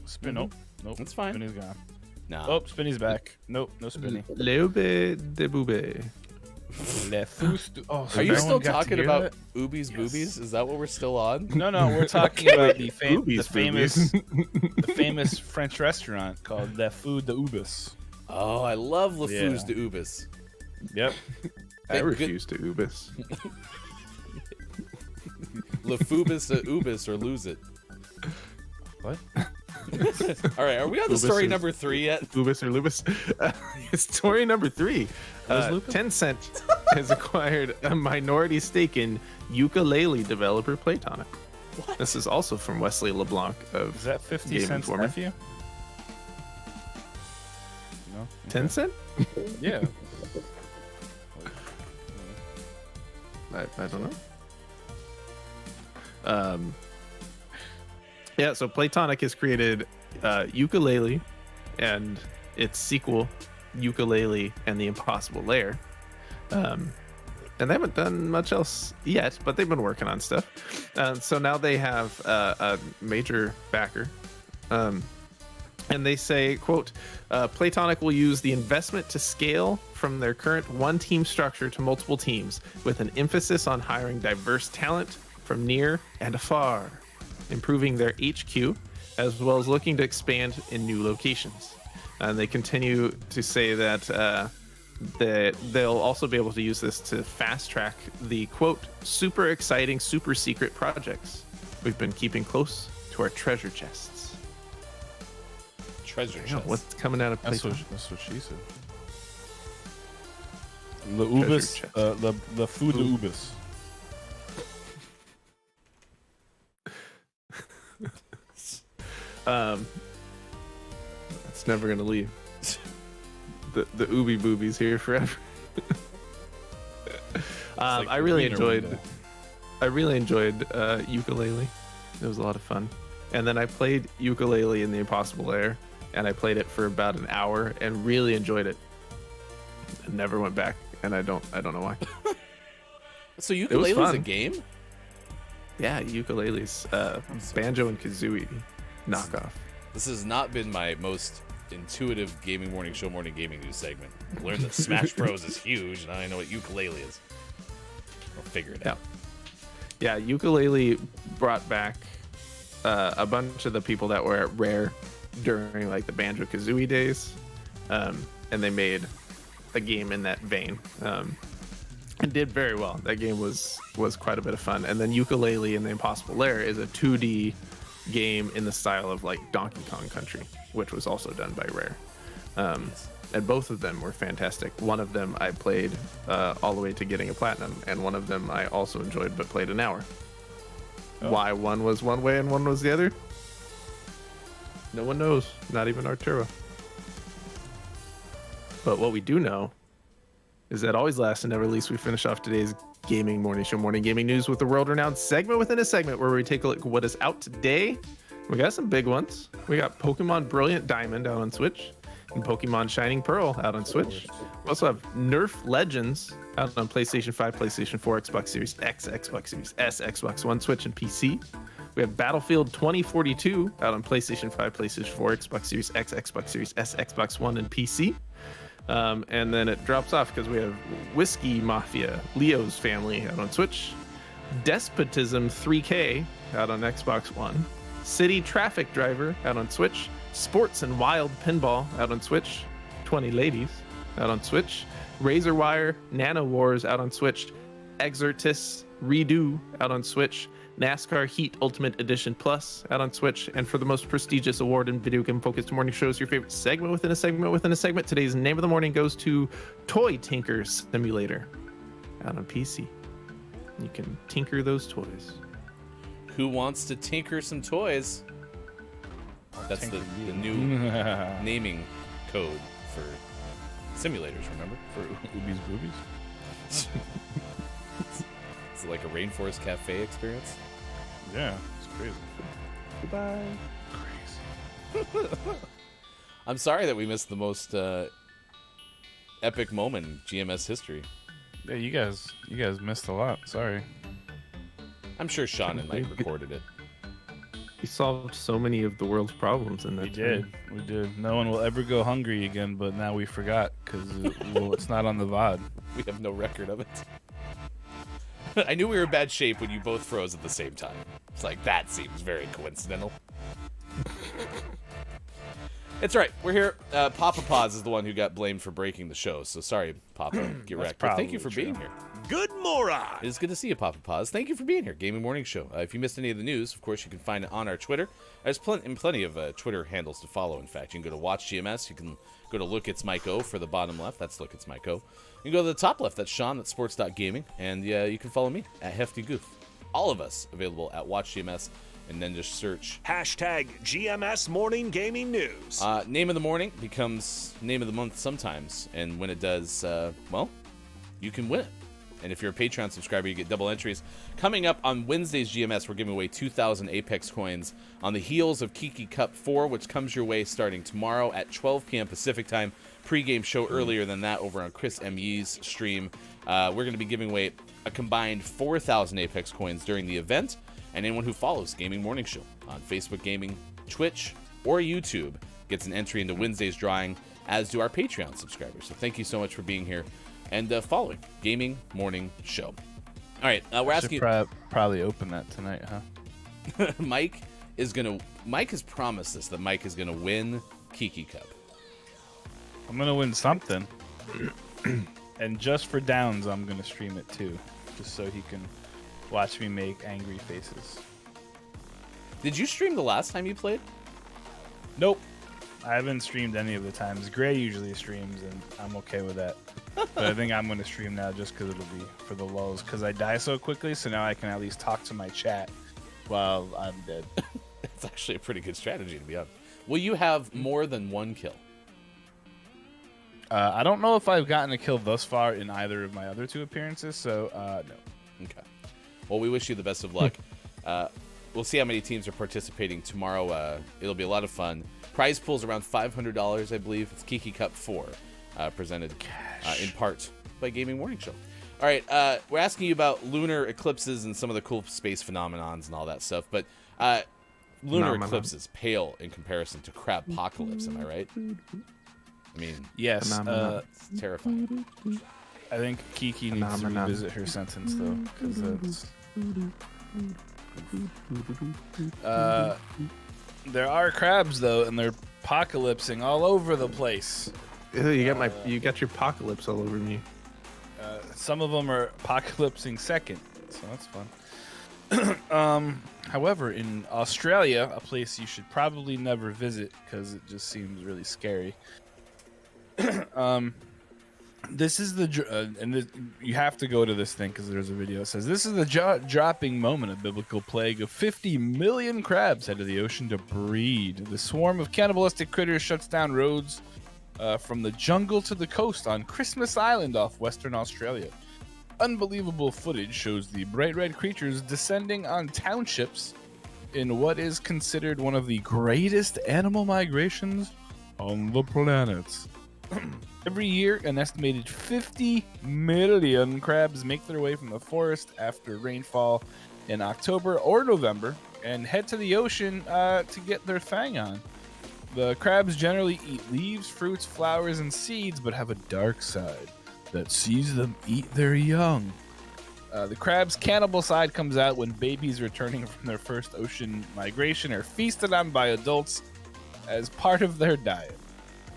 Spin. Nope. That's fine. Spinny's gone. No. Oh, Spinny's back. Nope, no Spinny. Leube de Bube. Oh, Are you no still one got to talking hear about that? Oobies Boobies? Is that what we're still on? No, we're talking about the Boobies, the famous French restaurant called Le Fou de Ubis. Oh, I love Le Fous Yeah. de Ubis. Yep. I refuse to Ubis. Le Fubis de Ubis or lose it. What? All right, are we on the Ubis story is- number 3 yet? Ubis or Lubis? Story number 3. Lupus? Tencent has acquired a minority stake in ukulele developer Playtonic. What? This is also from Wesley LeBlanc of Is that 50 Game Cent's Informer. nephew? No. Tencent? Yeah. I don't know. Yeah, so Playtonic has created Ukulele and its sequel, Ukulele and the Impossible Lair. And they haven't done much else yet, but they've been working on stuff. So now they have a major backer. And they say, quote, Playtonic will use the investment to scale from their current one-team structure to multiple teams, with an emphasis on hiring diverse talent from near and afar, improving their HQ, as well as looking to expand in new locations. And they continue to say that they'll also be able to use this to fast-track the, quote, super exciting, super secret projects we've been keeping close to our treasure chests. Treasure You know, chest. what's coming out of That's Playtonic? what she said. Le Treasure Ubis, chest. le Fou de Ubis. It's never gonna leave. The Ooby Boobies here forever. like I really Wiener enjoyed. window. I really enjoyed ukulele. It was a lot of fun. And then I played ukulele in the Impossible Lair, and I played it for about an hour and really enjoyed it. I never went back, and I don't know why. So ukulele's a fun. game? Yeah, ukuleles, banjo and kazooie knockoff. This has not been my most intuitive gaming morning gaming news segment. I learned that Smash Bros is huge, and I know what ukulele is. I'll figure it out. Yeah, ukulele brought back a bunch of the people that were at Rare during like the Banjo Kazooie days, and they made a game in that vein, and did very well. That game was quite a bit of fun. And then Ukulele in the Impossible Lair is a 2D game in the style of like Donkey Kong Country, which was also done by Rare. And both of them were fantastic. One of them I played all the way to getting a platinum, and one of them I also enjoyed but played an hour. Oh. Why one was one way and one was the other? No one knows, not even Arturo. But what we do know is that always last and never least, we finish off today's gaming morning show, morning gaming news, with the world-renowned segment within a segment where we take a look at what is out today. We got some big ones. We got Pokemon Brilliant Diamond out on Switch, and Pokemon Shining Pearl out on Switch. We also have Nerf Legends out on PlayStation 5, PlayStation 4, Xbox Series X, Xbox Series S, Xbox One, Switch, and PC. We have Battlefield 2042 out on PlayStation 5, PlayStation 4, Xbox Series X, Xbox Series S, Xbox One, and PC. And then it drops off because we have Whiskey Mafia, Leo's Family out on Switch, Despotism 3K out on Xbox One, City Traffic Driver out on Switch, Sports and Wild Pinball out on Switch, 20 Ladies out on Switch, Razor Wire Nano Wars out on Switch, Exortus Redo out on Switch, NASCAR Heat Ultimate Edition Plus out on Switch, and for the most prestigious award in video game focused morning shows, your favorite segment within a segment within a segment, today's name of the morning goes to Toy Tinker Simulator out on PC. You can tinker those toys. Who wants to tinker some toys? That's the new naming code for simulators, remember? For Oobies Boobies? It's like a rainforest cafe experience. Yeah, it's crazy. Goodbye. Crazy. I'm sorry that we missed the most epic moment in GMS history. Yeah, you guys missed a lot. Sorry. I'm sure Sean and Mike recorded it. We solved so many of the world's problems in that. We did. We did. No one will ever go hungry again, but now we forgot because it's not on the VOD. We have no record of it. I knew we were in bad shape when you both froze at the same time. It's like, that seems very coincidental. It's right. We're here. Papa Paz is the one who got blamed for breaking the show. So sorry, Papa. Get wrecked. But thank you for being here. Good moron. It is good to see you, Papa Paz. Thank you for being here. Gaming Morning Show. If you missed any of the news, of course, you can find it on our Twitter. There's plenty of Twitter handles to follow, in fact. You can go to Watch GMS. You can go to Look It's Mike O for the bottom left. That's Look It's Mike O. You can go to the top left. That's Sean. That's sports.gaming. And you can follow me at Hefty Goof. All of us available at Watch GMS. And then just search Hashtag GMS Morning Gaming News. Name of the morning becomes name of the month sometimes. And when it does, well, you can win it. And if you're a Patreon subscriber, you get double entries. Coming up on Wednesday's GMS, we're giving away 2,000 Apex coins on the heels of Kiki Cup 4, which comes your way starting tomorrow at 12 p.m. Pacific time. Pre-game show earlier than that over on Chris M.E.'s stream. We're going to be giving away a combined 4,000 Apex coins during the event. And anyone who follows Gaming Morning Show on Facebook Gaming, Twitch, or YouTube gets an entry into Wednesday's drawing, as do our Patreon subscribers. So thank you so much for being here and following Gaming Morning Show. All right, we're asking. Probably open that tonight, huh? Mike has promised us that Mike is gonna win Kiki Cup. I'm gonna win something, and just for downs, I'm gonna stream it too, just so he can watch me make angry faces. Did you stream the last time you played? Nope. I haven't streamed any of the times. Gray usually streams, and I'm okay with that. But I think I'm going to stream now just because it'll be for the lulls. Because I die so quickly, so now I can at least talk to my chat while I'm dead. It's actually a pretty good strategy, to be honest. Will you have more than one kill? I don't know if I've gotten a kill thus far in either of my other two appearances, so no. Okay. Well, we wish you the best of luck. We'll see how many teams are participating tomorrow. It'll be a lot of fun. Prize pool's around $500, I believe. It's Kiki Cup 4, presented in part by Gaming Morning Show. All right, we're asking you about lunar eclipses and some of the cool space phenomenons and all that stuff, but lunar eclipses pale in comparison to crabpocalypse, am I right? I mean, yes. It's terrifying. I think Kiki needs to revisit her sentence, though, because that's... there are crabs, though, and they're apocalypsing all over the place. Ew, you got your apocalypse all over me. Some of them are apocalypsing second, so that's fun. However, in Australia, a place you should probably never visit because it just seems really scary. This is you have to go to this thing because there's a video. It says, this is the jaw-dropping moment of biblical plague of 50 million crabs head to the ocean to breed. The swarm of cannibalistic critters shuts down roads from the jungle to the coast on Christmas Island off Western Australia. Unbelievable footage shows the bright red creatures descending on townships in what is considered one of the greatest animal migrations on the planet. Every year, an estimated 50 million crabs make their way from the forest after rainfall in October or November and head to the ocean to get their fang on. The crabs generally eat leaves, fruits, flowers, and seeds, but have a dark side that sees them eat their young. The crab's cannibal side comes out when babies returning from their first ocean migration are feasted on by adults as part of their diet.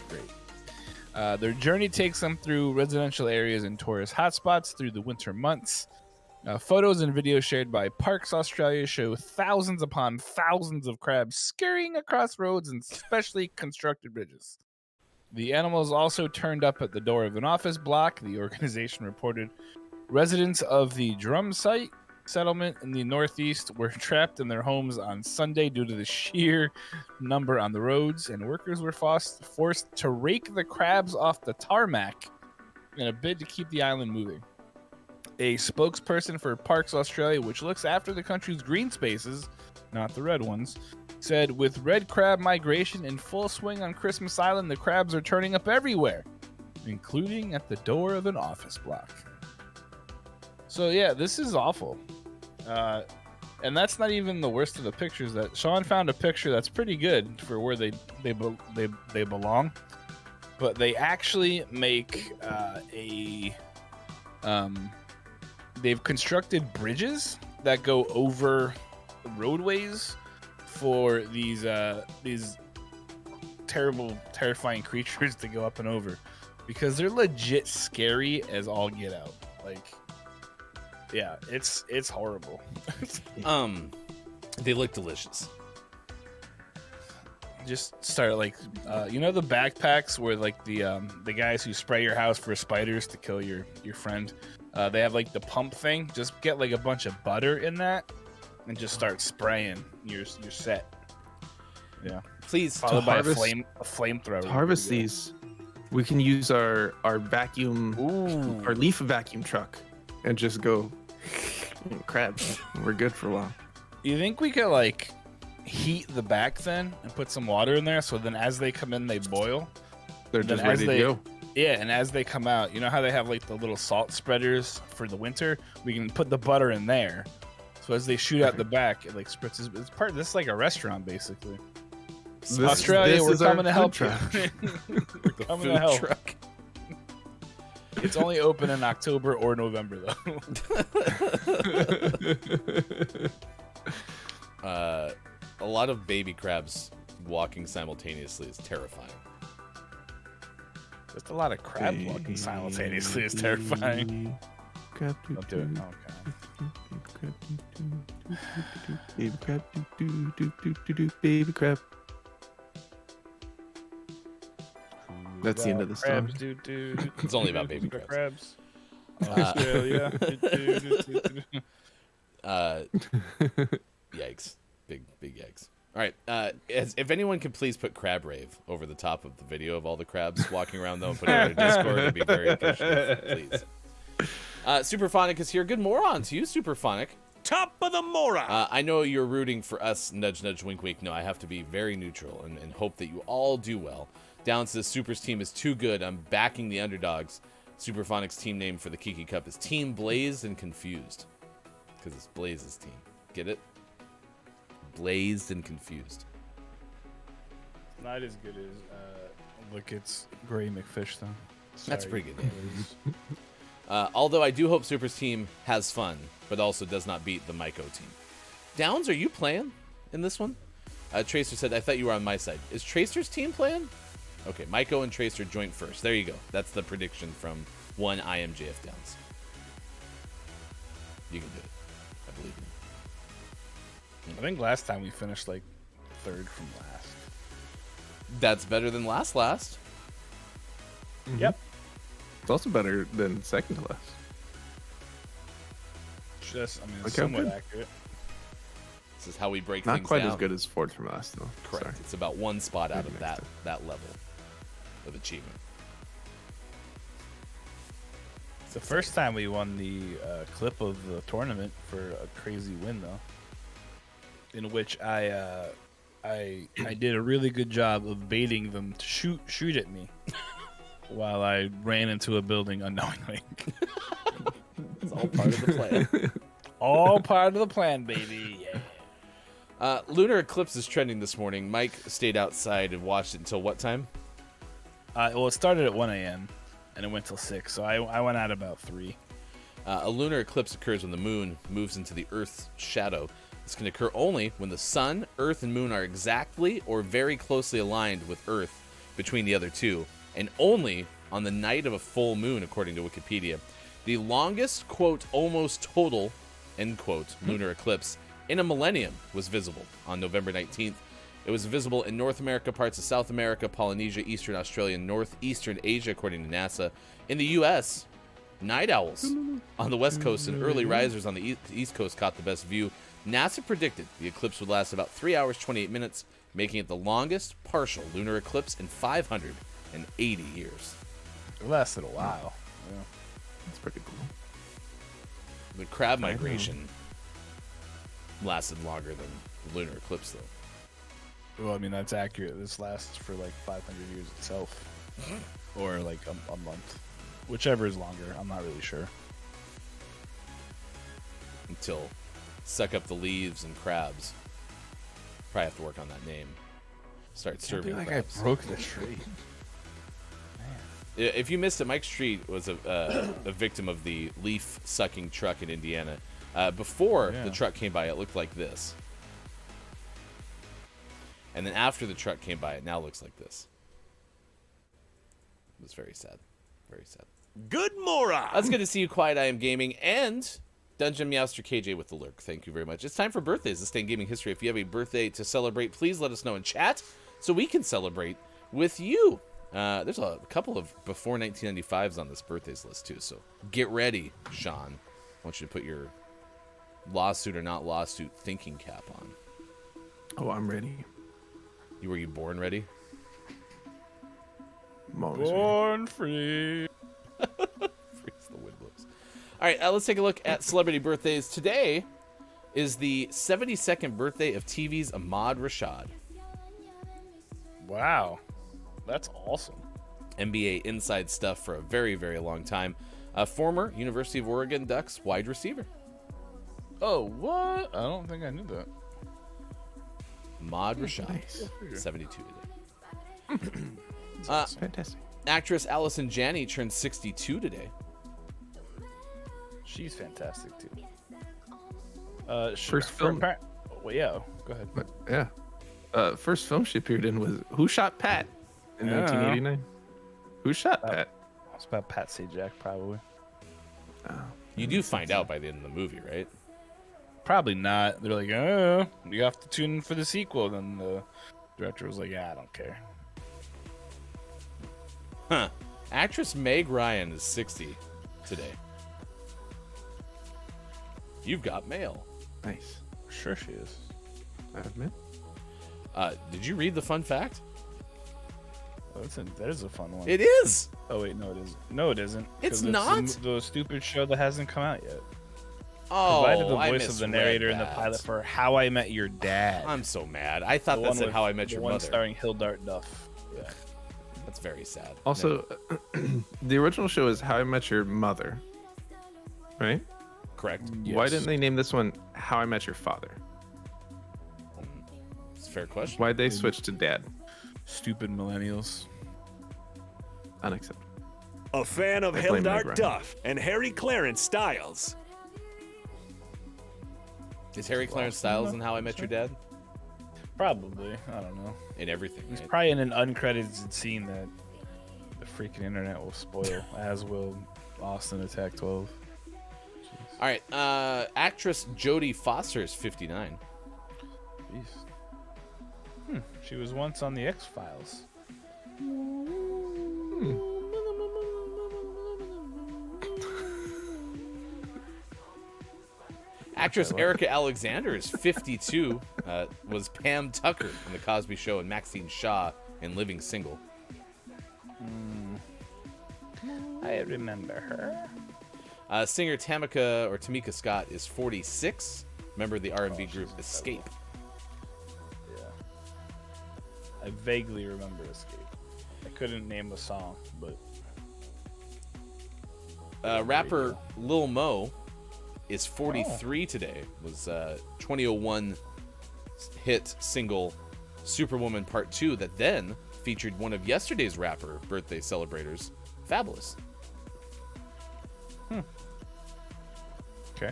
Great. Their journey takes them through residential areas and tourist hotspots through the winter months. Photos and videos shared by Parks Australia show thousands upon thousands of crabs scurrying across roads and specially constructed bridges. The animals also turned up at the door of an office block, the organization reported. Residents of the Drum Site settlement in the northeast were trapped in their homes on Sunday due to the sheer number on the roads, and workers were forced to rake the crabs off the tarmac in a bid to keep the island moving. A spokesperson for Parks Australia, which looks after the country's green spaces, not the red ones, said, with red crab migration in full swing on Christmas Island, the crabs are turning up everywhere, including at the door of an office block. So yeah, this is awful. And that's not even the worst of the pictures. That Sean found a picture that's pretty good for where they belong. But they actually make they've constructed bridges that go over roadways for these terrifying creatures to go up and over, because they're legit scary as all get out. Like, yeah, it's horrible. They look delicious. Just start like, the backpacks where like the guys who spray your house for spiders to kill your friend. They have like the pump thing. Just get like a bunch of butter in that, and just start spraying. You're set. Yeah. Please, followed by a flamethrower. To harvest these, we can use our vacuum, our leaf vacuum truck, and just go crabs. We're good for a while. You think we could like heat the back then and put some water in there, so then as they come in, they boil. They're just ready to go. Yeah, and as they come out, you know how they have like the little salt spreaders for the winter? We can put the butter in there. So as they shoot out the back, it like spritzes. It's part of this, like a restaurant basically. Australia, we're coming to help you. We're coming to help. Truck. It's only open in October or November though. A lot of baby crabs walking simultaneously is terrifying. Just a lot of crabs walking simultaneously is terrifying. Don't do it. Okay. Baby crab, baby crab. That's the end of the song. It's only about baby crabs. Australia. Yikes. Big yikes. All right. If anyone could please put crab rave over the top of the video of all the crabs walking around, though, and put it on our Discord, it'd be very appreciative, please. Superphonic is here. Good moron to you, Superphonic. Top of the moron. I know you're rooting for us, nudge, nudge, wink, wink. No, I have to be very neutral and hope that you all do well. Down says Super's team is too good. I'm backing the underdogs. Superphonic's team name for the Kiki Cup is Team Blazed and Confused. Because it's Blaze's team. Get it? Blazed and Confused. Not as good as look, it's Gray McFish though. That's a pretty good name. Although I do hope Super's team has fun, but also does not beat the Myco team. Downs, are you playing in this one? Tracer said, I thought you were on my side. Is Tracer's team playing? Okay, Myco and Tracer joint first. There you go. That's the prediction from one IMJF Downs. You can do it. I believe in you. I think last time we finished like third from last. That's better than last. Mm-hmm. Yep. It's also better than second to last. Just, I mean, it's Okay, somewhat good. accurate. This is how we break Not things quite down. as good as fourth from last, though. Correct. Sorry. It's about one spot out of Maybe that next level of achievement. It's the first time we won the clip of the tournament for a crazy win, though, in which I did a really good job of baiting them to shoot at me while I ran into a building unknowingly. It's all part of the plan. All part of the plan, baby. Yeah. Lunar eclipse is trending this morning. Mike stayed outside and watched it until what time? Well, it started at 1 a.m. and it went till 6, so I went out about 3. A lunar eclipse occurs when the moon moves into the Earth's shadow. This can occur only when the sun, Earth, and moon are exactly or very closely aligned with Earth between the other two, and only on the night of a full moon, according to Wikipedia. The longest, quote, almost total, end quote, lunar eclipse in a millennium was visible on November 19th. It was visible in North America, parts of South America, Polynesia, Eastern Australia, and Northeastern Asia, according to NASA. In the U.S., night owls on the West Coast and early risers on the East Coast caught the best view. NASA predicted the eclipse would last about 3 hours, 28 minutes, making it the longest partial lunar eclipse in 580 years. It lasted a while. Yeah. That's pretty cool. The crab migration lasted longer than the lunar eclipse, though. Well, I mean, that's accurate. This lasts for like 500 years itself. Or like a month. Whichever is longer. I'm not really sure. Until suck up the leaves and crabs. Probably have to work on that name. Start I feel serving like crabs. I broke the tree. If you missed it, Mike Street was a victim of the leaf-sucking truck in Indiana. Before the truck came by, it looked like this. And then after the truck came by, it now looks like this. It was very sad. Very sad. Good morning. That's good to see you, Quiet I Am Gaming, and Dungeon Meowster KJ with the lurk. Thank you very much. It's time for birthdays. This day in gaming history. If you have a birthday to celebrate, please let us know in chat so we can celebrate with you. There's a couple of before 1995s on this birthdays list, too, so get ready, Sean. I want you to put your lawsuit or not lawsuit thinking cap on. Oh, I'm ready. Were you born ready? I'm always ready. Born free. Freeze the wind blows. All right, let's take a look at celebrity birthdays. Today is the 72nd birthday of TV's Ahmad Rashad. Wow. That's awesome. NBA inside stuff for a very, very long time. A former University of Oregon Ducks wide receiver. Oh, what? I don't think I knew that. Ahmad Rashad, Nice. 72 today. Fantastic. Actress Allison Janney turned 62 today. She's fantastic, too. First film. Well, yeah, go ahead. But, yeah. First film she appeared in was Who Shot Pat in Yeah. 1989. Who Shot Pat? It's about Pat Sajak, probably. You do find out by the end of the movie, right? Probably not. They're like, oh, you have to tune in for the sequel. Then the director was like, yeah, I don't care. Huh. Actress Meg Ryan is 60 today. You've got mail. Nice. Sure she is. I admit. Did you read the fun fact? Oh, that is a fun one. It is. Oh, wait, no, it isn't. No, it isn't. It's 'cause not? the stupid show that hasn't come out yet. Oh, Provided the I voice of the misread narrator in the that. pilot for How I Met Your Dad. I'm so mad. I thought The that one said with- How I Met the Your one Mother. starring Hildart Duff. Yeah. That's very sad. Also, the original show is How I Met Your Mother. Right? Correct. Why Yes. didn't they name this one How I Met Your Father? It's a fair question. Why'd they switch to dad? Stupid millennials. Unacceptable. A fan of I blame Meg Hildart Ryan. Duff and Harry Clarence Styles. Is Harry Clarence Styles in How I Met Your Dad? Probably. I don't know. In everything, He's right? probably in an uncredited scene that the freaking internet will spoil, as will Austin Attack 12. All right. Actress Jodie Foster is 59. Jeez. She was once on the X-Files. Actress Erika Alexander is 52. Was Pam Tucker in The Cosby Show and Maxine Shaw in Living Single. I remember her. Singer Tamika Scott is 46. Member of the R&B group Escape. Yeah. I vaguely remember Escape. I couldn't name the song, but... Rapper Lil Mo is 43 today. Was 2001 hit single Superwoman Part 2 that then featured one of yesterday's rapper birthday celebrators, Fabulous. Okay.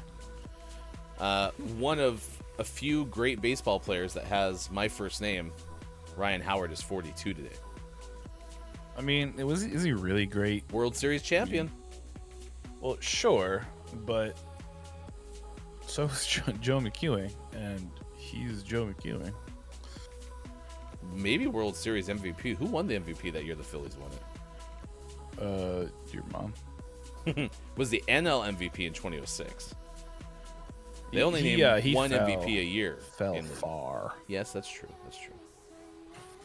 One of a few great baseball players that has my first name, Ryan Howard, is 42 today. I mean, is he really great? World Series champion. Well, sure, but so is Joe McEwing, and he's Joe McEwing. Maybe World Series MVP. Who won the MVP that year the Phillies won it? Your mom. Was the NL MVP in 2006. They only He named one fell- MVP a year. Fell in the- far. Yes, that's true. That's true.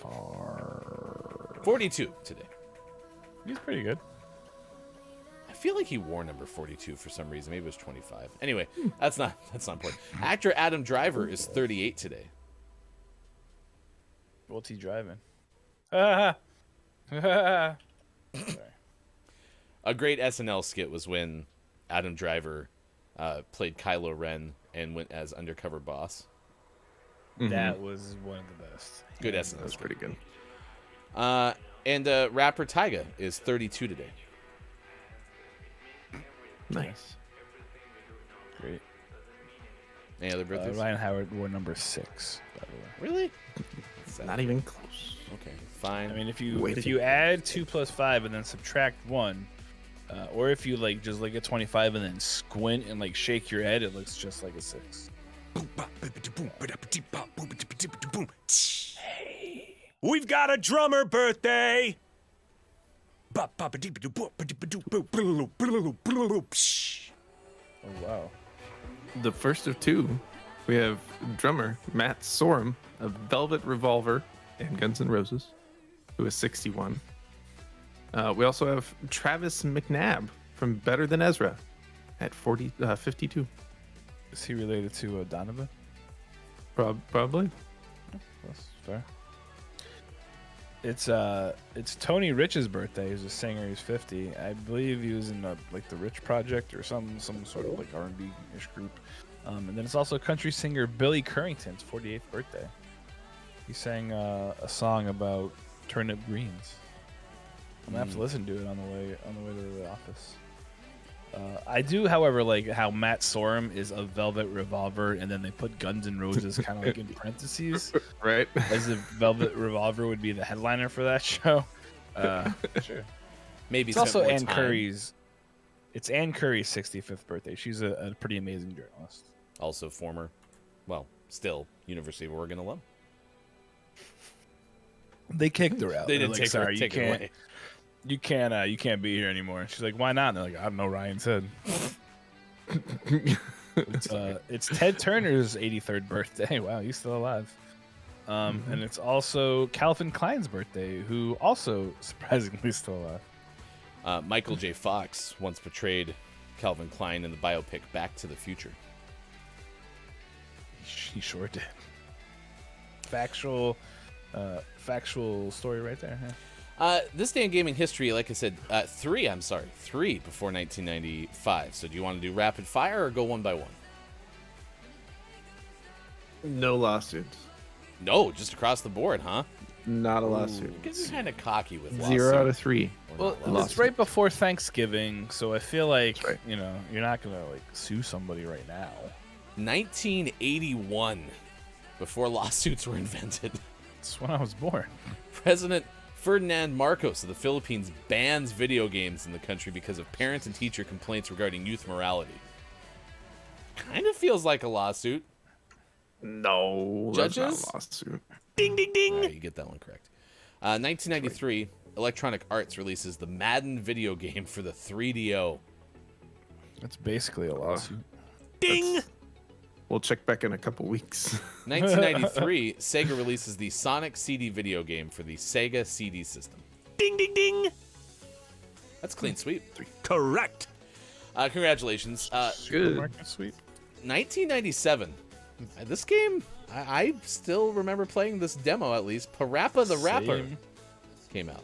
Far. 42 today. He's pretty good. I feel like he wore number 42 for some reason. Maybe it was 25. Anyway, that's not important. Actor Adam Driver is 38 today. What's he driving? Sorry. A great SNL skit was when Adam Driver played Kylo Ren and went as undercover boss. That was one of the best. Good Yeah, essence. That was pretty good. And rapper Tyga is 32 today. Nice. Great. Any other birthdays? Ryan Howard wore number 6, by the way. Really? Not even close. Okay, fine. I mean, if Way to you go. add 2 plus 5 and then subtract 1, or if you like just look at 25 and then squint and like shake your head, it looks just like a 6. We've got a drummer birthday. Oh wow. The first of 2, we have drummer Matt Sorum of Velvet Revolver and Guns N' Roses, who is 61. We also have Travis McNabb from Better Than Ezra at 52. Is he related to Donovan? Probably. That's fair. It's Tony Rich's birthday. He's a singer. He's 50. I believe he was in like the Rich Project or some sort of like R&B ish group. And then it's also country singer Billy Currington's 48th birthday. He sang a song about turnip greens. I'm gonna have to listen to it on the way to the office. I do, however, like how Matt Sorum is a Velvet Revolver, and then they put Guns N' Roses kind of like in parentheses, Right. as if Velvet Revolver would be the headliner for that show. Sure. Maybe It's spent also more Ann time. Curry's. It's Ann Curry's 65th birthday. She's a pretty amazing journalist. Also former, well, still University of Oregon alum. They kicked her out. They They're didn't like, take her, sorry, take you her can't, away. you can't be here anymore. And she's like, why not? And they're like, I don't know. Ryan said. It's Ted Turner's 83rd birthday. Wow, he's still alive. And it's also Calvin Klein's birthday, who also surprisingly is still alive. Michael J. Fox once portrayed Calvin Klein in the biopic Back to the Future. He sure did. Factual story right there. Huh? This day in gaming history, like I said, 3 before 1995. So do you want to do rapid fire or go one by one? No lawsuits. No, just across the board, huh? Not a lawsuit. You guys are kind of cocky with 0 out of 3. Well, Lawsuit. it's right before Thanksgiving, so I feel like That's right. you're not gonna like sue somebody right now. 1981, before lawsuits were invented. It's when I was born. President Ferdinand Marcos of the Philippines bans video games in the country because of parent and teacher complaints regarding youth morality. Kind of feels like a lawsuit. No, that's not Judges? a lawsuit. Ding, ding, ding. All right, you get that one correct. 1993, Electronic Arts releases the Madden video game for the 3DO. It's basically a lawsuit. Ding. We'll check back in a couple weeks. 1993, Sega releases the Sonic CD video game for the Sega CD system. Ding, ding, ding. That's clean sweep. Correct. Congratulations. Good. Market sweep. 1997. This game, I still remember playing this demo at least. Parappa the Rapper Same. came out.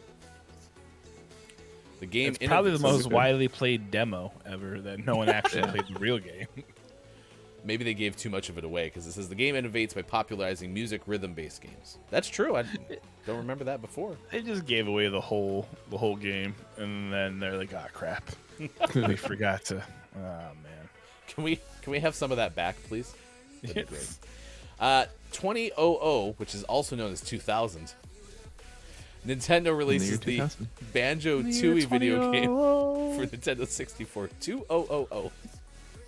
The game It's probably the innovates- most widely played demo ever that no one actually played the real game. Maybe they gave too much of it away because it says the game innovates by popularizing music rhythm-based games. That's true. I don't remember that before. They just gave away the whole game, and then they're like, "Ah, crap, we forgot to." Oh man. Can we have some of that back, please? That'd be Yes. great. 2000, which is also known as 2000, Nintendo releases the 2000. Banjo-Tooie video game for Nintendo 64. 2000.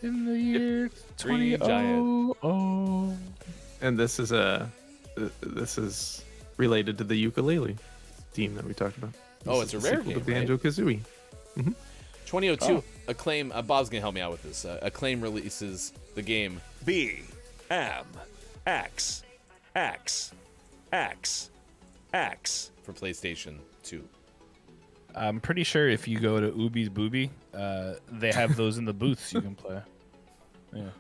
In the year Green giant. 2000. And this is related to the ukulele theme that we talked about. Oh, This it's is a the rare sequel to game, right? Banjo-Kazooie. 2002, Oh. Acclaim. Bob's gonna help me out with this. Acclaim releases the game. B M X X X X. For PlayStation 2. I'm pretty sure if you go to Ubi's Booby, they have those in the booths you can play. Yeah.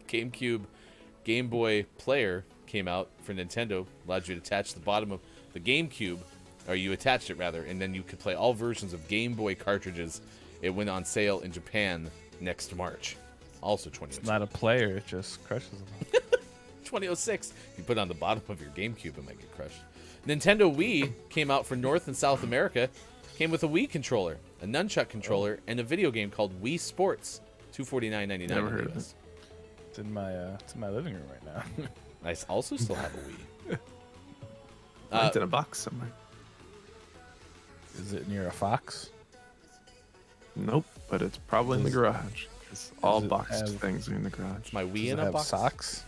GameCube Game Boy Player came out for Nintendo. Allowed you to attach the bottom of the GameCube, or you attached it rather, and then you could play all versions of Game Boy cartridges. It went on sale in Japan next March. Also 2006. It's not a player, it just crushes them. 2006. If you put it on the bottom of your GameCube, it might get crushed. Nintendo Wii came out for North and South America. Came with a Wii controller, a nunchuck controller, and a video game called Wii Sports. $249.99. Never heard of it. It's in my living room right now. I also still have a Wii. It's in a box somewhere. Is it near a fox? Nope, but it's probably in the garage. Because all it boxed have- things are in the garage. It's my Wii Does in it a have box. socks?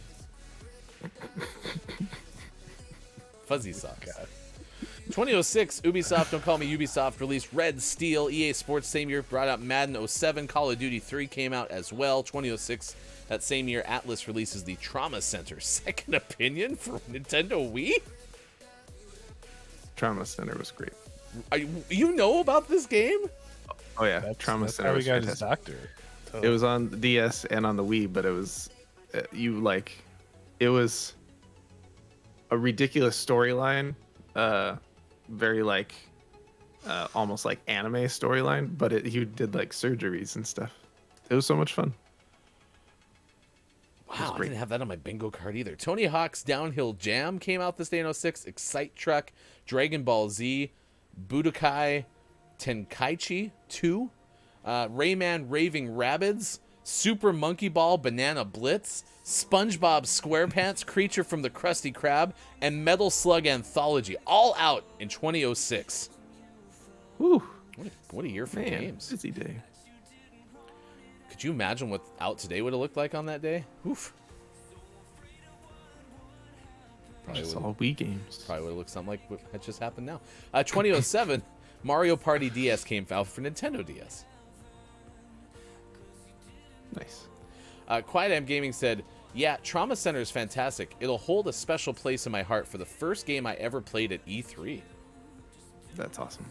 Fuzzy socks. 2006, Ubisoft, don't call me Ubisoft, released Red Steel. EA Sports same year brought out Madden 07. Call of Duty 3 came out as well. 2006, that same year, Atlas releases the Trauma Center. Second opinion for Nintendo Wii? Trauma Center was great. You know about this game? Oh yeah, Trauma That's Center how we was got his fantastic. doctor. It was on the DS and on the Wii, but it was it was a ridiculous storyline, very almost like anime storyline, but he did like surgeries and stuff. It was so much fun. Wow, I great. didn't have that on my bingo card either. Tony Hawk's Downhill Jam came out this day in 06. Excite Truck, Dragon Ball Z, Budokai Tenkaichi 2, Rayman Raving Rabbids, Super Monkey Ball Banana Blitz, SpongeBob SquarePants Creature from the Krusty Krab, and Metal Slug Anthology, all out in 2006. Woo, What a year for man, games. busy day. Could you imagine what out today would have looked like on that day? Oof. Probably It's would all Wii games. Probably would have looked something like what had just happened now. 2007, Mario Party DS came out for Nintendo DS. Nice. Quiet M Gaming said, yeah, Trauma Center is fantastic. It'll hold a special place in my heart for the first game I ever played at E3. That's awesome.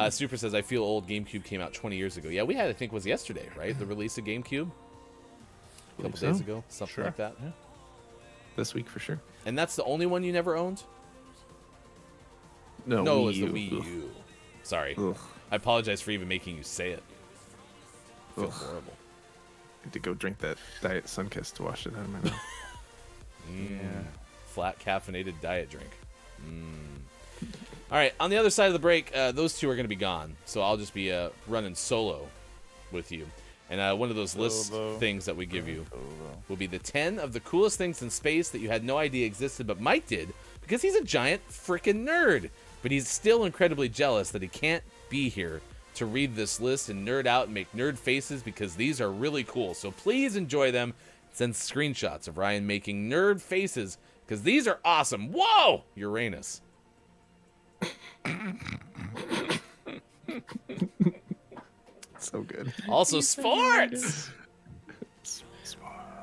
Super says, I feel old. GameCube came out 20 years ago. Yeah, we had, I think, was yesterday, right? The release of GameCube? A couple days ago, something like that. Yeah. This week for sure. And that's the only one you never owned? No, No, it Wii was the U. Wii Ugh. U. Sorry. Ugh. I apologize for even making you say it. I feel Ugh. horrible. I had to go drink that Diet Sunkiss to wash it out of my mouth. Flat caffeinated diet drink. All right, on the other side of the break, those two are going to be gone. So I'll just be running solo with you. And one of those list Solo. things that we give you will be the 10 of the coolest things in space that you had no idea existed, but Mike did because he's a giant freaking nerd. But he's still incredibly jealous that he can't be here to read this list and nerd out and make nerd faces because these are really cool. So please enjoy them. Send screenshots of Ryan making nerd faces because these are awesome. Whoa! Uranus. So good. Also sports!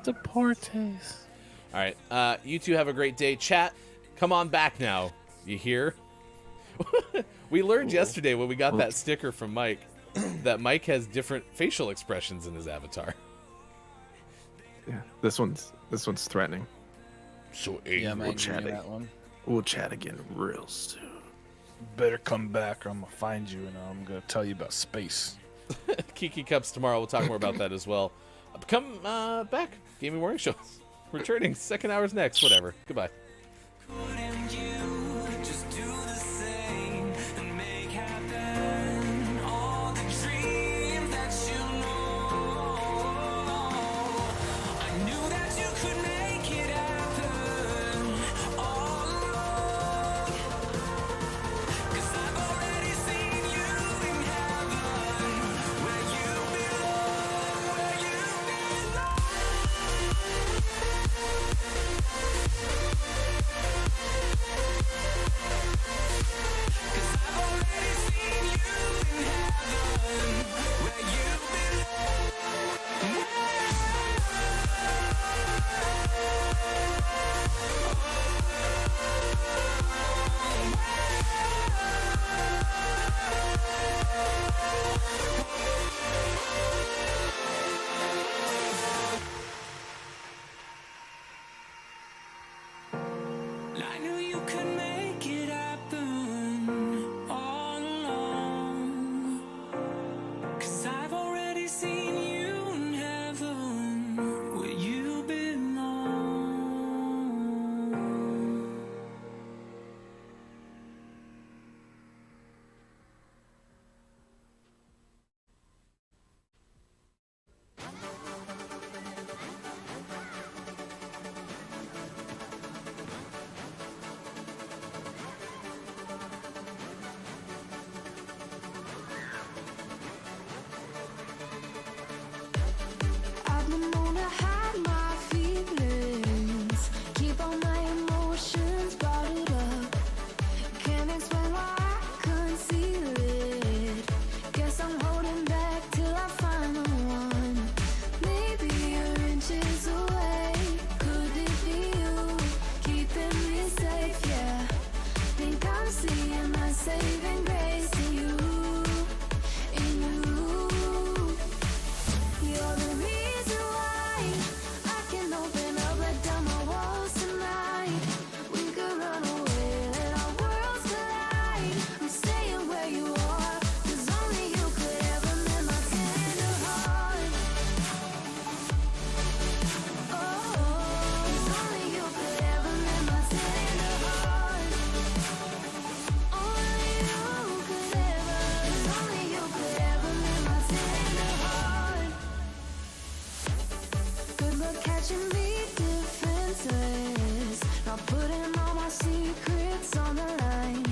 Deportes. All right, you two have a great day. Chat, come on back now. You hear? We learned yesterday when we got that sticker from Mike that Mike has different facial expressions in his avatar. Yeah, this one's threatening. So Yeah, We'll man, chat give me it. that one. We'll chat again real soon. Better come back or I'm gonna find you and I'm gonna tell you about space. Kiki Cups tomorrow. We'll talk more about that as well. Come back. Gaming Morning Show. Returning. Second hour's next. Whatever. Goodbye. Couldn't you just do the same and make happen all the dreams that you know? I knew that you could make it happen all along. 'Cause I've already seen you in heaven, where you belong, where you belong. saving grace in you, in you. You're the reason why I can open up, let down my walls tonight. We could run away, let our worlds collide. I'm staying where you are, 'cause only you could ever mend my tender heart. Oh, 'cause only you could ever mend my tender heart. Only you could ever, 'cause only you could ever mend my tender heart. Good luck catching me defenseless, not putting all my secrets on the line.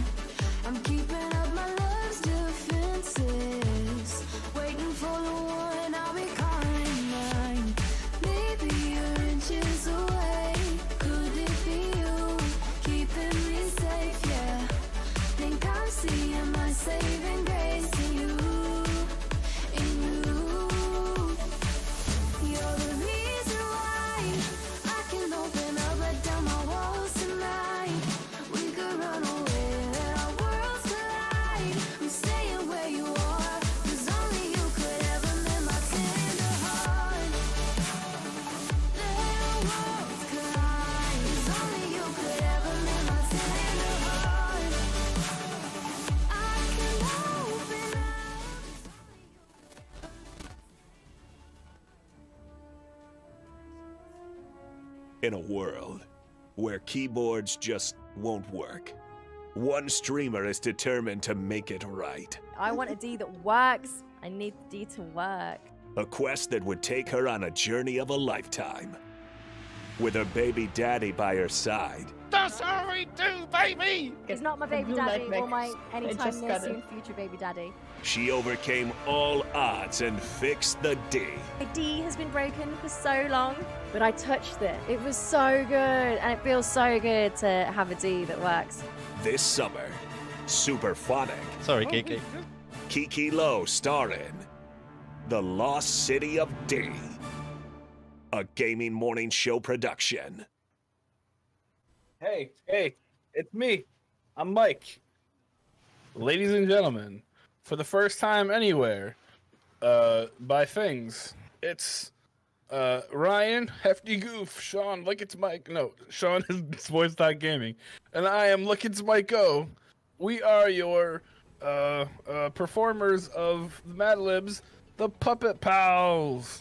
I'm keeping up my love's defenses, waiting for the one I'll be calling mine. Maybe you're inches away, could it be you keeping me safe? Yeah, think I'm seeing my saving grace in you, in you. You're the reason why I can open up, let down my walls tonight. We could run away, let our worlds collide. I'm staying where you are, 'cause only you could ever mend my tender heart. Let our worlds collide, 'cause only you could ever mend my tender heart. I can open up. In a world where keyboards just won't work, one streamer is determined to make it right. I want a D that works. I need the D to work. A quest that would take her on a journey of a lifetime. With her baby daddy by her side, That's how we do, baby. He's not my baby Blue daddy light or my mix. I anytime just near got it. soon future baby daddy. she overcame all odds and fixed the D. My D has been broken for so long, but I touched it. It was so good, and it feels so good to have a D that works. This summer, Superphonic, Sorry, Kiki. Kiki Lowe starring The Lost City of D, a gaming morning show production. Hey, it's me. I'm Mike. Ladies and gentlemen, for the first time anywhere, by things, it's Ryan, Hefty Goof, Sean, Look It's Mike. No, Sean is Sports.Gaming. And I am Look It's Mike O. We are your performers of the Mad Libs, the Puppet Pals.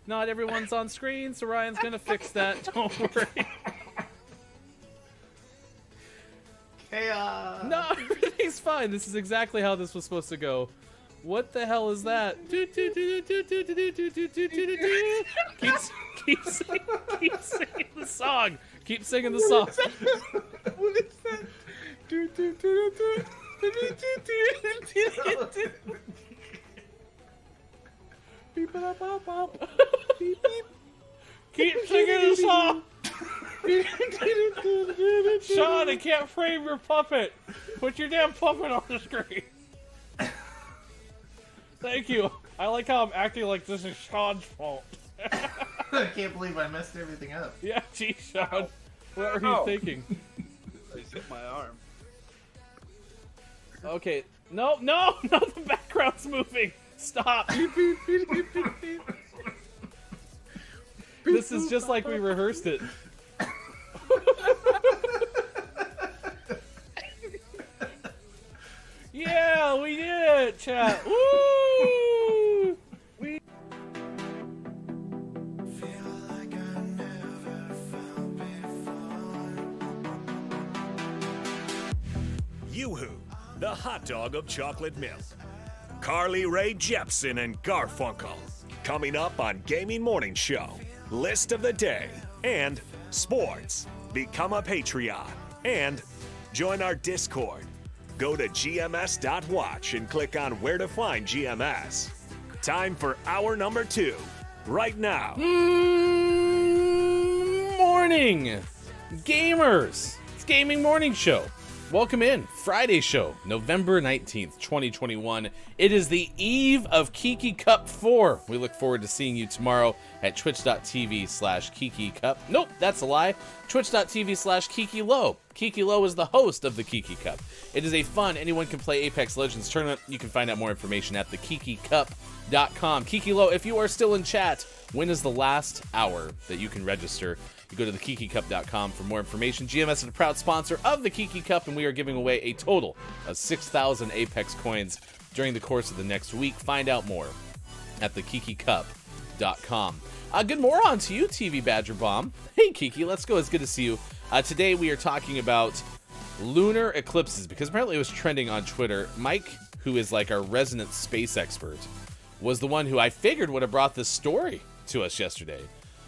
Not everyone's on screen, so Ryan's gonna fix that. Don't worry. Chaos. No, everything's fine. This is exactly how this was supposed to go. What the hell is that? Keep singing the song. Keep singing the song. What is that? Keep singing the song. Sean, I can't frame your puppet. Put your damn puppet on the screen. Thank you. I like how I'm acting like this is Sean's fault. I can't believe I messed everything up. Yeah, geez, Sean. What were you thinking? I just hit my arm. Okay. No, the background's moving. Stop. This is just like we rehearsed it. Yeah, we did it, chat. Woo! Yoo-hoo, the hot dog of chocolate milk. Carly Rae Jepsen and Garfunkel. Coming up on Gaming Morning Show. List of the day. And sports. Become a Patreon. And join our Discord. Go to gms.watch and click on where to find GMS. Time for hour number 2. Right now. Morning, gamers. It's Gaming Morning Show. Welcome in. Friday show, November 19th, 2021. It is the eve of Kiki Cup 4. We look forward to seeing you tomorrow at twitch.tv/Kiki Cup. Nope, that's a lie. Twitch.tv/Kiki Low. Kiki Low is the host of the Kiki Cup. It is a fun, anyone can play Apex Legends tournament. You can find out more information at thekikicup.com. Kiki Low, if you are still in chat, when is the last hour that you can register? You go to thekikicup.com for more information. GMS is a proud sponsor of the Kiki Cup, and we are giving away a total of 6,000 Apex coins during the course of the next week. Find out more at thekikicup.com. Good morning to you, TV Badger Bomb. Hey, Kiki, let's go. It's good to see you. Today we are talking about lunar eclipses, because apparently it was trending on Twitter. Mike, who is like our resident space expert, was the one who I figured would have brought this story to us yesterday.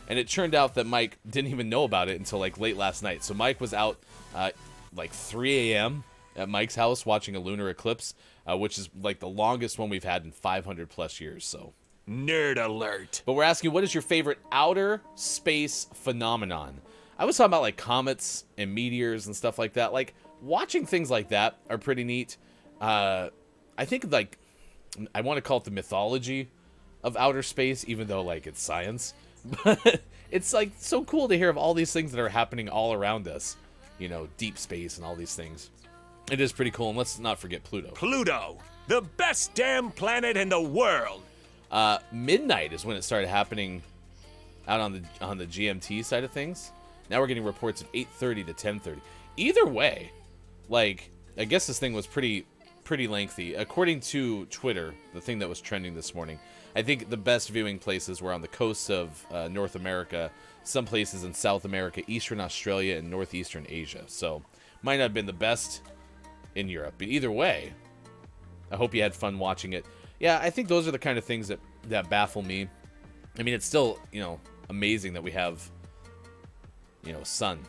And it turned out that Mike didn't even know about it until like late last night. So Mike was out like 3 a.m. at Mike's house watching a lunar eclipse, which is like the longest one we've had in 500 plus years. So Nerd alert. But we're asking, what is your favorite outer space phenomenon? I was talking about like comets and meteors and stuff like that. Like watching things like that are pretty neat. I think like I want to call it the mythology of outer space, even though like it's science. But it's like so cool to hear of all these things that are happening all around us. You know, deep space and all these things. It is pretty cool. And let's not forget Pluto. Pluto, the best damn planet in the world. Midnight is when it started happening out on the GMT side of things. Now we're getting reports of 8:30 to 10:30. Either way, like I guess this thing was pretty lengthy. According to Twitter, the thing that was trending this morning, I think the best viewing places were on the coasts of North America, some places in South America, Eastern Australia, and Northeastern Asia. So might not have been the best in Europe, but either way, I hope you had fun watching it. Yeah, I think those are the kind of things that baffle me. I mean, it's still, amazing that we have, sun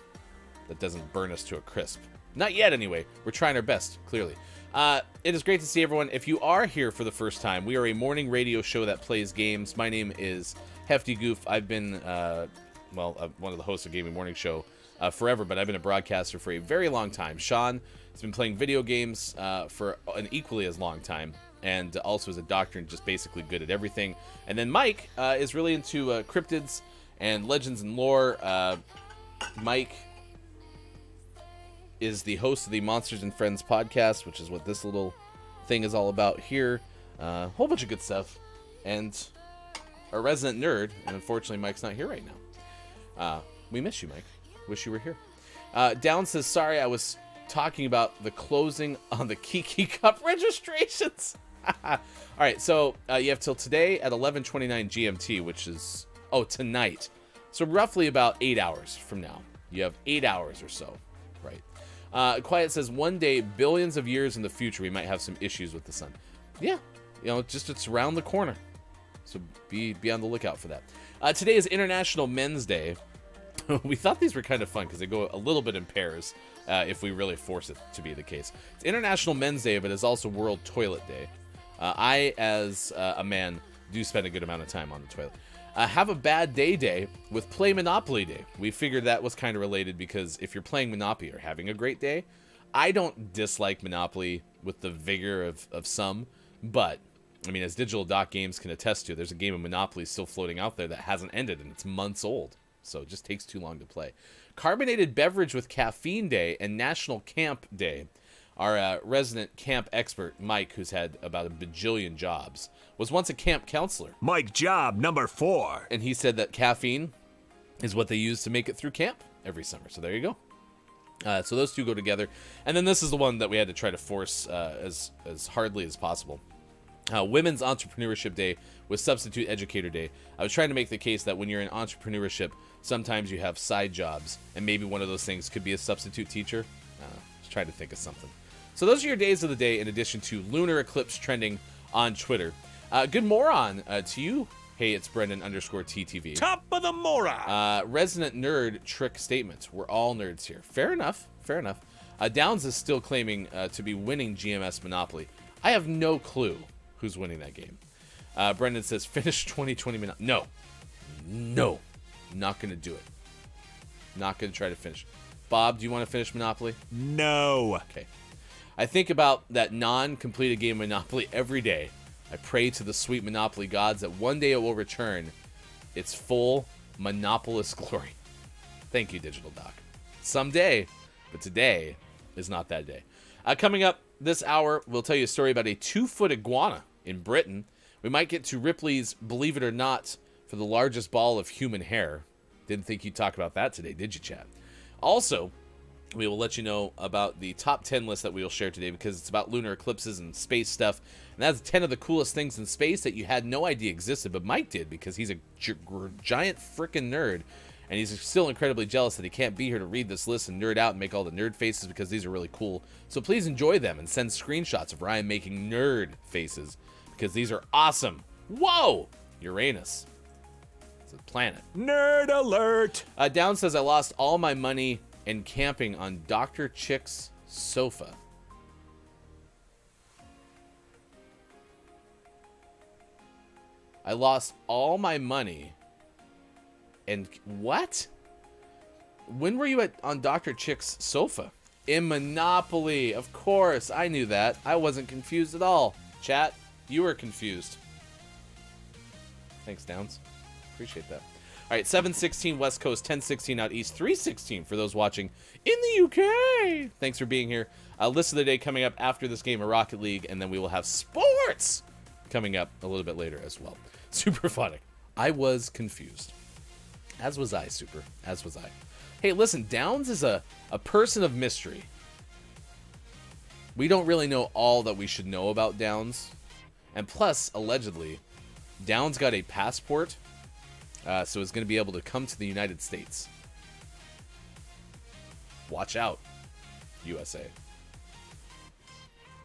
that doesn't burn us to a crisp. Not yet, anyway. We're trying our best, clearly. It is great to see everyone. If you are here for the first time, we are a morning radio show that plays games. My name is Hefty Goof. I've been, one of the hosts of Gaming Morning Show forever, but I've been a broadcaster for a very long time. Sean has been playing video games for an equally as long time, and also is a doctor and just basically good at everything. And then Mike is really into cryptids and legends and lore. Mike is the host of the Monsters and Friends podcast, which is what this little thing is all about here. A whole bunch of good stuff. And our resident nerd, and unfortunately Mike's not here right now. We miss you, Mike. Wish you were here. Down says, sorry, I was talking about the closing on the Kiki Cup registrations. All right, so you have till today at 11:29 GMT, which is, tonight. So roughly about 8 hours from now. You have 8 hours or so, right? Quiet says, one day, billions of years in the future, we might have some issues with the sun. Yeah, it's around the corner. So be on the lookout for that. Today is International Men's Day. We thought these were kind of fun because they go a little bit in pairs if we really force it to be the case. It's International Men's Day, but it's also World Toilet Day. I, as a man, do spend a good amount of time on the toilet. Have a bad day with Play Monopoly Day. We figured that was kind of related because if you're playing Monopoly or having a great day, I don't dislike Monopoly with the vigor of some, but I mean, as Digital Doc Games can attest to, there's a game of Monopoly still floating out there that hasn't ended and it's months old, so it just takes too long to play. Carbonated Beverage with Caffeine Day and National Camp Day. Our resident camp expert, Mike, who's had about a bajillion jobs, was once a camp counselor. Mike job number 4. And he said that caffeine is what they use to make it through camp every summer. So there you go. So those two go together. And then this is the one that we had to try to force as hardly as possible. Women's Entrepreneurship Day was Substitute Educator Day. I was trying to make the case that when you're in entrepreneurship, sometimes you have side jobs, and maybe one of those things could be a substitute teacher. Just trying to think of something. So those are your days of the day in addition to lunar eclipse trending on Twitter. Good moron to you. Hey, it's Brendan _TTV. Top of the moron. Resident nerd trick statements. We're all nerds here. Fair enough. Downs is still claiming to be winning GMS Monopoly. I have no clue who's winning that game. Brendan says, finish 2020 Monopoly. No. Not going to do it. Not going to try to finish. Bob, do you want to finish Monopoly? No. Okay. I think about that non-completed game of Monopoly every day. I pray to the sweet Monopoly gods that one day it will return its full monopolist glory. Thank you, Digital Doc. Someday, but today is not that day. Coming up this hour, we'll tell you a story about a 2-foot iguana in Britain. We might get to Ripley's Believe It or Not for the largest ball of human hair. Didn't think you'd talk about that today, did you, Chad? Also, we will let you know about the top 10 list that we will share today because it's about lunar eclipses and space stuff. And that's 10 of the coolest things in space that you had no idea existed, but Mike did because he's a giant freaking nerd. And he's still incredibly jealous that he can't be here to read this list and nerd out and make all the nerd faces because these are really cool. So please enjoy them and send screenshots of Ryan making nerd faces because these are awesome. Whoa! Uranus. It's a planet. Nerd alert. Down says, I lost all my money in camping on Dr. Chick's sofa. I lost all my money. And what? When were you on Dr. Chick's sofa? In Monopoly. Of course. I knew that. I wasn't confused at all. Chat, you were confused. Thanks, Downs. Appreciate that. All right, 7:16 West Coast, 10:16 out East, 3:16 for those watching in the UK. Thanks for being here. List of the day coming up after this game of Rocket League, and then we will have sports coming up a little bit later as well. Super funny. I was confused. As was I, Super. As was I. Hey, listen, Downs is a person of mystery. We don't really know all that we should know about Downs. And plus, allegedly, Downs got a passport, so is going to be able to come to the United States. Watch out, USA.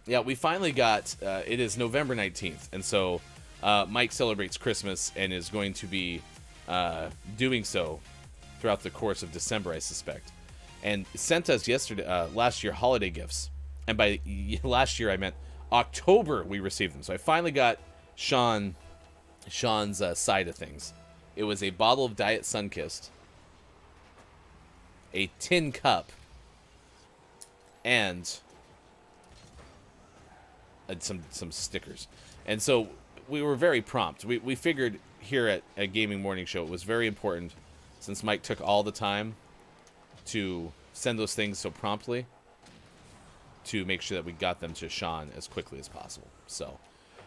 Yeah, we finally got, it is November 19th, and so Mike celebrates Christmas and is going to be doing so throughout the course of December, I suspect, and sent us last year holiday gifts. And by last year I meant October we received them. So I finally got Sean's side of things. It was a bottle of Diet Sunkist, a tin cup, and some stickers. And so we were very prompt. We figured here at Gaming Morning Show it was very important, since Mike took all the time to send those things so promptly, to make sure that we got them to Sean as quickly as possible. So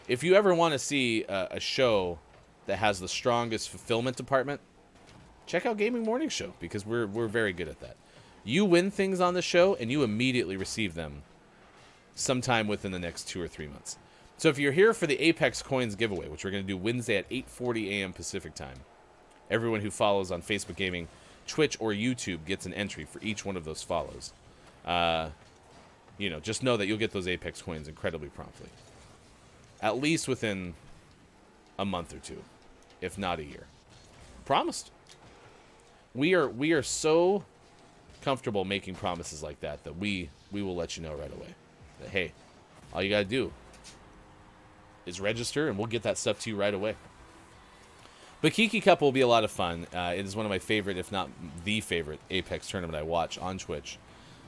if you ever want to see a show that has the strongest fulfillment department, check out Gaming Morning Show, because we're very good at that. You win things on the show and you immediately receive them sometime within the next 2 or 3 months. So if you're here for the Apex Coins giveaway, which we're going to do Wednesday at 8:40 a.m. Pacific time, everyone who follows on Facebook Gaming, Twitch, or YouTube gets an entry for each one of those follows. Just know that you'll get those Apex Coins incredibly promptly. At least within a month or two, if not a year. Promised. We are so comfortable making promises like that we will let you know right away. That, hey, all you got to do is register, and we'll get that stuff to you right away. But Kiki Cup will be a lot of fun. It is one of my favorite, if not the favorite, Apex tournament I watch on Twitch.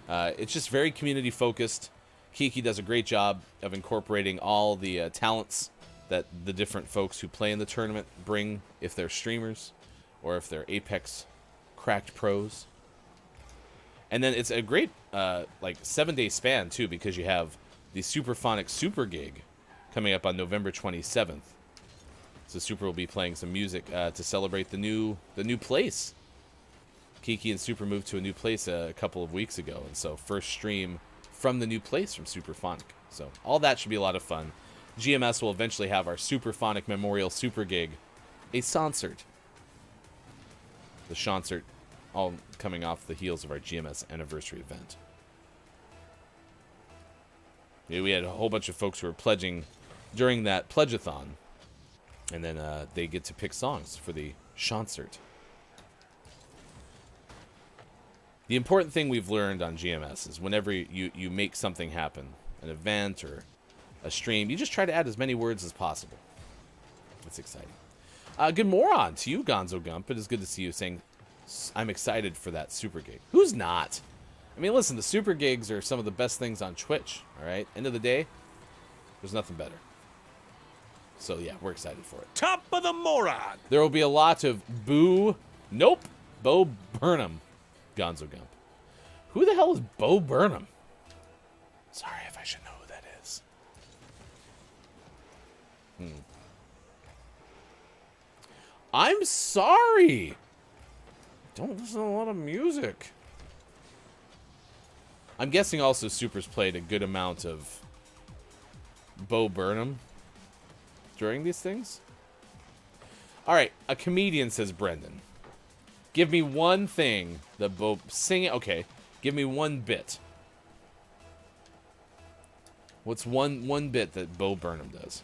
It's just very community-focused. Kiki does a great job of incorporating all the talents that the different folks who play in the tournament bring, if they're streamers or if they're Apex cracked pros. And then it's a great 7-day span, too, because you have the Superphonic Super Gig coming up on November 27th. So Super will be playing some music to celebrate the new place. Kiki and Super moved to a new place a couple of weeks ago, and so first stream from the new place from Superphonic. So all that should be a lot of fun. GMS will eventually have our Superphonic Memorial Super Gig, a concert. The concert, all coming off the heels of our GMS anniversary event. Yeah, we had a whole bunch of folks who were pledging during that pledge-a-thon, and then they get to pick songs for the concert. The important thing we've learned on GMS is whenever you make something happen, an event or a stream, you just try to add as many words as possible. That's exciting. Good morning to you, Gonzo Gump. It is good to see you saying, I'm excited for that Super Gig. Who's not? I mean, listen, the super gigs are some of the best things on Twitch, all right? End of the day, there's nothing better. So, yeah, we're excited for it. Top of the moron. There will be a lot of Bo Burnham, Gonzo Gump. Who the hell is Bo Burnham? Sorry if I should know who that is. I'm sorry. Don't listen to a lot of music. I'm guessing also Super's played a good amount of Bo Burnham during these things. All right, a comedian, says Brendan. Give me one thing that Bo singing. Okay, give me one bit. What's one bit that Bo Burnham does?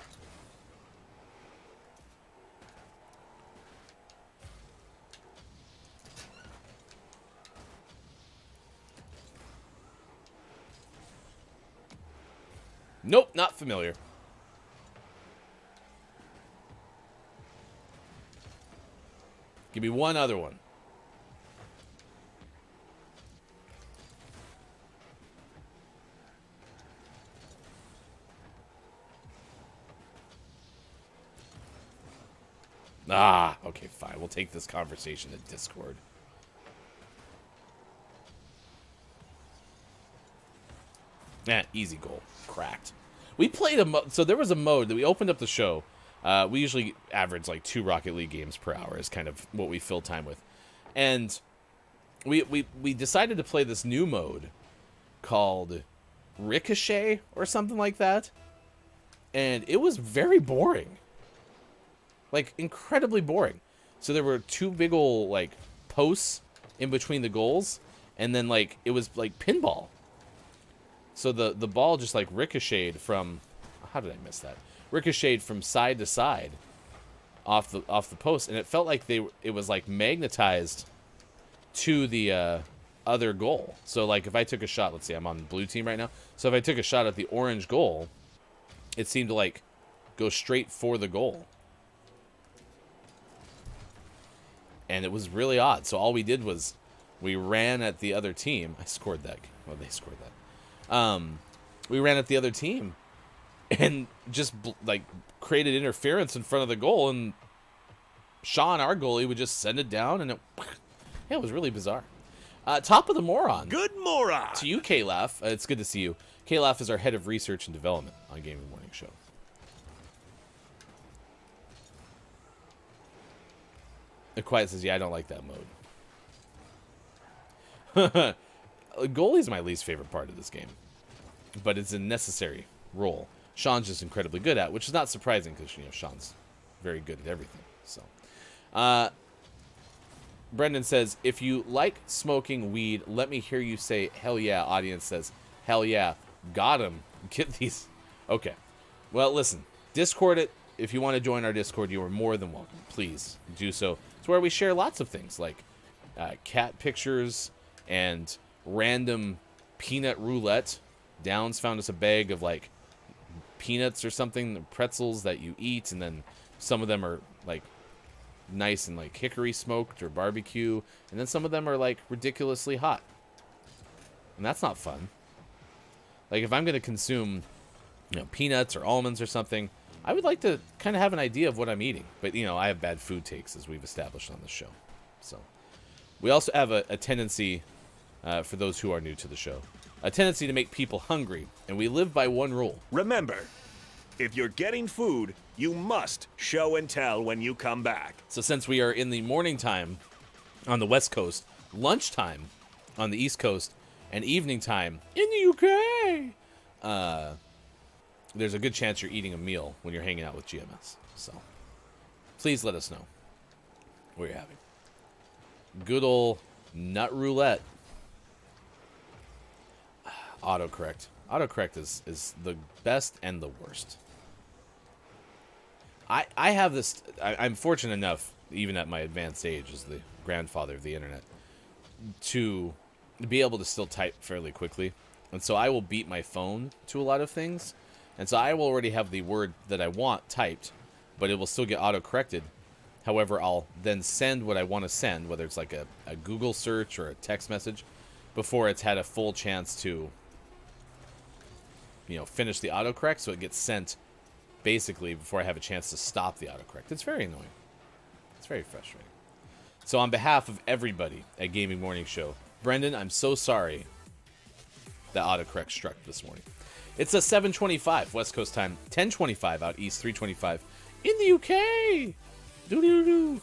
Nope, not familiar. Give me one other one. Ah, okay, fine. We'll take this conversation to Discord. Easy goal. Cracked. We played a mode. So there was a mode that we opened up the show. We usually average like 2 Rocket League games per hour is kind of what we fill time with. And we decided to play this new mode called Ricochet or something like that. And it was very boring. Like, incredibly boring. So there were 2 big ol' like posts in between the goals. And then like it was like pinball. So the ball just like ricocheted from, how did I miss that? Ricocheted from side to side off the post, and it felt like it was like magnetized to the other goal. So like if I took a shot, let's see, I'm on the blue team right now. So if I took a shot at the orange goal, it seemed to like go straight for the goal. And it was really odd. So all we did was we ran at the other team. I scored that. Well, they scored that. We ran at the other team and just like created interference in front of the goal, and Sean, our goalie, would just send it down, and it was really bizarre. Top of the moron. Good moron. To you, K-Laugh. It's good to see you. K-Laugh is our head of research and development on Gaming Morning Show. The Quiet says, yeah, I don't like that mode. Goalie's my least favorite part of this game, but it's a necessary role. Sean's just incredibly good at, which is not surprising because Sean's very good at everything. So, Brendan says, if you like smoking weed, let me hear you say hell yeah. Audience says hell yeah. Got him. Get these. Okay. Well, listen. Discord it. If you want to join our Discord, you are more than welcome. Please do so. It's where we share lots of things like cat pictures and random peanut roulette. Downs found us a bag of like peanuts or something, pretzels that you eat, and then some of them are like nice and like hickory smoked or barbecue, and then some of them are like ridiculously hot, and that's not fun. Like if I'm going to consume peanuts or almonds or something, I would like to kind of have an idea of what I'm eating, but I have bad food takes, as we've established on this show. So we also have a tendency, for those who are new to the show, a tendency to make people hungry, and we live by one rule. Remember, if you're getting food, you must show and tell when you come back. So since we are in the morning time on the West Coast, lunchtime on the East Coast, and evening time in the UK, there's a good chance you're eating a meal when you're hanging out with GMS. So please let us know what you're having. Good old nut roulette. Autocorrect. Autocorrect is the best and the worst. I have this. I'm fortunate enough, even at my advanced age as the grandfather of the internet, to be able to still type fairly quickly. And so I will beat my phone to a lot of things. And so I will already have the word that I want typed, but it will still get auto-corrected. However, I'll then send what I want to send, whether it's like a Google search or a text message, before it's had a full chance to, finish the autocorrect, so it gets sent basically before I have a chance to stop the autocorrect. It's very annoying. It's very frustrating. So on behalf of everybody at Gaming Morning Show, Brendan, I'm so sorry that autocorrect struck this morning. It's a 7:25 West Coast time, 10:25 out east, 3:25 in the UK. Doo-doo-doo.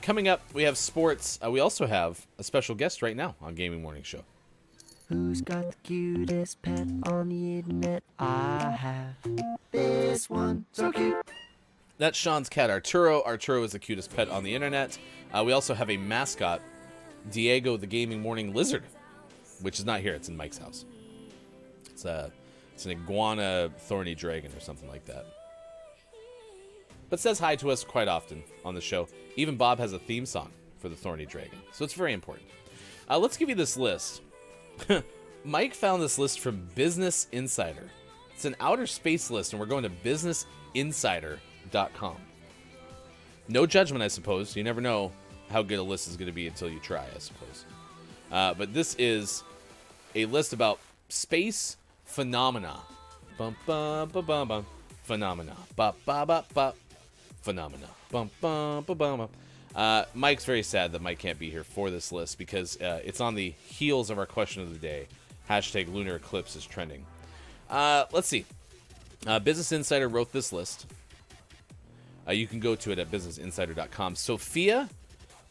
Coming up, we have sports. We also have a special guest right now on Gaming Morning Show. Who's got the cutest pet on the internet? I have this one, so cute. That's Sean's cat, Arturo. Arturo is the cutest pet on the internet. We also have a mascot, Diego the Gaming Morning Lizard, which is not here. It's in Mike's house. It's an iguana thorny dragon or something like that. But says hi to us quite often on the show. Even Bob has a theme song for the thorny dragon. So it's very important. Let's give you this list. Mike found this list from Business Insider. It's an outer space list, and we're going to businessinsider.com. No judgment, I suppose. You never know how good a list is going to be until you try, I suppose. But this is a list about space phenomena. Bum, bum, bum, bum, bum. Phenomena. Ba, ba, ba, ba. Phenomena. Bum, bum, bum, bum, bum. Mike's very sad that Mike can't be here for this list because it's on the heels of our question of the day. Hashtag lunar eclipse is trending. Let's see. Business Insider wrote this list. You can go to it at businessinsider.com. Sophia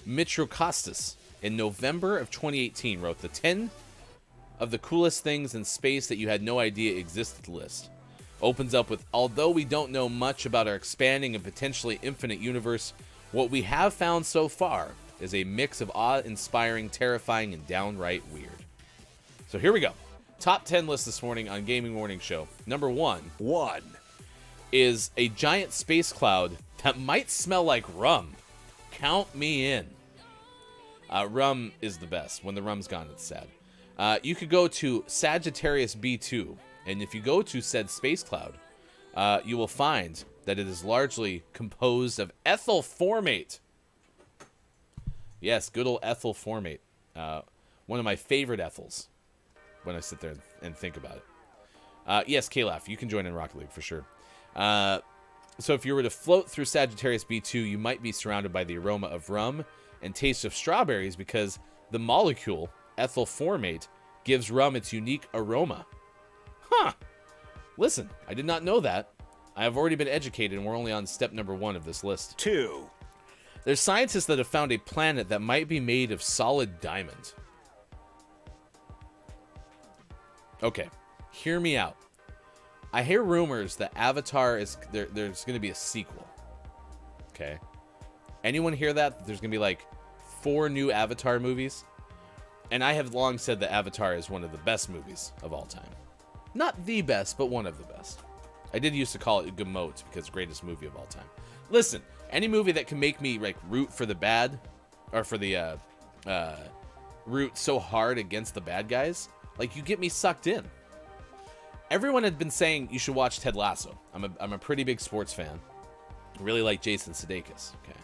Mitrokostas in November of 2018 wrote the 10 of the coolest things in space that you had no idea existed list. Opens up with, although we don't know much about our expanding and potentially infinite universe, what we have found so far is a mix of awe-inspiring, terrifying, and downright weird. So here we go. Top 10 list this morning on Gaming Morning Show. Number 1 is a giant space cloud that might smell like rum. Count me in. Rum is the best. When the rum's gone, it's sad. You could go to Sagittarius B2, and if you go to said space cloud, you will find that it is largely composed of ethyl formate. Yes, good old ethyl formate. One of my favorite ethyls when I sit there and think about it. Yes, K-Laugh, you can join in Rocket League for sure. So if you were to float through Sagittarius B2, you might be surrounded by the aroma of rum and taste of strawberries because the molecule, ethyl formate, gives rum its unique aroma. Huh. Listen, I did not know that. I have already been educated, and we're only on step number 1 of this list. 2, There's scientists that have found a planet that might be made of solid diamond. Okay, hear me out. I hear rumors that Avatar is there's going to be a sequel. Okay, anyone hear that? There's going to be like 4 new Avatar movies, and I have long said that Avatar is one of the best movies of all time. Not the best, but one of the best. I did used to call it Gamote because greatest movie of all time. Listen, any movie that can make me like root for the bad, or for the root so hard against the bad guys, like you get me sucked in. Everyone had been saying you should watch Ted Lasso. I'm a pretty big sports fan. I really like Jason Sudeikis. Okay,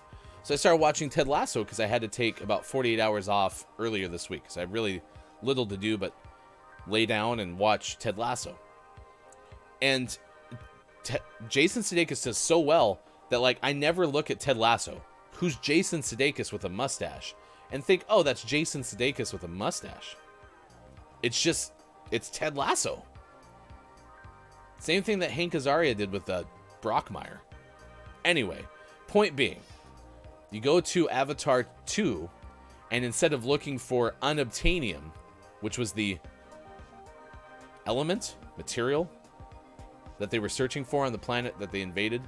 so I started watching Ted Lasso because I had to take about 48 hours off earlier this week because I had really little to do but lay down and watch Ted Lasso. And Jason Sudeikis does so well that like I never look at Ted Lasso, who's Jason Sudeikis with a mustache, and think, oh, that's Jason Sudeikis with a mustache. It's Ted Lasso. Same thing that Hank Azaria did with Brockmire. Anyway, point being, you go to Avatar 2, and instead of looking for unobtainium, which was the material that they were searching for on the planet that they invaded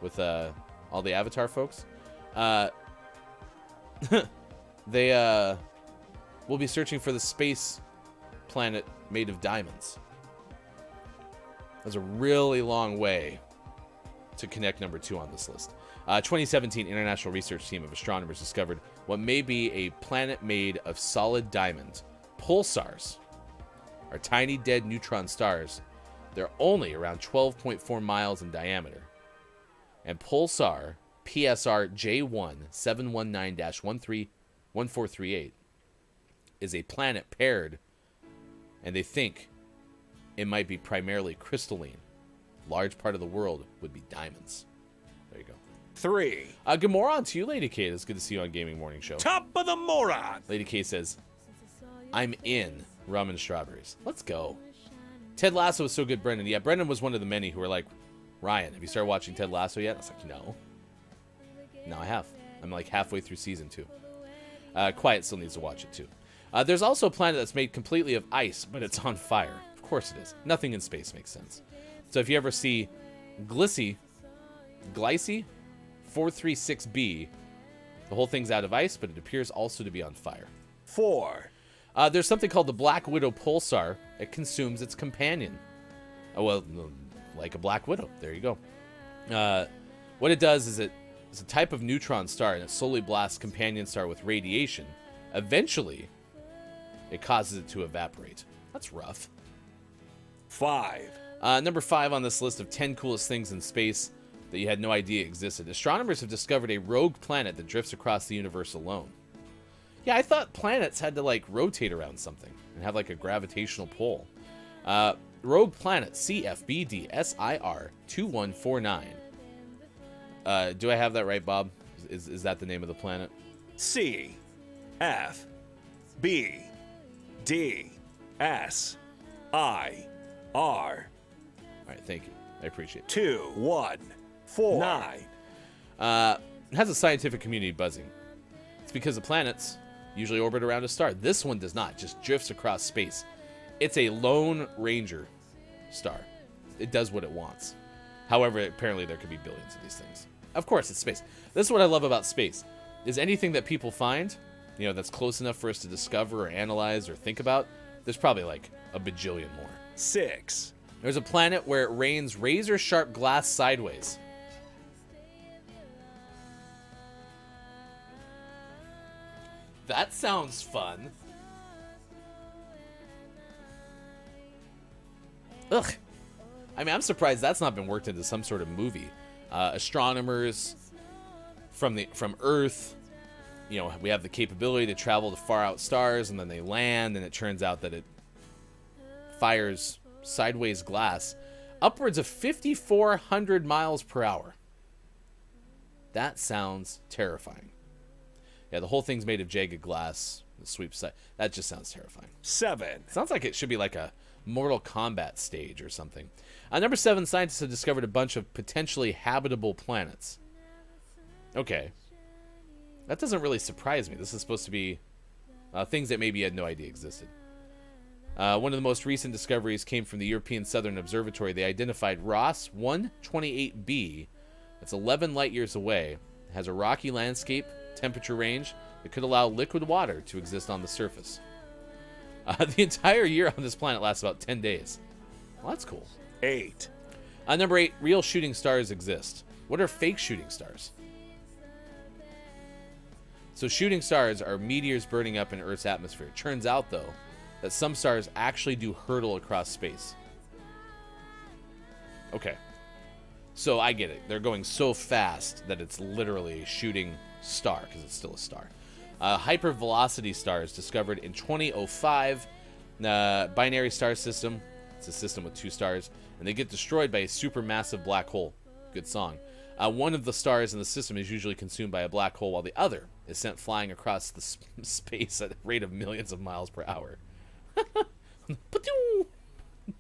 with all the Avatar folks, they will be searching for the space planet made of diamonds. That's a really long way to connect number 2 on this list. 2017 international research team of astronomers discovered what may be a planet made of solid diamond. Pulsars are tiny dead neutron stars. They're only around 12.4 miles in diameter. And Pulsar PSR J1 719-1438 is a planet paired, and they think it might be primarily crystalline. Large part of the world would be diamonds. There you go. 3. Good morning to you, Lady K. It's good to see you on Gaming Morning Show. Top of the moron. Lady K says, I'm in rum and strawberries. Let's go. Ted Lasso was so good, Brendan. Yeah, Brendan was one of the many who were like, Ryan, have you started watching Ted Lasso yet? I was like, no. No, I have. I'm like halfway through season 2. Quiet still needs to watch it too. There's also a planet that's made completely of ice, but it's on fire. Of course it is. Nothing in space makes sense. So if you ever see Glycey 436b, the whole thing's out of ice, but it appears also to be on fire. 4. There's something called the Black Widow pulsar. It consumes its companion. Oh, well, like a Black Widow. There you go. What it does is it's a type of neutron star, and it slowly blasts companion star with radiation. Eventually, it causes it to evaporate. That's rough. 5. Number 5 on this list of 10 coolest things in space that you had no idea existed. Astronomers have discovered a rogue planet that drifts across the universe alone. Yeah, I thought planets had to like rotate around something and have like a gravitational pull. Rogue planet CFBD SIR 2149. Do I have that right, Bob? Is that the name of the planet? C. F. B. D. S. I. R. All right, thank you. I appreciate it. 2. 1. 4. 9. It has a scientific community buzzing. It's because the planets usually orbit around a star. This one does not. It just drifts across space. It's a Lone Ranger star. It does what it wants. However, apparently there could be billions of these things. Of course, it's space. This is what I love about space. Is anything that people find, that's close enough for us to discover or analyze or think about, there's probably like a bajillion more. 6. There's a planet where it rains razor-sharp glass sideways. That sounds fun. Ugh. I mean, I'm surprised that's not been worked into some sort of movie. Astronomers from Earth, we have the capability to travel to far out stars, and then they land, and it turns out that it fires sideways glass upwards of 5,400 miles per hour. That sounds terrifying. Yeah, the whole thing's made of jagged glass. The sweep side. That just sounds terrifying. 7. Sounds like it should be like a Mortal Kombat stage or something. Number 7, scientists have discovered a bunch of potentially habitable planets. Okay. That doesn't really surprise me. This is supposed to be things that maybe you had no idea existed. One of the most recent discoveries came from the European Southern Observatory. They identified Ross 128b. That's 11 light years away. It has a rocky landscape, temperature range that could allow liquid water to exist on the surface. The entire year on this planet lasts about 10 days. Well, that's cool. 8. Number 8, real shooting stars exist. What are fake shooting stars? So shooting stars are meteors burning up in Earth's atmosphere. It turns out, though, that some stars actually do hurtle across space. Okay. So I get it. They're going so fast that it's literally a shooting star, because it's still a star. Hypervelocity stars discovered in 2005. Binary star system. It's a system with 2 stars, and they get destroyed by a supermassive black hole. Good song. One of the stars in the system is usually consumed by a black hole, while the other is sent flying across the space at a rate of millions of miles per hour.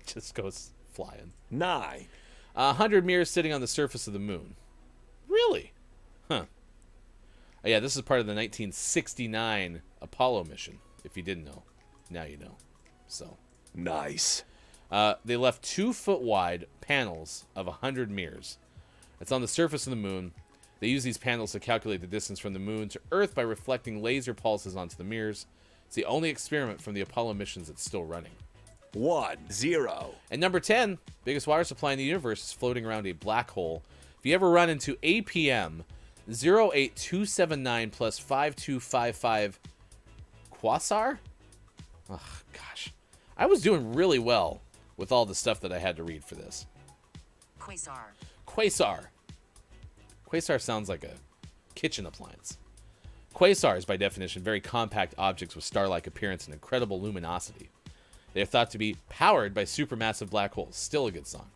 Just goes flying. 9. 100 mirrors sitting on the surface of the moon. Really? Huh. Oh, yeah, this is part of the 1969 Apollo mission. If you didn't know, now you know. So Nice. they left 2-foot wide panels of 100 mirrors. It's on the surface of the moon. They use these panels to calculate the distance from the moon to Earth by reflecting laser pulses onto the mirrors. It's the only experiment from the Apollo missions that's still running. 1. 0. And number 10, biggest water supply in the universe is floating around a black hole. If you ever run into APM 08279 plus 5255 Quasar? Oh, gosh. I was doing really well with all the stuff that I had to read for this. Quasar. Quasar sounds like a kitchen appliance. Quasars, by definition, very compact objects with star-like appearance and incredible luminosity. They are thought to be powered by supermassive black holes. Still a good song.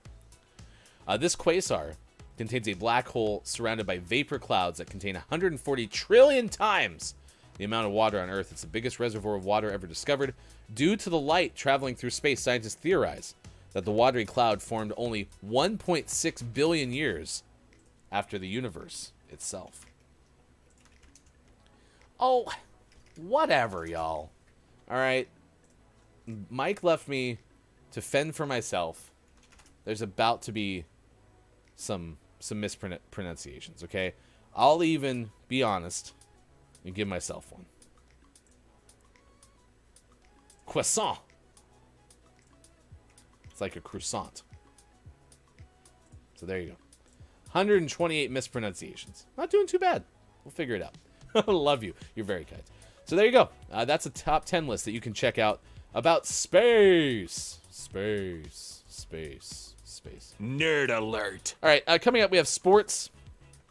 This quasar contains a black hole surrounded by vapor clouds that contain 140 trillion times the amount of water on Earth. It's the biggest reservoir of water ever discovered. Due to the light traveling through space, scientists theorize that the watery cloud formed only 1.6 billion years after the universe itself. Oh, whatever, y'all. All right. Mike left me to fend for myself. There's about to be some mispronunciations, okay? I'll even be honest and give myself one. Croissant. It's like a croissant. So there you go. 128 mispronunciations. Not doing too bad. We'll figure it out. Love you. You're very kind. So there you go. That's a top 10 list that you can check out about space. Space. Nerd alert. All right, coming up, we have sports.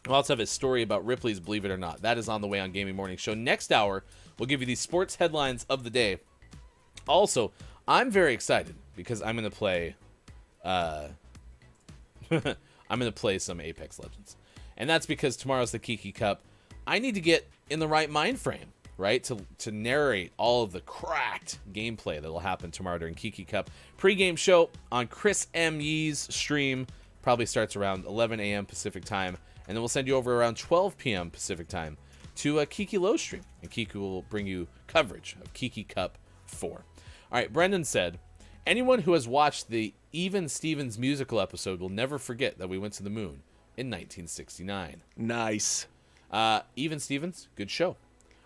We'll also have a story about Ripley's Believe It or Not. That is on the way on Gaming Morning Show. Next hour, we'll give you the sports headlines of the day. Also, I'm very excited because I'm going to play some Apex Legends. And that's because tomorrow's the Kiki Cup. I need to get in the right mind frame, right, to narrate all of the cracked gameplay that will happen tomorrow during Kiki Cup. Pre-game show on Chris M. Yee's stream probably starts around 11 a.m. Pacific time, and then we'll send you over around 12 p.m. Pacific time to a Kiki Low stream, and Kiki will bring you coverage of Kiki Cup 4. All right, Brendan said, anyone who has watched the Even Stevens musical episode will never forget that we went to the moon in 1969. Nice. Even Stevens, good show.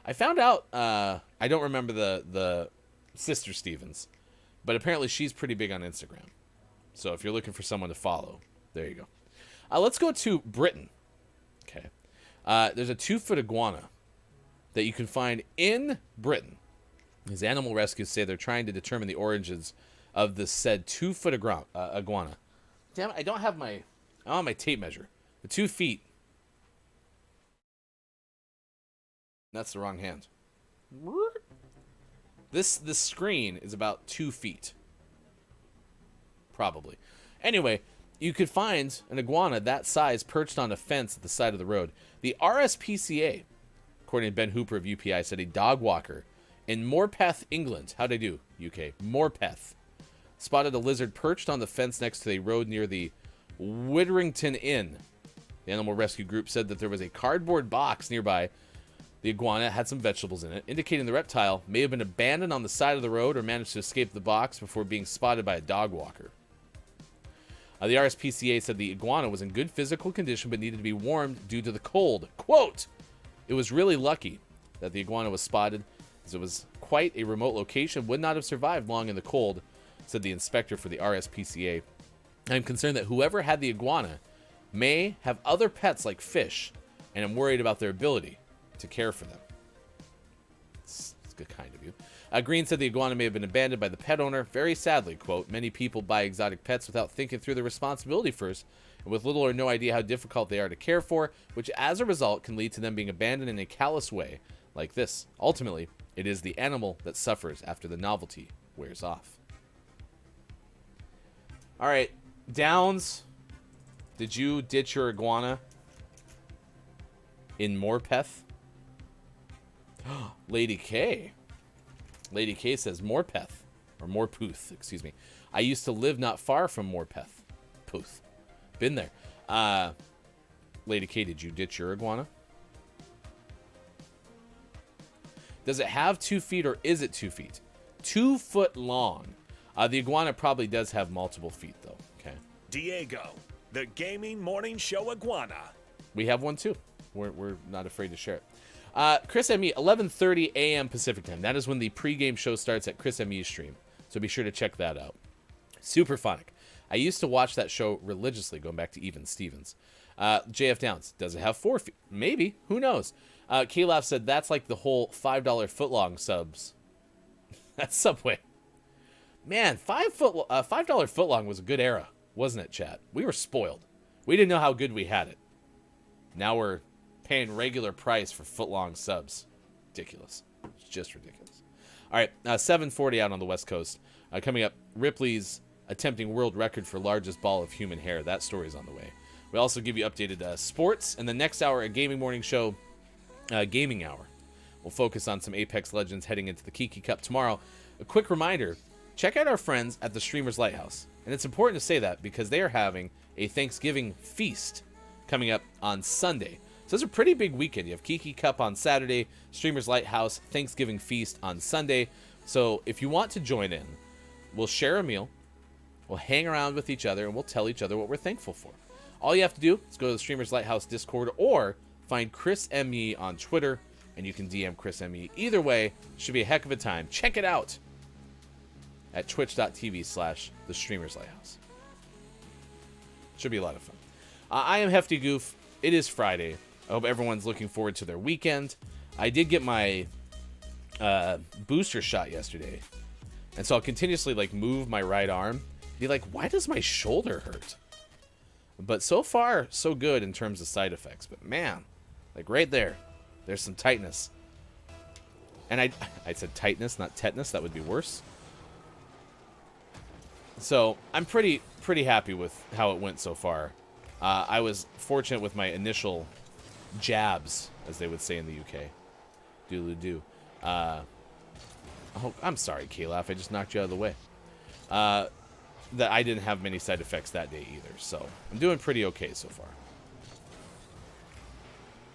I found out, I don't remember the sister Stevens, but apparently she's pretty big on Instagram. So if you're looking for someone to follow, there you go. Let's go to Britain. Okay. There's a 2-foot iguana that you can find in Britain. These animal rescues say they're trying to determine the origins of the said 2-foot iguana. Damn it, I don't have my tape measure. The 2 feet. That's the wrong hand. This screen is about 2 feet. Probably. Anyway, you could find an iguana that size perched on a fence at the side of the road. The RSPCA, according to Ben Hooper of UPI, said a dog walker in Morpeth, England. How'd I do, UK? Morpeth. Spotted a lizard perched on the fence next to a road near the Witherington Inn. The animal rescue group said that there was a cardboard box nearby. The iguana had some vegetables in it, indicating the reptile may have been abandoned on the side of the road or managed to escape the box before being spotted by a dog walker. The RSPCA said the iguana was in good physical condition but needed to be warmed due to the cold. Quote, it was really lucky that the iguana was spotted as it was quite a remote location, would not have survived long in the cold, said the inspector for the RSPCA. I'm concerned that whoever had the iguana may have other pets like fish, and I'm worried about their ability to care for them. It's good kind of you. Green said the iguana may have been abandoned by the pet owner. Very sadly, quote, many people buy exotic pets without thinking through the responsibility first, and with little or no idea how difficult they are to care for, which as a result can lead to them being abandoned in a callous way like this. Ultimately, it is the animal that suffers after the novelty wears off. All right, Downs, did you ditch your iguana in Morpeth? Lady K. Lady K says Morpeth, or Morpeth, excuse me. I used to live not far from Morpeth. Puth. Been there. Lady K, did you ditch your iguana? Does it have 2 feet or is it 2 feet? 2 foot long. The iguana probably does have multiple feet, though. Okay. Diego, the Gaming Morning Show iguana. We have one, too. We're not afraid to share it. Chris M.E., 11:30 a.m. Pacific time. That is when the pregame show starts at Chris M.E.'s stream. So be sure to check that out. Superphonic. I used to watch that show religiously, going back to Even Stevens. JF Downs. Does it have 4 feet? Maybe. Who knows? K-Laugh said that's like the whole $5 footlong subs. That's Subway. Man, $5 footlong was a good era, wasn't it, chat? We were spoiled. We didn't know how good we had it. Now we're paying regular price for footlong subs. ridiculous. It's just ridiculous. All right, 7:40 out on the West Coast. Coming up, Ripley's attempting world record for largest ball of human hair. That story's on the way. We also give you updated sports, and the next hour, a gaming morning show, Gaming Hour. We'll focus on some Apex Legends heading into the Kiki Cup tomorrow. A quick reminder, check out our friends at the Streamers Lighthouse. And it's important to say that because they are having a Thanksgiving feast coming up on Sunday. So it's a pretty big weekend. You have Kiki Cup on Saturday, Streamers Lighthouse, Thanksgiving feast on Sunday. So if you want to join in, we'll share a meal, we'll hang around with each other, and we'll tell each other what we're thankful for. All you have to do is go to the Streamers Lighthouse Discord or find Chris M.E. on Twitter, and you can DM Chris M.E. Either way, should be a heck of a time. Check it out at twitch.tv/the Streamers Lighthouse. Should be a lot of fun. I am Hefty Goof. It is Friday. I hope everyone's looking forward to their weekend. I did get my booster shot yesterday, and so I'll continuously move my right arm. Be like, why does my shoulder hurt? But so far, so good in terms of side effects. But man, right there, there's some tightness. And I said tightness, not tetanus. That would be worse. So I'm pretty happy with how it went so far. I was fortunate with my initial jabs, as they would say in the UK. Doodle-doo. Oh, I'm sorry, K-Laugh. I just knocked you out of the way. That I didn't have many side effects that day either. So I'm doing pretty okay so far.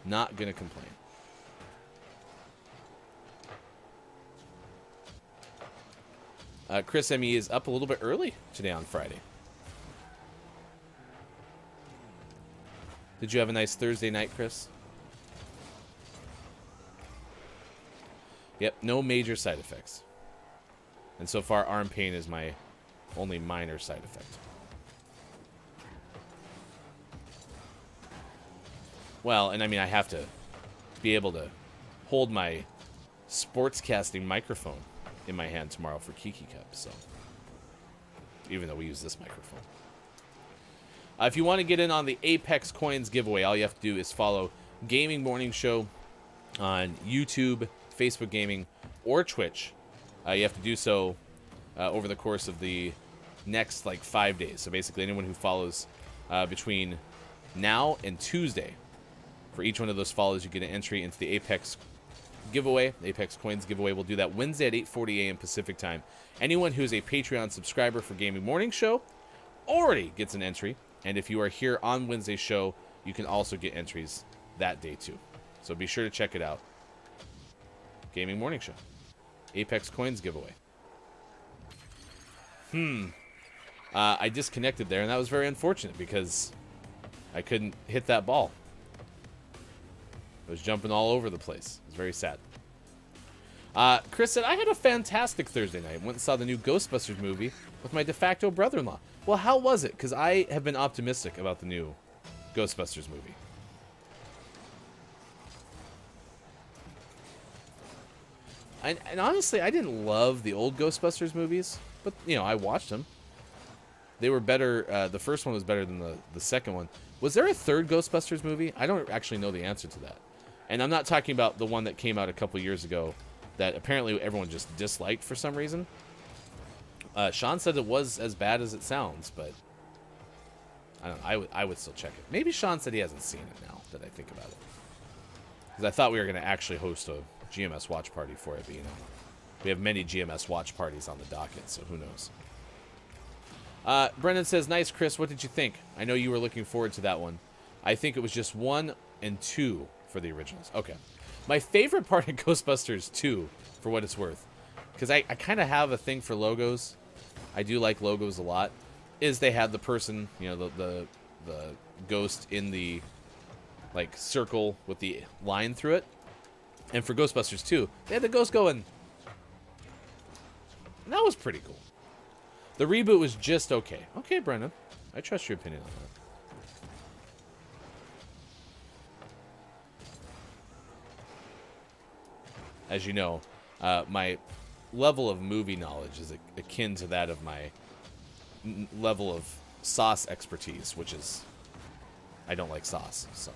Not going to complain. Chris M.E. is up a little bit early today on Friday. Did you have a nice Thursday night, Chris? Yep, no major side effects. And so far, arm pain is my only minor side effect. Well, and I mean, I have to be able to hold my sportscasting microphone in my hand tomorrow for Kiki Cup, so even though we use this microphone. If you want to get in on the Apex Coins giveaway, all you have to do is follow Gaming Morning Show on YouTube, Facebook Gaming, or Twitch. You have to do so over the course of the next 5 days. So basically anyone who follows between now and Tuesday, for each one of those follows, you get an entry into the Apex giveaway. The Apex Coins giveaway. We'll do that Wednesday at 8:40 a.m. Pacific time. Anyone who is a Patreon subscriber for Gaming Morning Show already gets an entry. And if you are here on Wednesday's show, you can also get entries that day too. So be sure to check it out. Gaming Morning Show. Apex Coins giveaway. I disconnected there, and that was very unfortunate because I couldn't hit that ball. I was jumping all over the place. It was very sad. Chris said, I had a fantastic Thursday night. Went and saw the new Ghostbusters movie with my de facto brother-in-law. Well, how was it? Because I have been optimistic about the new Ghostbusters movie. And honestly, I didn't love the old Ghostbusters movies, but, I watched them. They were better. The first one was better than the second one. Was there a third Ghostbusters movie? I don't actually know the answer to that. And I'm not talking about the one that came out a couple years ago that apparently everyone just disliked for some reason. Sean said it was as bad as it sounds, but I don't know. I would still check it. Maybe Sean said he hasn't seen it now that I think about it. Because I thought we were going to actually host a GMS watch party for it, but we have many GMS watch parties on the docket, so who knows. Brendan says, nice, Chris. What did you think? I know you were looking forward to that one. I think it was just 1 and 2 for the originals. Okay. My favorite part of Ghostbusters 2, for what it's worth, because I kind of have a thing for logos. I do like logos a lot. Is they had the person, the ghost in the circle with the line through it. And for Ghostbusters 2, they had the ghost going. And that was pretty cool. The reboot was just okay. Okay, Brendan. I trust your opinion on that. As you know, my level of movie knowledge is akin to that of my level of sauce expertise, which is I don't like sauce, so.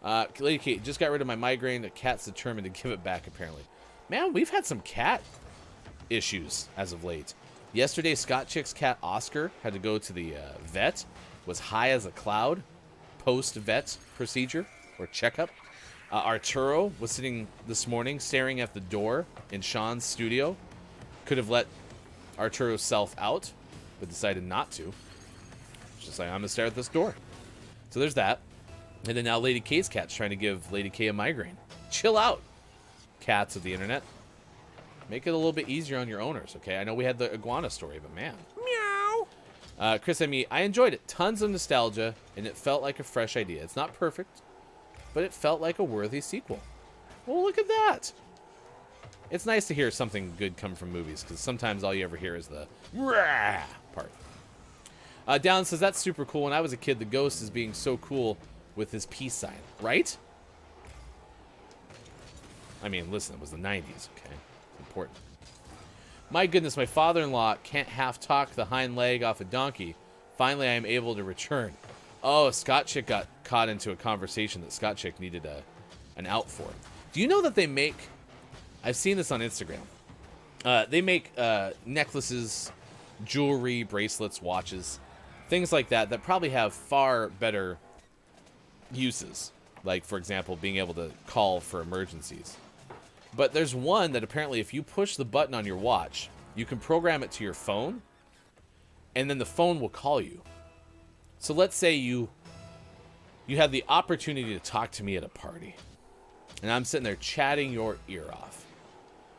Lady Kate, just got rid of my migraine. The cat's determined to give it back, apparently. Man, we've had some cat issues as of late. Yesterday, Scott Chick's cat Oscar had to go to the vet. Was high as a cloud post-vet procedure or checkup. Arturo was sitting this morning staring at the door in Sean's studio. Could have let Arturo's self out, but decided not to. It's just like, I'm going to stare at this door. So there's that. And then now Lady K's cat's trying to give Lady K a migraine. Chill out, cats of the internet. Make it a little bit easier on your owners, okay? I know we had the iguana story, but man. Meow. Chris M.E., I enjoyed it. Tons of nostalgia, and it felt like a fresh idea. It's not perfect, but it felt like a worthy sequel. Well, look at that. It's nice to hear something good come from movies, because sometimes all you ever hear is the rah part. Down says, that's super cool. When I was a kid, the ghost is being so cool with his peace sign, right? I mean, listen, it was the 90s, okay? It's important. My goodness, my father-in-law can't half-talk the hind leg off a donkey. Finally, I am able to return. Oh, Scott Chick got caught into a conversation that Scott Chick needed an out for. Do you know that they make... I've seen this on Instagram. They make necklaces, jewelry, bracelets, watches, things like that that probably have far better uses. Like, for example, being able to call for emergencies. But there's one that apparently if you push the button on your watch, you can program it to your phone, and then the phone will call you. So let's say you had the opportunity to talk to me at a party, and I'm sitting there chatting your ear off,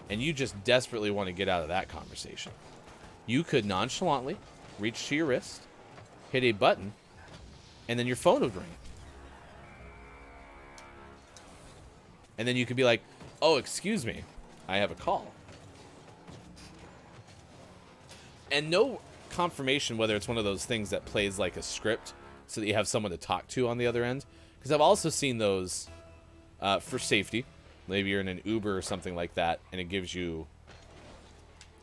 and you just desperately want to get out of that conversation. You could nonchalantly reach to your wrist, hit a button, and then your phone would ring. And then you could be like, oh, excuse me, I have a call. And no confirmation whether it's one of those things that plays like a script so that you have someone to talk to on the other end. Because I've also seen those for safety. Maybe you're in an Uber or something like that, and it gives you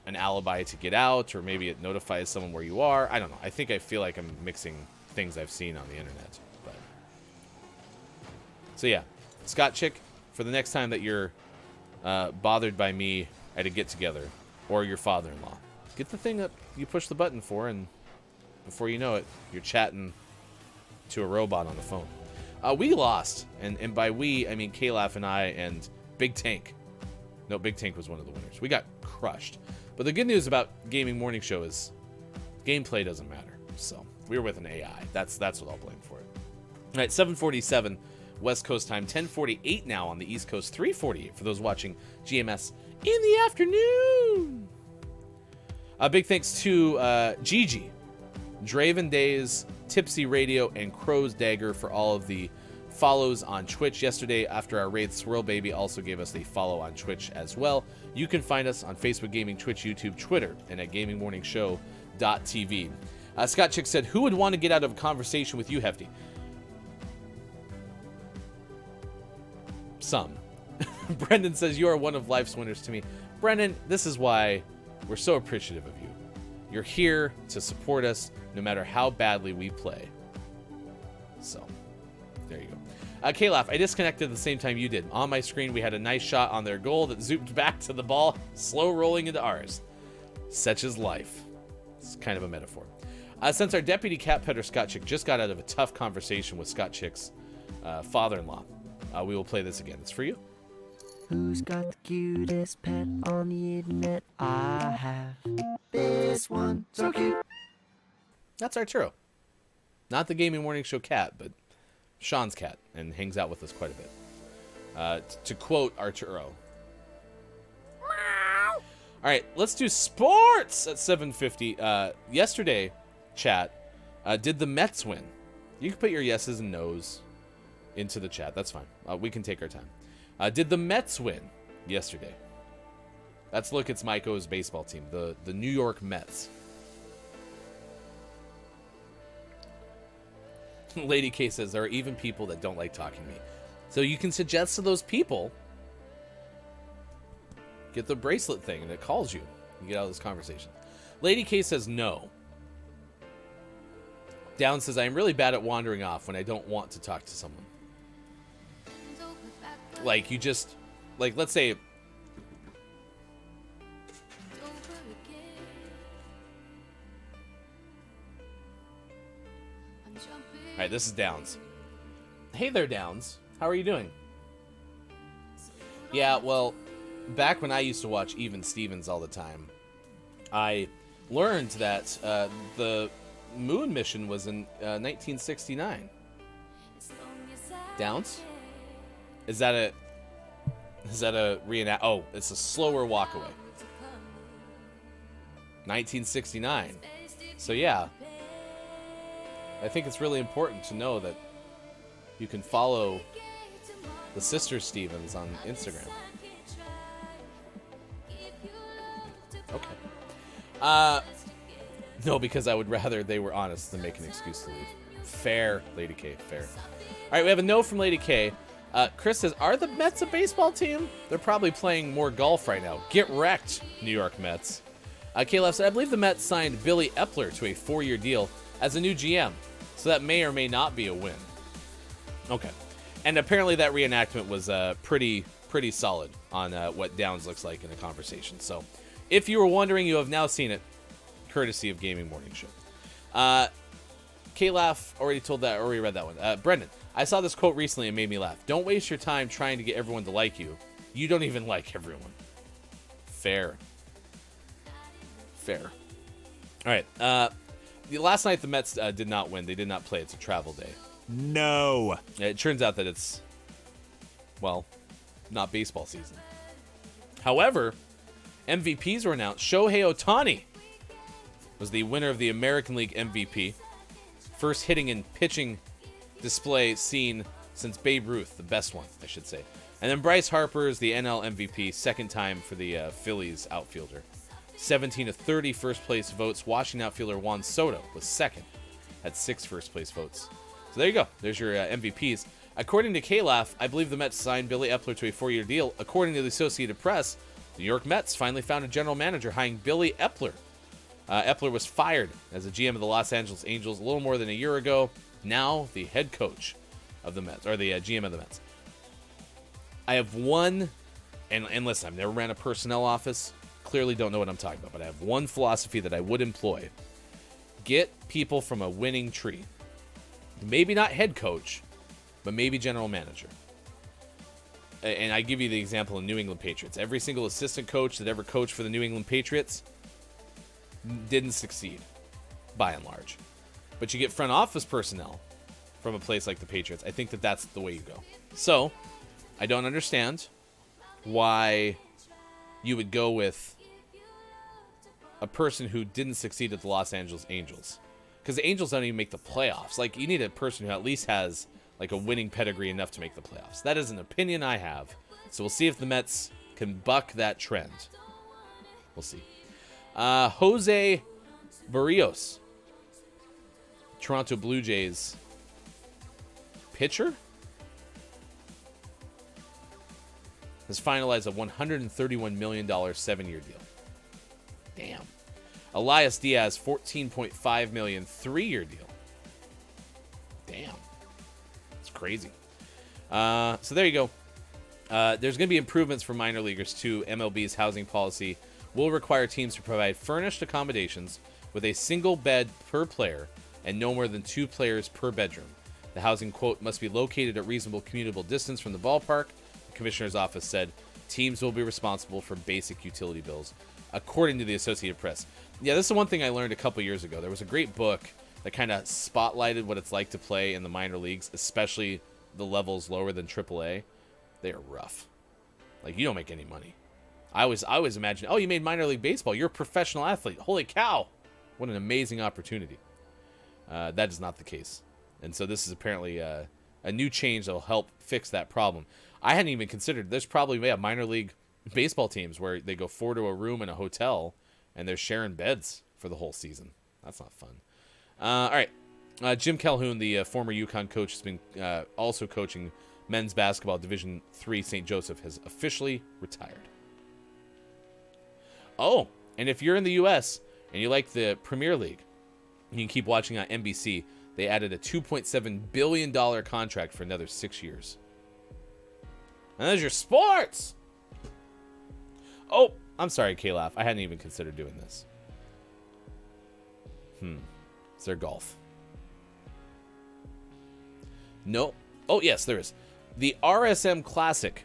an alibi to get out, or maybe it notifies someone where you are. I don't know. I feel like I'm mixing things I've seen on the internet. But so yeah, Scott Chick, for the next time that you're bothered by me at a get-together, or your father-in-law, get the thing that you push the button for, and before you know it, you're chatting to a robot on the phone. We lost, and by we, I mean K-Laugh and I and Big Tank. No, Big Tank was one of the winners. We got crushed. But the good news about Gaming Morning Show is gameplay doesn't matter. So we were with an AI. That's what I'll blame for it. All right, 7:47 West Coast time, 10:48 now on the East Coast, 3:48 for those watching GMS in the afternoon. Big thanks to Gigi, Draven Days, Tipsy Radio, and Crow's Dagger for all of the follows on Twitch. Yesterday, after our raid, Swirl Baby also gave us a follow on Twitch as well. You can find us on Facebook Gaming, Twitch, YouTube, Twitter, and at gamingmorningshow.tv. Scott Chick said, who would want to get out of a conversation with you, Hefty? Some. Brendan says, you are one of life's winners to me. Brendan, this is why we're so appreciative of you. You're here to support us no matter how badly we play. So, there you go. K-Laugh, I disconnected at the same time you did. On my screen, we had a nice shot on their goal that zoomed back to the ball, slow rolling into ours. Such is life. It's kind of a metaphor. Since our deputy cat petter, Scott Chick, just got out of a tough conversation with Scott Chick's father-in-law, we will play this again. It's for you. Who's got the cutest pet on the internet? I have this one, so cute. That's Arturo. Not the Gaming Morning Show cat, but Sean's cat, and hangs out with us quite a bit. To quote Arturo. Meow. All right, let's do sports at 7:50. Yesterday, chat, did the Mets win? You can put your yeses and nos into the chat. That's fine. We can take our time. Did the Mets win yesterday? Let's look. It's Maiko's baseball team, the New York Mets. Lady K says, there are even people that don't like talking to me. So you can suggest to those people, get the bracelet thing and it calls you. You get out of this conversation. Lady K says no. Down says, I am really bad at wandering off when I don't want to talk to someone. Like, you just, like, let's say, all right, this is Downs. Hey there, Downs. How are you doing? Yeah, well, back when I used to watch Even Stevens all the time, I learned that the moon mission was in 1969. Downs? Is that a reenact? Oh, it's a slower walk away. 1969. So yeah, I think it's really important to know that you can follow the Sister Stevens on Instagram. Okay. No, because I would rather they were honest than make an excuse to leave. Fair, Lady K, fair. All right, we have a note from Lady K. Chris says, are the Mets a baseball team? They're probably playing more golf right now. Get wrecked, New York Mets. Caleb said, I believe the Mets signed Billy Epler to a 4-year deal as a new GM, so that may or may not be a win. Okay. And apparently that reenactment was pretty solid on what Downs looks like in a conversation. So if you were wondering, you have now seen it, courtesy of Gaming Morning Show. K-Laugh already read that one. Brendan, I saw this quote recently and made me laugh. Don't waste your time trying to get everyone to like you. You don't even like everyone. Fair. All right. Last night the Mets did not win. They did not play. It's a travel day. No. It turns out that it's, well, not baseball season. However, MVPs were announced. Shohei Ohtani was the winner of the American League MVP. First hitting and pitching display seen since Babe Ruth, the best one, I should say. And then Bryce Harper is the NL MVP, second time for the Phillies outfielder. 17 of 30 first place votes. Washington outfielder Juan Soto was second, had 6 first place votes. So there you go. There's your MVPs. According to K-Laugh, I believe the Mets signed Billy Epler to a 4-year deal. According to the Associated Press, the New York Mets finally found a general manager hiring Billy Epler. Epler was fired as a GM of the Los Angeles Angels a little more than a year ago. Now the head coach of the Mets, or the GM of the Mets. I have one, and listen, I've never ran a personnel office. Clearly don't know what I'm talking about, but I have one philosophy that I would employ. Get people from a winning tree. Maybe not head coach, but maybe general manager. And I give you the example of New England Patriots. Every single assistant coach that ever coached for the New England Patriots didn't succeed, by and large. But you get front office personnel from a place like the Patriots. I think that that's the way you go. So, I don't understand why you would go with a person who didn't succeed at the Los Angeles Angels. Because the Angels don't even make the playoffs. Like, you need a person who at least has like a winning pedigree enough to make the playoffs. That is an opinion I have. So we'll see if the Mets can buck that trend. We'll see. Jose Barrios, Toronto Blue Jays pitcher, has finalized a $131 million 7-year deal. Damn. Elias Diaz, $14.5 million 3-year deal. Damn. It's crazy. So there you go. There's going to be improvements for minor leaguers too. MLB's housing policy will require teams to provide furnished accommodations with a single bed per player and no more than 2 players per bedroom. The housing, quote, must be located at reasonable commutable distance from the ballpark. The commissioner's office said teams will be responsible for basic utility bills, according to the Associated Press. Yeah, this is one thing I learned a couple years ago. There was a great book that kind of spotlighted what it's like to play in the minor leagues, especially the levels lower than AAA. They are rough. Like, you don't make any money. I always imagine, oh, you made minor league baseball. You're a professional athlete. Holy cow. What an amazing opportunity. That is not the case. And so this is apparently a new change that will help fix that problem. I hadn't even considered, there's probably minor league baseball teams where they go 4 to a room in a hotel and they're sharing beds for the whole season. That's not fun. All right. Jim Calhoun, the former UConn coach, has been also coaching men's basketball Division III. St. Joseph has officially retired. Oh, and if you're in the U.S. and you like the Premier League, you can keep watching on NBC. They added a $2.7 billion contract for another 6 years. And there's your sports. Oh, I'm sorry, K-Laugh. I hadn't even considered doing this. Is there golf? No. Oh, yes, there is. The RSM Classic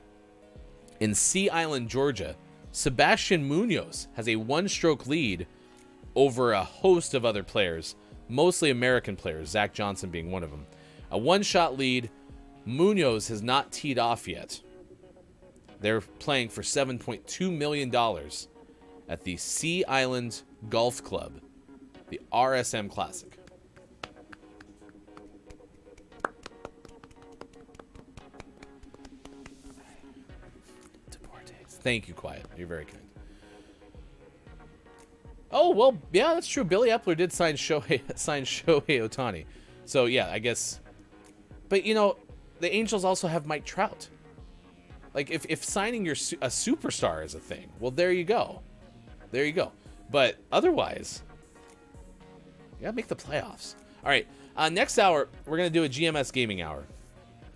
in Sea Island, Georgia. Sebastian Munoz has a one-stroke lead over a host of other players, mostly American players, Zach Johnson being one of them. A one-shot lead. Munoz has not teed off yet. They're playing for $7.2 million at the Sea Island Golf Club, the RSM Classic. Thank you, Quiet. You're very kind. Oh, well, yeah, that's true. Billy Epler did sign Shohei Ohtani. So, yeah, I guess. But, you know, the Angels also have Mike Trout. Like, if signing a superstar is a thing, well, there you go. There you go. But otherwise, you gotta make the playoffs. All right, next hour, we're going to do a GMS Gaming Hour.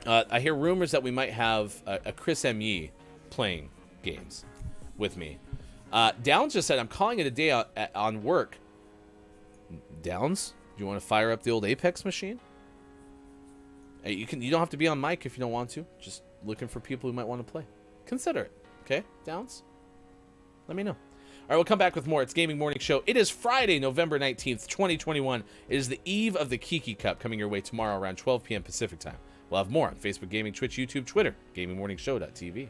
I hear rumors that we might have a Chris M. Yee playing games with me. Downs just said, I'm calling it a day on work. Downs, do you want to fire up the old Apex machine? Hey, you don't have to be on mic if you don't want to. Just looking for people who might want to play. Consider it. Okay, Downs? Let me know. All right, we'll come back with more. It's Gaming Morning Show. It is Friday, November 19th, 2021. It is the eve of the Kiki Cup coming your way tomorrow around 12 p.m. Pacific time. We'll have more on Facebook Gaming, Twitch, YouTube, Twitter, GamingMorningShow.tv.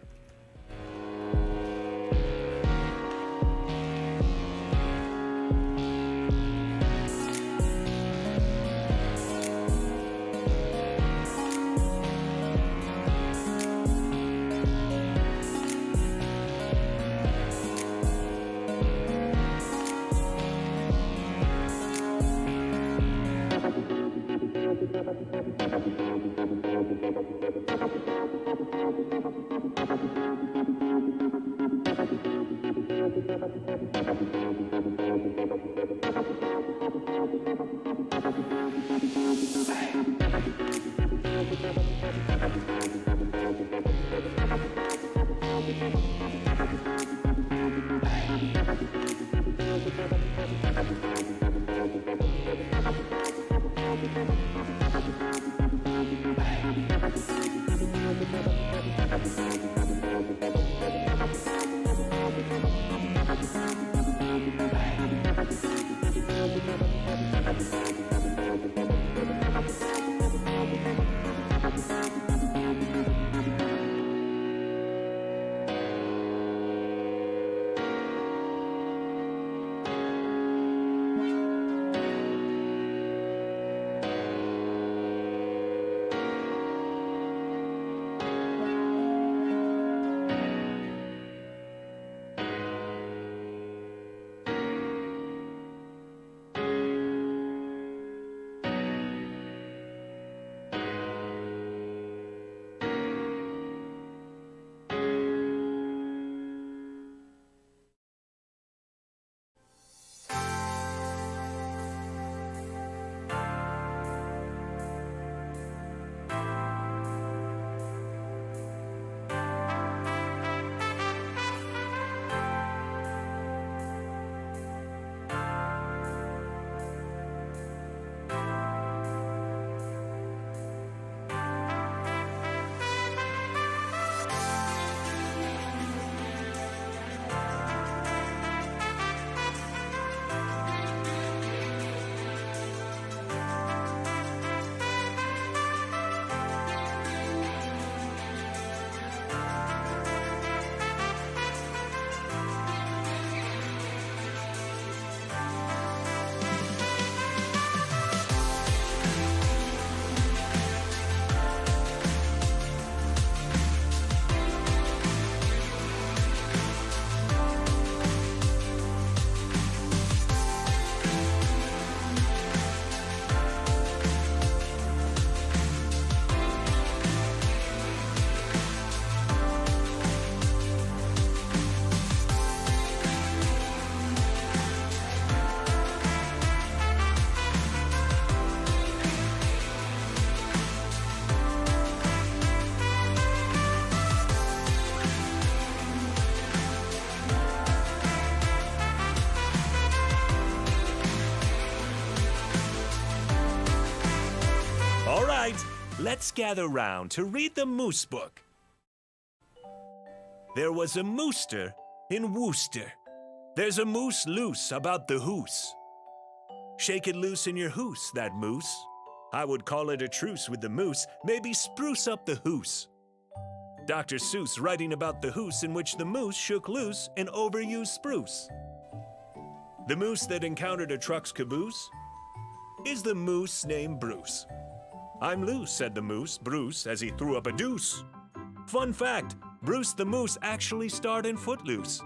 Thank you. let's gather round to read the Moose Book. There was a mooster in Worcester. There's a moose loose about the hoose. Shake it loose in your hoose, that moose. I would call it a truce with the moose, maybe spruce up the hoose. Dr. Seuss writing about the hoose in which the moose shook loose an overused spruce. The moose that encountered a truck's caboose is the moose named Bruce. I'm loose, said the moose, Bruce, as he threw up a deuce. Fun fact, Bruce the moose actually starred in Footloose.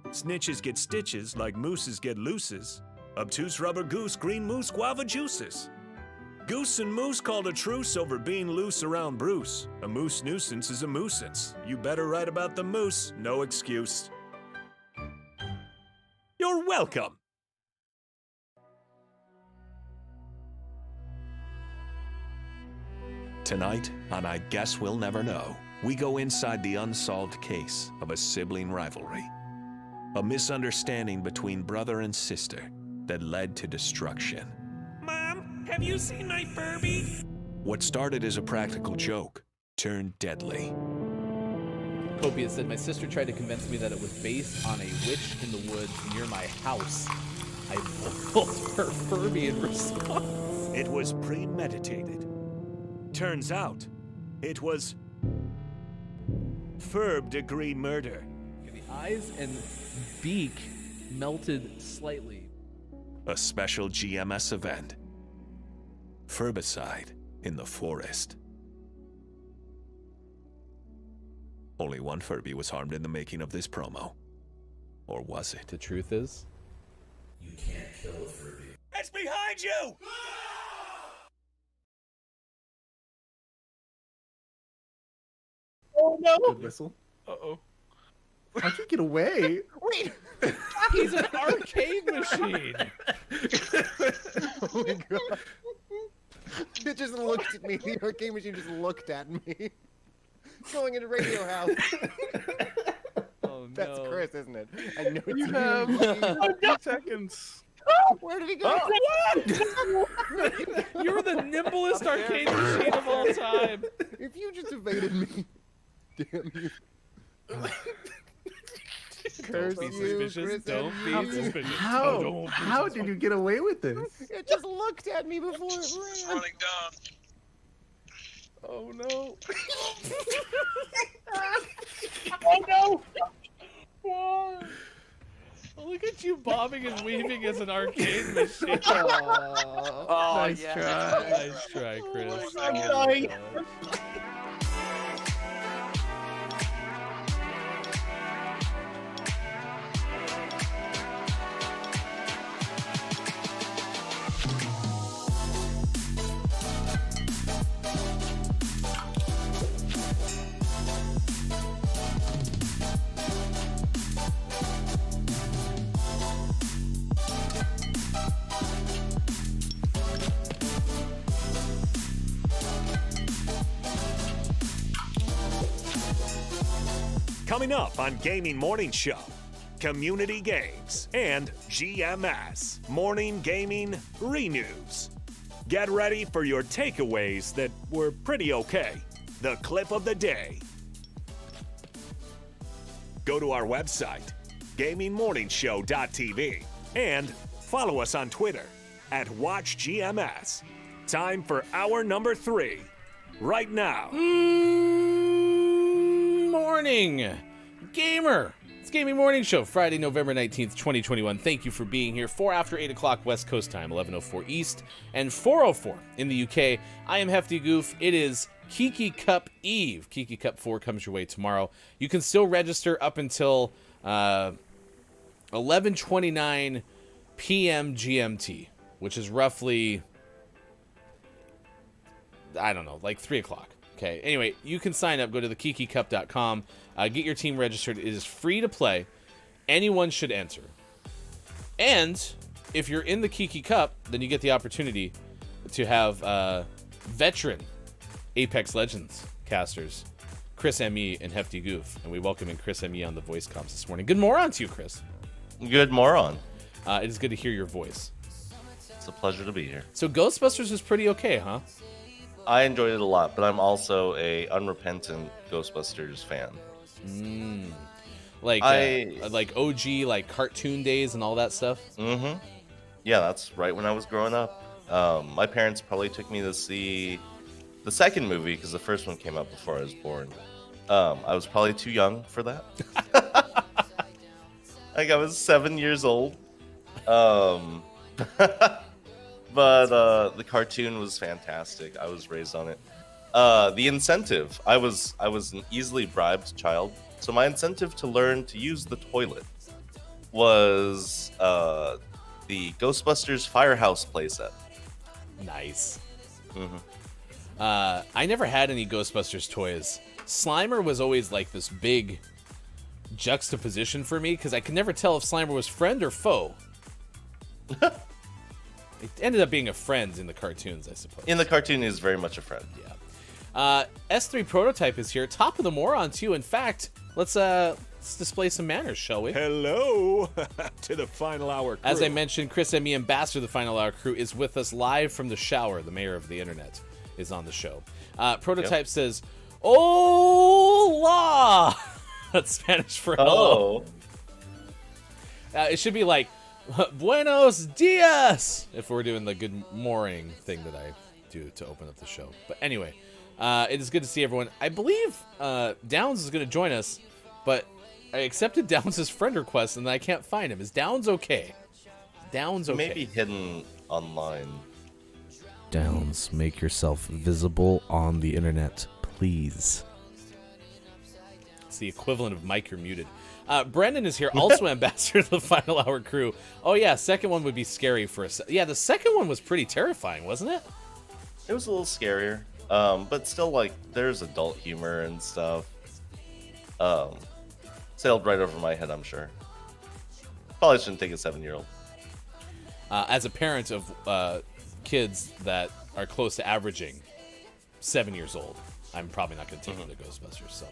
Snitches get stitches like mooses get looses. Obtuse rubber goose, green moose, guava juices. Goose and moose called a truce over being loose around Bruce. A moose nuisance is a moosance. You better write about the moose, no excuse. You're welcome. Tonight, on I Guess We'll Never Know, we go inside the unsolved case of a sibling rivalry. A misunderstanding between brother and sister that led to destruction. Mom, have you seen my Furby? What started as a practical joke turned deadly. Copia said, my sister tried to convince me that it was based on a witch in the woods near my house. I boiled her Furby in response. It was premeditated. Turns out, it was third-degree murder. The eyes and beak melted slightly. A special GMS event. Furbicide in the forest. Only one Furby was harmed in the making of this promo. Or was it? The truth is, You can't kill a Furby. It's behind you! Oh no! Good whistle. Uh-oh. How'd you get away? Wait! he's an arcade machine. Oh my god. It just looked at me. The arcade machine just looked at me. Going into Radio House. Oh no. That's Chris, isn't it? I know it's You have 2 seconds. Where did he go? You're the nimblest arcade machine of all time. If you just evaded me. Damn you. Curse Don't be you, suspicious. Chris. Don't and be you. suspicious. How did you get away with this? It just looked at me before it ran. Running down. Oh no. Oh no! Why? Look at you bobbing and weaving as an arcade machine. Oh, Nice try. Nice try, Chris. I'm dying. Coming up on Gaming Morning Show, community games and GMS Morning Gaming Renews. Get ready for your takeaways that were pretty okay. The clip of the day. Go to our website, gamingmorningshow.tv, and follow us on Twitter @WatchGMS. Time for hour number 3. Right now. Morning, gamer. It's Gaming Morning Show, Friday, November 19th, 2021. Thank you for being here. 4 after 8 o'clock West Coast time, 11:04 East, and 4:04 in the UK. I am Hefty Goof. It is Kiki Cup Eve. Kiki Cup 4 comes your way tomorrow. You can still register up until 11:29 p.m. GMT, which is roughly, I don't know, like 3 o'clock. Okay, anyway, you can sign up. Go to thekikicup.com. Get your team registered. It is free to play. Anyone should enter. And if you're in the Kiki Cup, then you get the opportunity to have veteran Apex Legends casters, Chris M.E. and Hefty Goof. And we welcome in Chris M.E. on the voice comms this morning. Good morning to you, Chris. Good moron. It is good to hear your voice. It's a pleasure to be here. So Ghostbusters was pretty okay, huh? I enjoyed it a lot, but I'm also a unrepentant Ghostbusters fan. Like OG, like cartoon days and all that stuff. Mm-hmm. Yeah, that's right when I was growing up. My parents probably took me to see the second movie because the first one came out before I was born. I was probably too young for that. Like I was 7 years old. But the cartoon was fantastic. I was raised on it. The incentive. I was an easily bribed child, so my incentive to learn to use the toilet was the Ghostbusters Firehouse playset. Nice. I never had any Ghostbusters toys. Slimer was always like this big juxtaposition for me because I could never tell if Slimer was friend or foe. It ended up being a friend in the cartoons, I suppose. In the cartoon, he's very much a friend. Yeah. S3 Prototype is here. Top of the moron, too. In fact, let's display some manners, shall we? Hello to the Final Hour crew. As I mentioned, Chris M.E., ambassador of the Final Hour crew, is with us live from the shower. The mayor of the internet is on the show. Prototype says, "Hola!" That's Spanish for hello. It should be like, Buenos dias, if we're doing the good morning thing that I do to open up the show. But anyway, it is good to see everyone. I believe Downs is going to join us, but I accepted Downs' friend request and I can't find him. Is Downs okay? Downs okay? Maybe hidden online. Downs, make yourself visible on the internet, please. It's the equivalent of Mike, you're muted. Brendan is here, also ambassador of the Final Hour crew. Oh yeah, second one would be scary for us. Yeah, the second one was pretty terrifying, wasn't it? It was a little scarier, but still, like, there's adult humor and stuff. Sailed right over my head, I'm sure. Probably shouldn't take a 7-year-old. As a parent of kids that are close to averaging 7 years old, I'm probably not going to take them to Ghostbusters. So.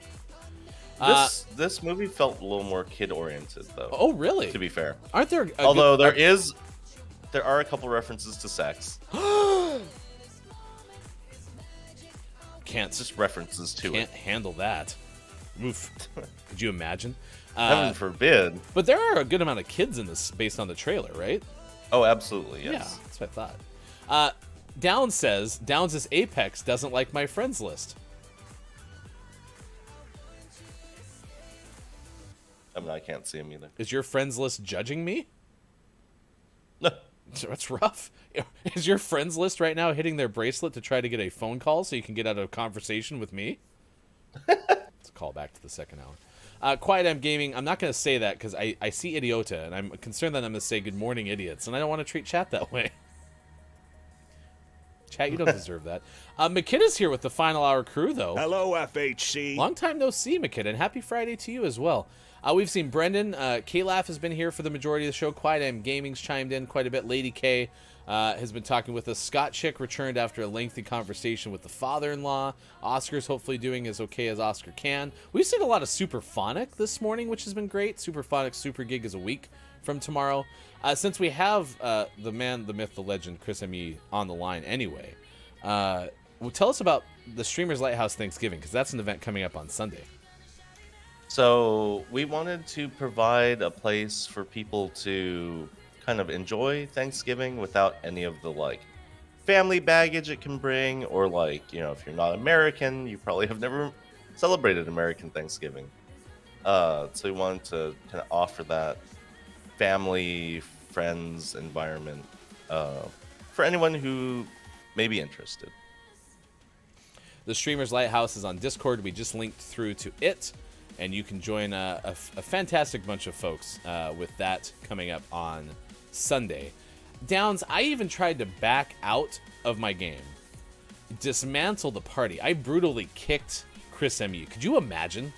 This movie felt a little more kid-oriented, though. Oh, really? To be fair, aren't there? Although there are a couple references to sex. Just references to Can't handle that. Oof. Could you imagine? Heaven forbid. But there are a good amount of kids in this, based on the trailer, right? Oh, absolutely, yes. Yeah, that's what I thought. Downs says Downs' Apex doesn't like my friends list. I mean, I can't see him either. Is your friends list judging me? No. That's rough. Is your friends list right now hitting their bracelet to try to get a phone call so you can get out of a conversation with me? Let's call back to the second hour. Quiet M Gaming, I'm not going to say that because I see Idiota, and I'm concerned that I'm going to say good morning, idiots, and I don't want to treat chat that way. Chat, you don't deserve that. McKenna's here with the Final Hour crew, though. Hello, FHC. Long time no see, McKenna, and happy Friday to you as well. We've seen Brendan. K-Laugh has been here for the majority of the show. Quiet M Gaming's chimed in quite a bit. Lady K has been talking with us. Scott Chick returned after a lengthy conversation with the father-in-law. Oscar's hopefully doing as okay as Oscar can. We've seen a lot of Superphonic this morning, which has been great. Superphonic Super Gig is a week from tomorrow. Since we have the man, the myth, the legend, Chris M.E. on the line anyway, well, tell us about the Streamers Lighthouse Thanksgiving, because that's an event coming up on Sunday. So we wanted to provide a place for people to kind of enjoy Thanksgiving without any of the, like, family baggage it can bring, or, like, you know, if you're not American, you probably have never celebrated American Thanksgiving. So we wanted to kind of offer that family, friends environment for anyone who may be interested. The Streamers Lighthouse is on Discord. We just linked through to it, and you can join a fantastic bunch of folks with that coming up on Sunday. Downs, I even tried to back out of my game, dismantle the party. I brutally kicked Chris M.E. Could you imagine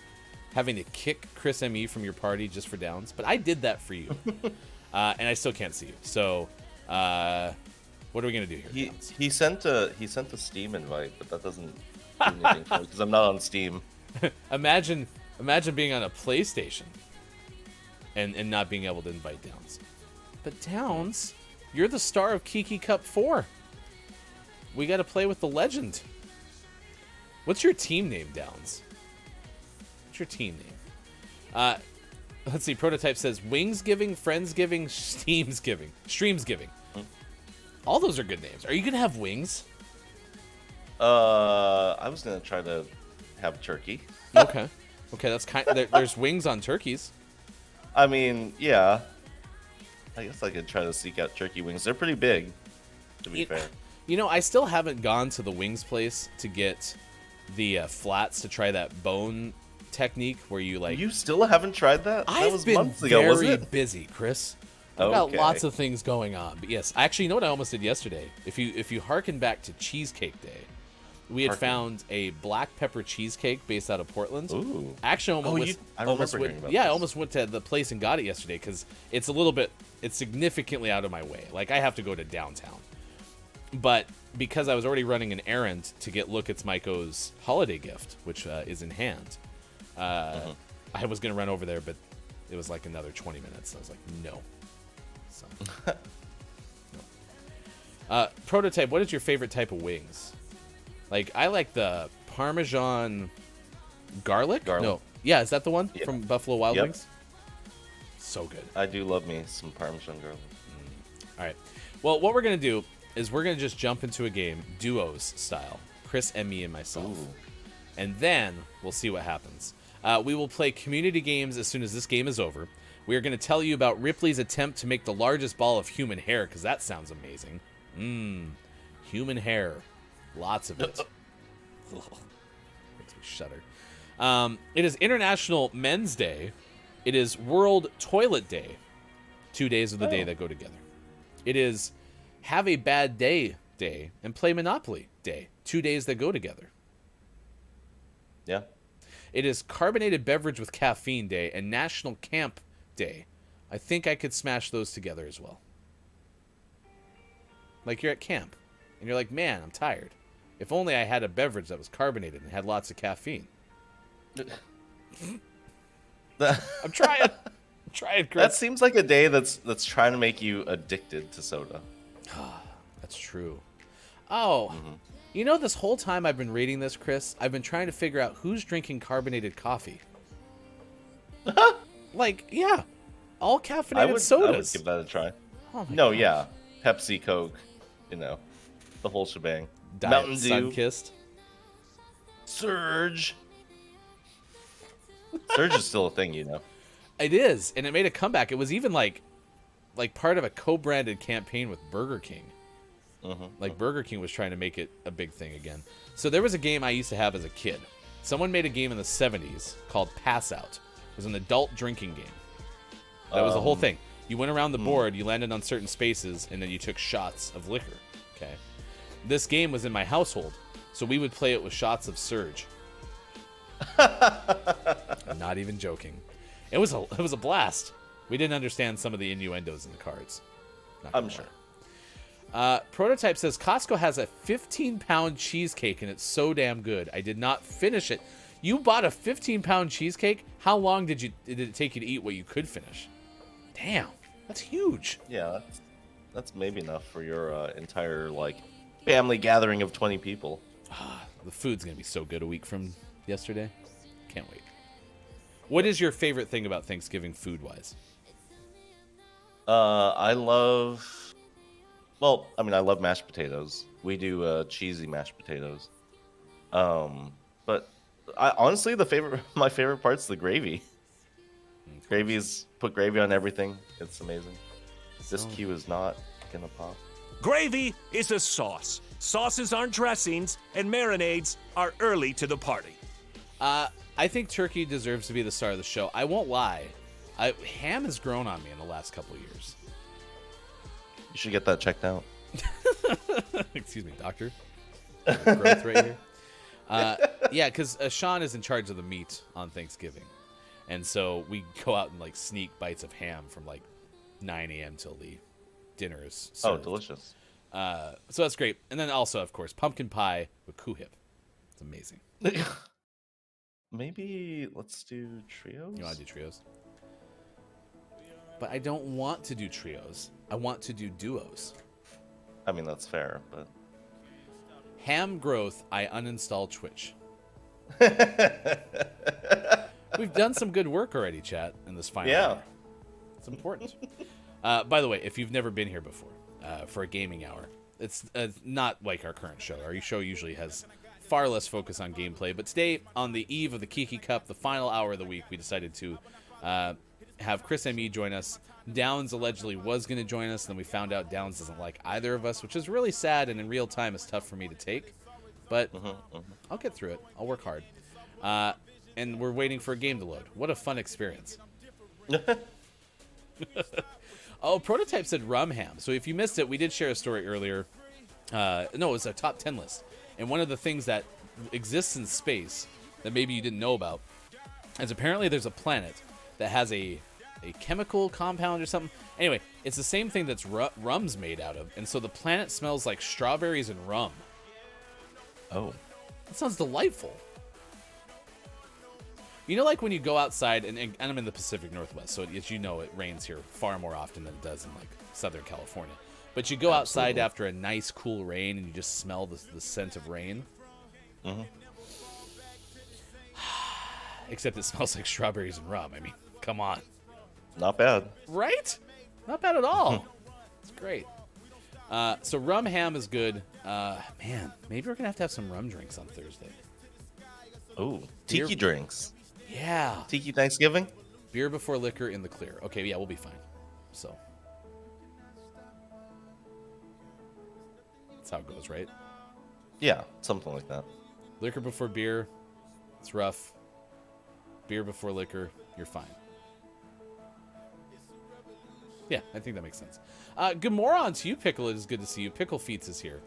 having to kick Chris M.E. from your party just for Downs? But I did that for you, and I still can't see you. So, what are we gonna do here? He sent a Steam invite, but that doesn't do anything for me because I'm not on Steam. Imagine being on a PlayStation and not being able to invite Downs. But Downs, you're the star of Kiki Cup 4. We got to play with the legend. What's your team name, Downs? What's your team name? Let's see. Prototype says Wingsgiving, Friendsgiving, Streamsgiving. All those are good names. Are you gonna have wings? I was gonna try to have turkey. Okay. Okay, that's there's wings on turkeys. I mean, yeah. I guess I could try to seek out turkey wings. They're pretty big, to be fair. You know, I still haven't gone to the wings place to get the flats to try that bone technique where you like. You still haven't tried that? That was I've been months ago, very wasn't it? busy, Chris. I've got Okay. lots of things going on. But yes, actually, you know what I almost did yesterday? If you harken back to Cheesecake Day, we had found a black pepper cheesecake based out of Portland. Ooh. Actually, I remember hearing about I this. almost went to the place and got it yesterday because it's significantly out of my way. Like, I have to go to downtown. But because I was already running an errand to get Look It's Maiko's holiday gift, which is in hand, I was going to run over there, but it was like another 20 minutes. I was like, no. So, no. Prototype, what is your favorite type of wings? Like, I like the Parmesan garlic. No. Yeah, is that the one from Buffalo Wild Wings? So good. I do love me some Parmesan garlic. All right. Well, what we're going to do is we're going to just jump into a game, duos style. Chris and me and myself. Ooh. And then we'll see what happens. We will play community games as soon as this game is over. We are going to tell you about Ripley's attempt to make the largest ball of human hair, because that sounds amazing. Human hair. Lots of it. Ugh. Makes me shudder. It is International Men's Day. It is World Toilet Day. 2 days of the day that go together. It is Have a Bad Day Day and Play Monopoly Day. 2 days that go together. Yeah. It is Carbonated Beverage with Caffeine Day and National Camp Day. I think I could smash those together as well. Like, you're at camp and you're like, man, I'm tired. If only I had a beverage that was carbonated and had lots of caffeine. I'm trying. I'm trying, Chris. That seems like a day that's trying to make you addicted to soda. That's true. Oh, you know, this whole time I've been reading this, Chris, I've been trying to figure out who's drinking carbonated coffee. Like, yeah, all caffeinated sodas. I would give that a try. Oh my No, gosh. yeah, Pepsi, Coke, you know, the whole shebang. Diet Mountain Dew, Sun-kissed. Surge. Surge is still a thing, you know. It is, and it made a comeback. It was even like part of a co-branded campaign with Burger King. Like Burger King was trying to make it a big thing again. So there was a game I used to have as a kid. Someone made a game in the 70s called Pass Out. It was an adult drinking game. That was the whole thing. You went around the board, you landed on certain spaces, and then you took shots of liquor. Okay. This game was in my household, so we would play it with shots of Surge. I'm not even joking. It was a blast. We didn't understand some of the innuendos in the cards. Not gonna I'm sure. Prototype says Costco has a 15-pound cheesecake and it's so damn good. I did not finish it. You bought a 15-pound cheesecake? How long did it take you to eat what you could finish? Damn, that's huge. Yeah, that's maybe enough for your entire like family gathering of 20 people. The food's gonna be so good a week from yesterday. Can't wait. What is your favorite thing about Thanksgiving food-wise? I love. Well, I mean, I love mashed potatoes. We do cheesy mashed potatoes. But honestly, my favorite part's the gravy. Put gravy on everything. It's amazing. This cue is not gonna pop. Gravy is a sauce. Sauces aren't dressings, and marinades are early to the party. I think turkey deserves to be the star of the show. I won't lie. Ham has grown on me in the last couple of years. You should get that checked out. Excuse me, doctor. Growth right here. Yeah, because Sean is in charge of the meat on Thanksgiving. And so we go out and like sneak bites of ham from like 9 a.m. till the dinner is served. Oh, delicious. So that's great. And then also, of course, pumpkin pie with Coup Hip. It's amazing. Maybe let's do trios? You want to do trios? But I don't want to do trios. I want to do duos. I mean, that's fair, but... Ham growth, I uninstall Twitch. We've done some good work already, chat, in this final Yeah. hour. It's important. By the way, if you've never been here before for a gaming hour, it's not like our current show. Our show usually has far less focus on gameplay. But today, on the eve of the Kiki Cup, the final hour of the week, we decided to have Chris ME join us. Downs allegedly was going to join us, and then we found out Downs doesn't like either of us, which is really sad, and in real time is tough for me to take. But I'll get through it. I'll work hard. And we're waiting for a game to load. What a fun experience. Oh, Prototype said rum ham. So if you missed it, we did share a story earlier. No, it was a top 10 list. And one of the things that exists in space that maybe you didn't know about is apparently there's a planet that has a chemical compound or something. Anyway, it's the same thing that's rum's made out of. And so the planet smells like strawberries and rum. Oh. That sounds delightful. You know, like when you go outside, and I'm in the Pacific Northwest, so as you know, it rains here far more often than it does in, like, Southern California. But you go outside after a nice, cool rain, and you just smell the scent of rain. Except it smells like strawberries and rum. I mean, come on. Not bad. Right? Not bad at all. It's great. So rum ham is good. Man, maybe we're going to have some rum drinks on Thursday. Oh, tiki drinks. Yeah. Tiki Thanksgiving? Beer before liquor in the clear. Okay, yeah, we'll be fine. So. That's how it goes, right? Yeah, something like that. Liquor before beer, it's rough. Beer before liquor, you're fine. Yeah, I think that makes sense. Good morning to you, Pickle. It is good to see you. Pickle Feets is here.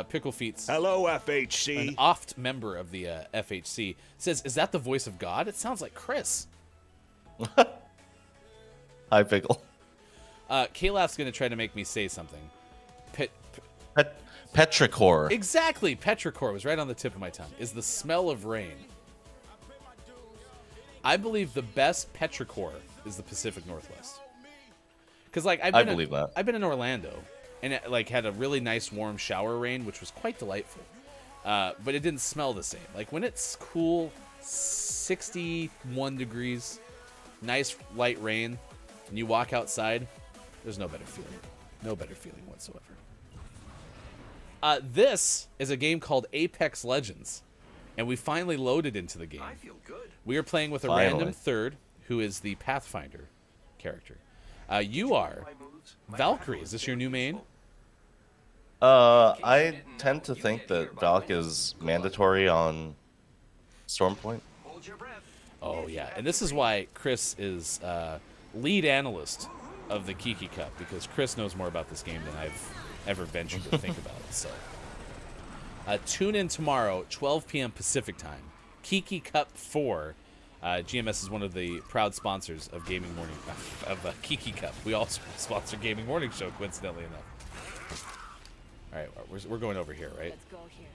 Pickle Feets. Hello, FHC. An oft member of the FHC says, "Is that the voice of God?" It sounds like Chris. Hi, Pickle. Calaf's going to try to make me say something. Petrichor. Exactly. Petrichor was right on the tip of my tongue. Is the smell of rain. I believe the best petrichor is the Pacific Northwest. Because, like, I believe that. I've been in Orlando, and it, like, had a really nice warm shower rain, which was quite delightful. But it didn't smell the same. Like, when it's cool, 61 degrees, nice light rain, and you walk outside, there's no better feeling. No better feeling whatsoever. This is a game called Apex Legends, and we finally loaded into the game. I feel good. We are playing with a random third, who is the Pathfinder character. You are Valkyrie. Is this your new main? I tend to think that Valk is mandatory on Stormpoint. Oh, yeah. And this is why Chris is lead analyst of the Kiki Cup, because Chris knows more about this game than I've ever ventured to think about it. So, tune in tomorrow, 12 p.m. Pacific time. Kiki Cup 4. GMS is one of the proud sponsors of Gaming Morning of Kiki Cup. We also sponsor Gaming Morning Show, coincidentally enough. All right, we're going over here, right? Let's go here.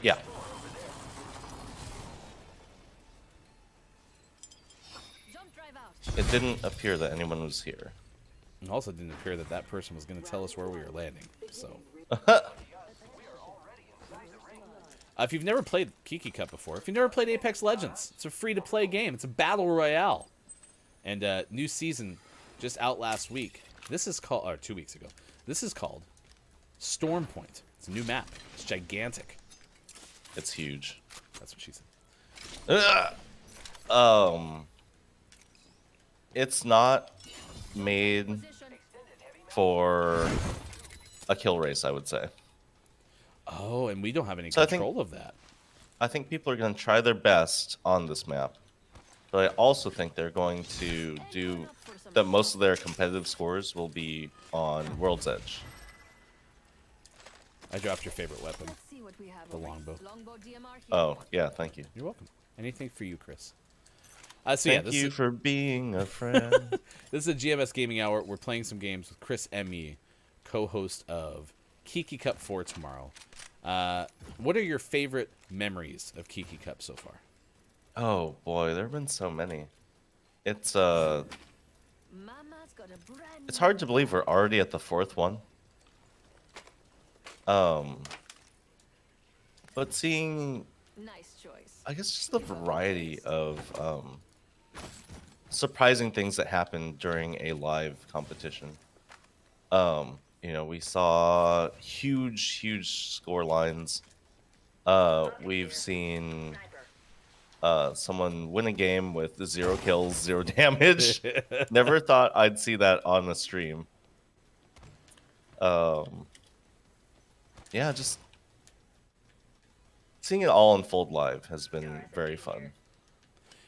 Yeah. Jump drive out. It didn't appear that anyone was here. It also didn't appear that that person was going to tell us where we were landing. So, if you've never played Kiki Cup before, if you've never played Apex Legends, it's a free-to-play game. It's a battle royale, and new season just out last week. This is called, or 2 weeks ago. This is called Stormpoint. It's a new map. It's gigantic. It's huge. That's what she said. It's not made for a kill race, I would say. Oh, and we don't have any So control of that. I think people are going to try their best on this map, but I also think they're going to do that. Most of their competitive scores will be on World's Edge. I dropped your favorite weapon, Let's see what we have the over here. longbow. Longbow DMR here. Oh, yeah, thank you. You're welcome. Anything for you, Chris. Thank you for being a friend. This is a GMS Gaming Hour. We're playing some games with Chris ME, co-host of Kiki Cup 4 tomorrow. What are your favorite memories of Kiki Cup so far? Oh boy, there have been so many. It's Mama's got a brand it's hard to believe we're already at the fourth one. But seeing Nice choice. I guess just the variety of surprising things that happen during a live competition. We saw huge score lines. We've seen someone win a game with 0 kills, 0 damage. Never thought I'd see that on the stream. Just seeing it all unfold live has been very fun.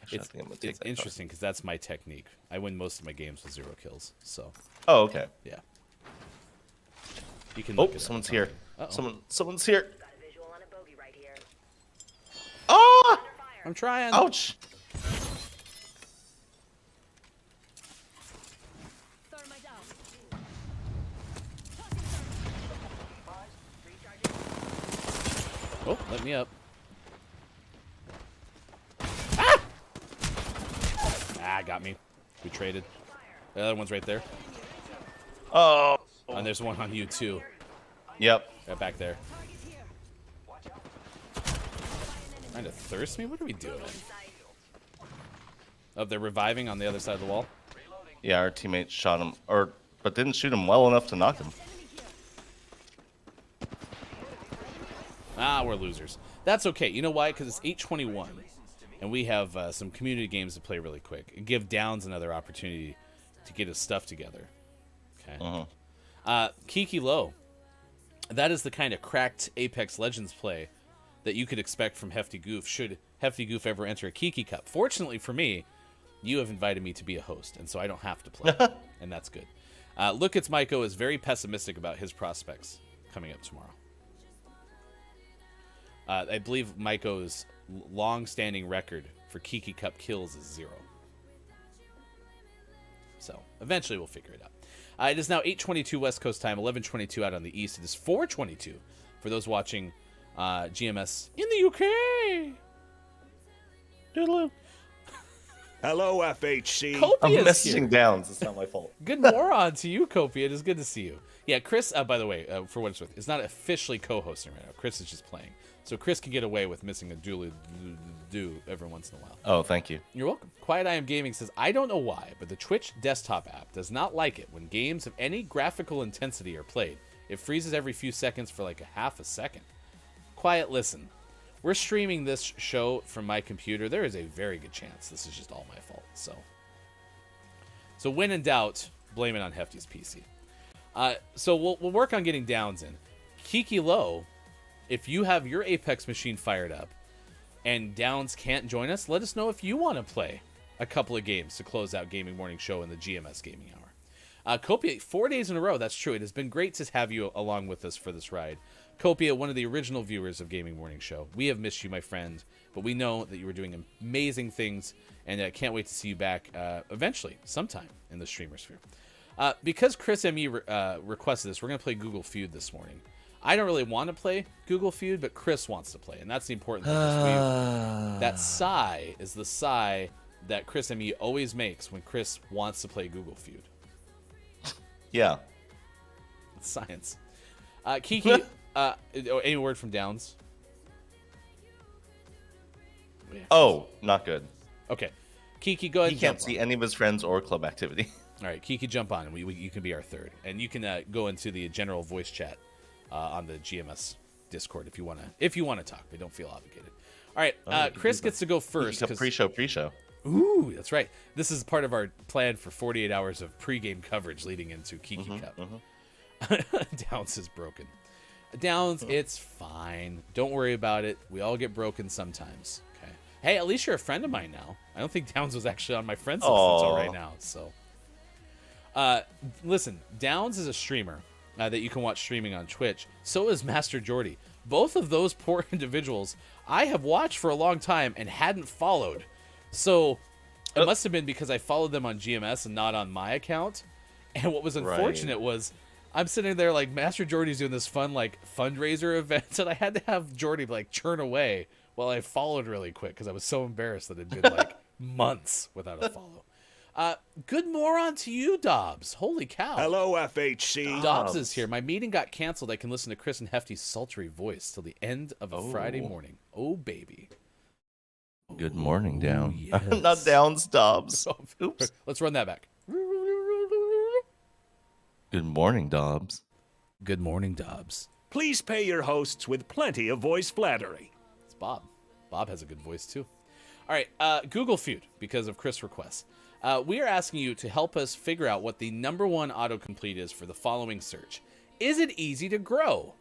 Actually, I think I'm gonna take It's that interesting because that's my technique. I win most of my games with 0 kills. So Oh, okay. yeah. You can. Oh, look it up. someone's here. Uh-oh. Someone's here. Ah! I'm trying. Ouch! Oh, let me up. Got me. We traded. The other one's right there. Oh. And there's one on you too. Yep. Right back there. Trying to thirst me? What are we doing? Oh, they're reviving on the other side of the wall. Yeah, our teammate shot him, but didn't shoot him well enough to knock him. We're losers. That's okay. You know why? Because it's 8:21, and we have some community games to play really quick and give Downs another opportunity to get his stuff together. Okay. Kiki Low. That is the kind of cracked Apex Legends play that you could expect from Hefty Goof should Hefty Goof ever enter a Kiki Cup. Fortunately for me, you have invited me to be a host, and so I don't have to play, and that's good. Look, it's Maiko is very pessimistic about his prospects coming up tomorrow. I believe Maiko's long-standing record for Kiki Cup kills is 0. So eventually we'll figure it out. It is now 8:22 West Coast time, 11:22 out on the East. It is 4:22 for those watching GMS in the UK. Doodaloo. Hello, FHC. I'm Copia's here. messaging Downs. It's not my fault. Good moron to you, Copia. It is good to see you. Yeah, Chris, by the way, for what it's worth, is not officially co-hosting right now. Chris is just playing. So Chris can get away with missing a do every once in a while. Oh, thank you. You're welcome. Quiet I Am Gaming says, I don't know why, but the Twitch desktop app does not like it when games of any graphical intensity are played. It freezes every few seconds for like a half a second. Quiet, listen. We're streaming this show from my computer. There is a very good chance this is just all my fault. So when in doubt, blame it on Hefty's PC. So we'll work on getting Downs in. Kiki Low, if you have your Apex machine fired up and Downs can't join us, let us know if you want to play a couple of games to close out Gaming Morning Show in the GMS Gaming Hour. Copia, 4 days in a row. That's true. It has been great to have you along with us for this ride. Copia, one of the original viewers of Gaming Morning Show. We have missed you, my friend, but we know that you were doing amazing things, and I can't wait to see you back eventually, sometime in the streamer sphere. Because Chris ME requested this, we're going to play Google Feud this morning. I don't really want to play Google Feud, but Chris wants to play, and that's the important thing. That sigh is the sigh that Chris ME always makes when Chris wants to play Google Feud. Yeah. It's science. Kiki, any word from Downs? Oh, not good. Okay. Kiki, go ahead He and can't jump see on. any of his friends or club activity. All right, Kiki, jump on, and you can be our third. And you can go into the general voice chat on the GMS Discord if you want to talk, but don't feel obligated. All right, Chris gets to go first. Pre-show. Ooh, that's right. This is part of our plan for 48 hours of pregame coverage leading into Kiki Cup. Downs is broken. Downs, it's fine. Don't worry about it. We all get broken sometimes. Okay. Hey, at least you're a friend of mine now. I don't think Downs was actually on my friends list until right now. So, listen, Downs is a streamer that you can watch streaming on Twitch. So is Master Jodie. Both of those poor individuals I have watched for a long time and hadn't followed. So it must have been because I followed them on GMS and not on my account. And what was unfortunate was I'm sitting there like Master Jordie's doing this fun like fundraiser event, and I had to have Jodie like churn away while I followed really quick because I was so embarrassed that it'd been like months without a follow. Good moron to you, Dobbs. Holy cow. Hello, FHC. Dobbs is here. My meeting got canceled. I can listen to Chris and Hefty's sultry voice till the end of a Friday morning. Oh, baby. Good morning, Down. yes. Not Downs, Dobbs. Oops. Let's run that back. Good morning, Dobbs. Good morning, Dobbs. Please pay your hosts with plenty of voice flattery. It's Bob. Bob has a good voice, too. All right, Google Feud, because of Chris' requests. We are asking you to help us figure out what the number one autocomplete is for the following search. Is it easy to grow?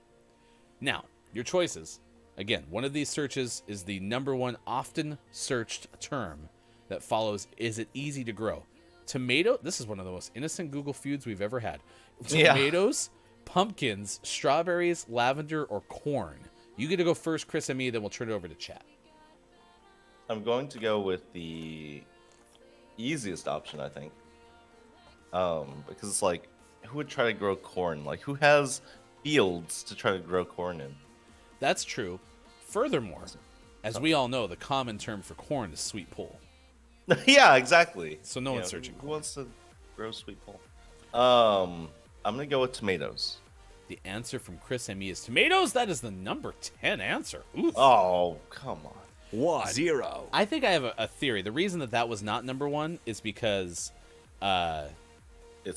Now, your choices. Again, one of these searches is the number one often searched term that follows, is it easy to grow? Tomato, this is one of the most innocent Google Feuds we've ever had. Tomatoes, pumpkins, strawberries, lavender, or corn. You get to go first, Chris and me, then we'll turn it over to chat. I'm going to go with the easiest option, I think. Because it's like, who would try to grow corn? Like, who has fields to try to grow corn in? That's true. Furthermore, as we all know, the common term for corn is sweet pole. Yeah, exactly. So no one's searching. Who wants to grow sweet pole? I'm gonna go with tomatoes. The answer from Chris and me is tomatoes. That is the number 10 answer. Oof. Oh, come on. 1-0. I think I have a theory. The reason that was not number one is because It's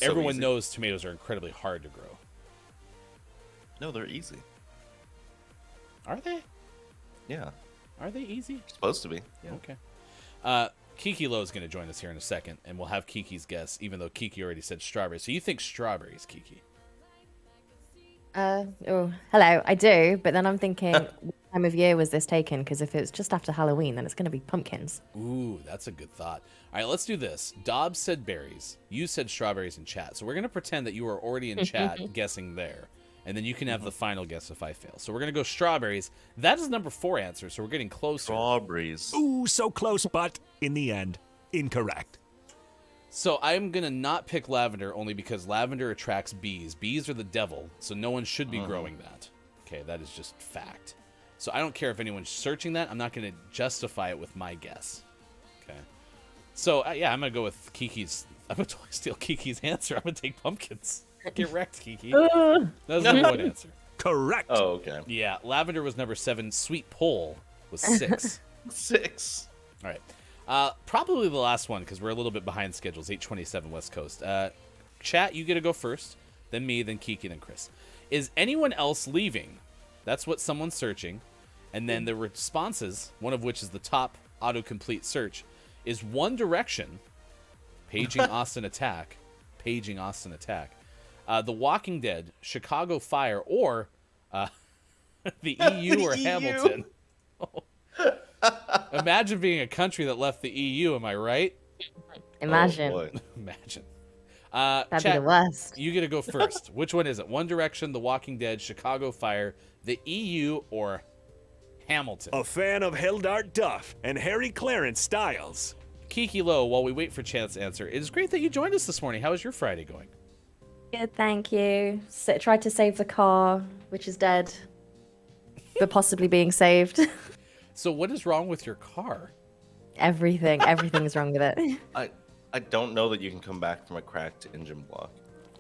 so everyone easy. knows tomatoes are incredibly hard to grow. No, they're easy. Are they? Yeah, Are they easy? supposed to be. Yeah. Okay. Kiki Lowe is going to join us here in a second, and we'll have Kiki's guess, even though Kiki already said strawberries. So you think strawberries, Kiki? Oh, hello. I do, but then I'm thinking, what time of year was this taken? Because if it's just after Halloween, then it's going to be pumpkins. Ooh, that's a good thought. All right, let's do this. Dobbs said berries. You said strawberries in chat. So we're going to pretend that you were already in chat guessing there. And then you can have the final guess if I fail. So we're going to go strawberries. That is number 4 answer, so we're getting closer. Strawberries. Ooh, so close, but in the end, incorrect. So I'm going to not pick lavender only because lavender attracts bees. Bees are the devil, so no one should be growing that. Okay, that is just fact. So I don't care if anyone's searching that. I'm not going to justify it with my guess. Okay. So, yeah, I'm going to go with Kiki's. I'm going to totally steal Kiki's answer. I'm going to take pumpkins. Get wrecked, Kiki. That was the number 1 answer. Correct. Oh, okay. Yeah, lavender was number 7. Sweet pole was 6. 6. All right. Probably the last one because we're a little bit behind schedules. 8:27 West Coast. Chat, you get to go first. Then me. Then Kiki. Then Chris. Is anyone else leaving? That's what someone's searching. And then the responses, one of which is the top autocomplete search, is One Direction, paging Austin Attack, paging Austin Attack, The Walking Dead, Chicago Fire, or the EU or Hamilton. Imagine being a country that left the EU, am I right? Imagine. Oh, boy. Imagine. That'd Chat, be the worst. you get to go first. Which one is it? One Direction, The Walking Dead, Chicago Fire, the EU, or Hamilton? A fan of Hildart Duff and Harry Clarence Styles. Kiki Lowe, while we wait for Chance to answer, it is great that you joined us this morning. How is your Friday going? Good, thank you. Tried to save the car, which is dead, but possibly being saved. So what is wrong with your car? Everything is wrong with it. I don't know that you can come back from a cracked engine block.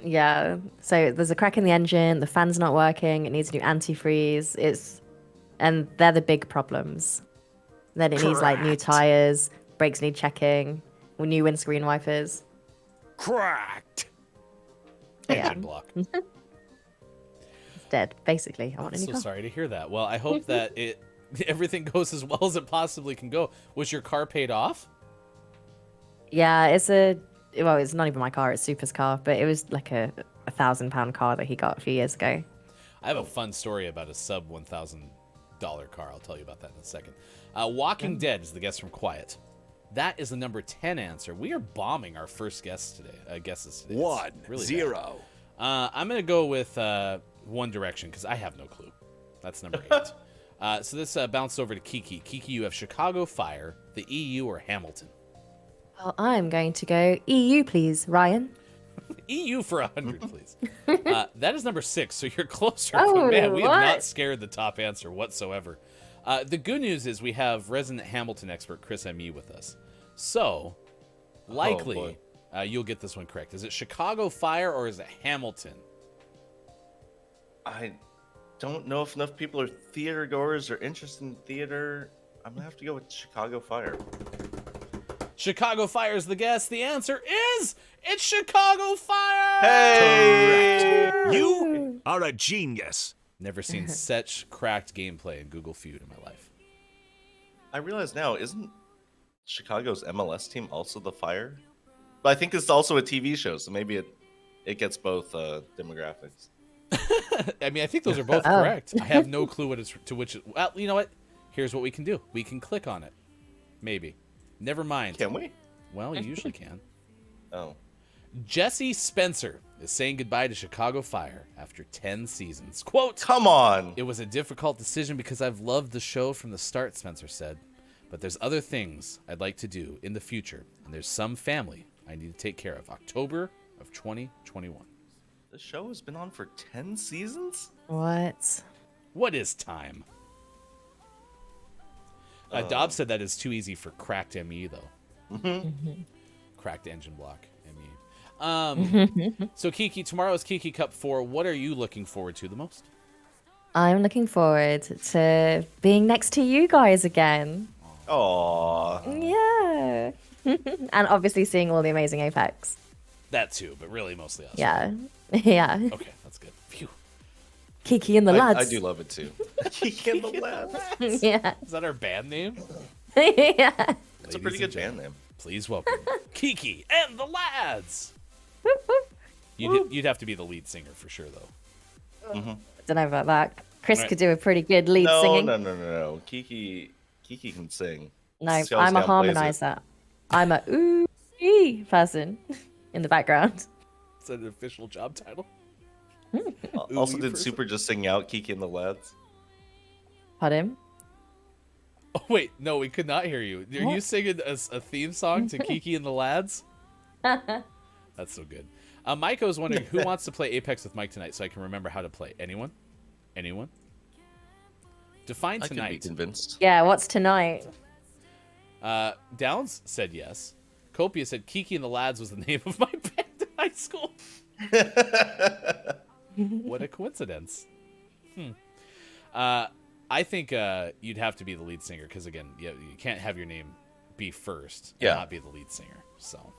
Yeah, so there's a crack in the engine, the fan's not working, it needs new antifreeze, and they're the big problems. Then it needs like new tires, brakes need checking, new windscreen wipers. Cracked. Yeah. Engine block. It's dead, basically. I want I'm a new so car. sorry to hear that. Well, I hope that everything goes as well as it possibly can go. Was your car paid off? Yeah, it's not even my car, it's Super's car, but it was like a £1,000 car that he got a few years ago. I have a fun story about a sub $1,000 car. I'll tell you about that in a second. Walking Dead is the guess from Quiet. That is the number 10 answer. We are bombing our first guesses today. 1-0. I'm going to go with One Direction because I have no clue. That's number 8. So this bounced over to Kiki. Kiki, you have Chicago Fire, the EU, or Hamilton? Well, I'm going to go EU, please, Ryan. EU for 100, please. That is number 6, so you're closer. Oh, But man, we have not what? scared the top answer whatsoever. The good news is we have resident Hamilton expert Chris M.E. with us. So, likely, boy. You'll get this one correct. Is it Chicago Fire or is it Hamilton? I don't know if enough people are theater goers or interested in theater. I'm gonna have to go with Chicago Fire. Chicago Fire is the guess. The answer is it's Chicago Fire. Hey! You are a genius. Never seen such cracked gameplay in Google Feud in my life. I realize now, isn't Chicago's MLS team also the Fire? But I think it's also a TV show, so maybe it gets both demographics. I mean, I think those are both correct. I have no clue what it's to which. Well, you know what? Here's what we can do. We can click on it. Maybe. Never mind. Can we? Well, you usually can. Oh. Jesse Spencer is saying goodbye to Chicago Fire after 10 seasons. Quote, Come on! "It was a difficult decision because I've loved the show from the start," Spencer said. "But there's other things I'd like to do in the future, and there's some family I need to take care of." October of 2021. The show has been on for 10 seasons? What? What is time? Dobb said that is too easy for cracked ME, though. Cracked engine block ME. So, Kiki, tomorrow's Kiki Cup 4. What are you looking forward to the most? I'm looking forward to being next to you guys again. Aww. Yeah. And obviously seeing all the amazing Apex. That too, but really mostly us. Yeah. Yeah. Okay, that's good. Phew. Kiki and the lads. I do love it too. Kiki and the lads. Yeah. Is that our band name? Yeah. It's a pretty good band name. Please welcome Kiki and the lads. You'd have to be the lead singer for sure, though. Don't know about that. Chris Right. could do a pretty good lead singing. No. Kiki can sing. No, She always I'm a downplays it. harmonizer. I'm a ooh person in the background. Is that an official job title? Also, Ooh, did person. Super just sing out Kiki and the lads? Pardon? Oh wait, no, we could not hear you. Are you What? singing a theme song to Kiki and the lads? That's so good. Maiko's wondering who wants to play Apex with Mike tonight, so I can remember how to play. Anyone? Anyone? Define I could be tonight. convinced. Yeah, what's tonight? Downs said yes. Copia said Kiki and the Lads was the name of my band in high school. What a coincidence. I think you'd have to be the lead singer because, again, you can't have your name be first and Yeah. not be the lead singer. So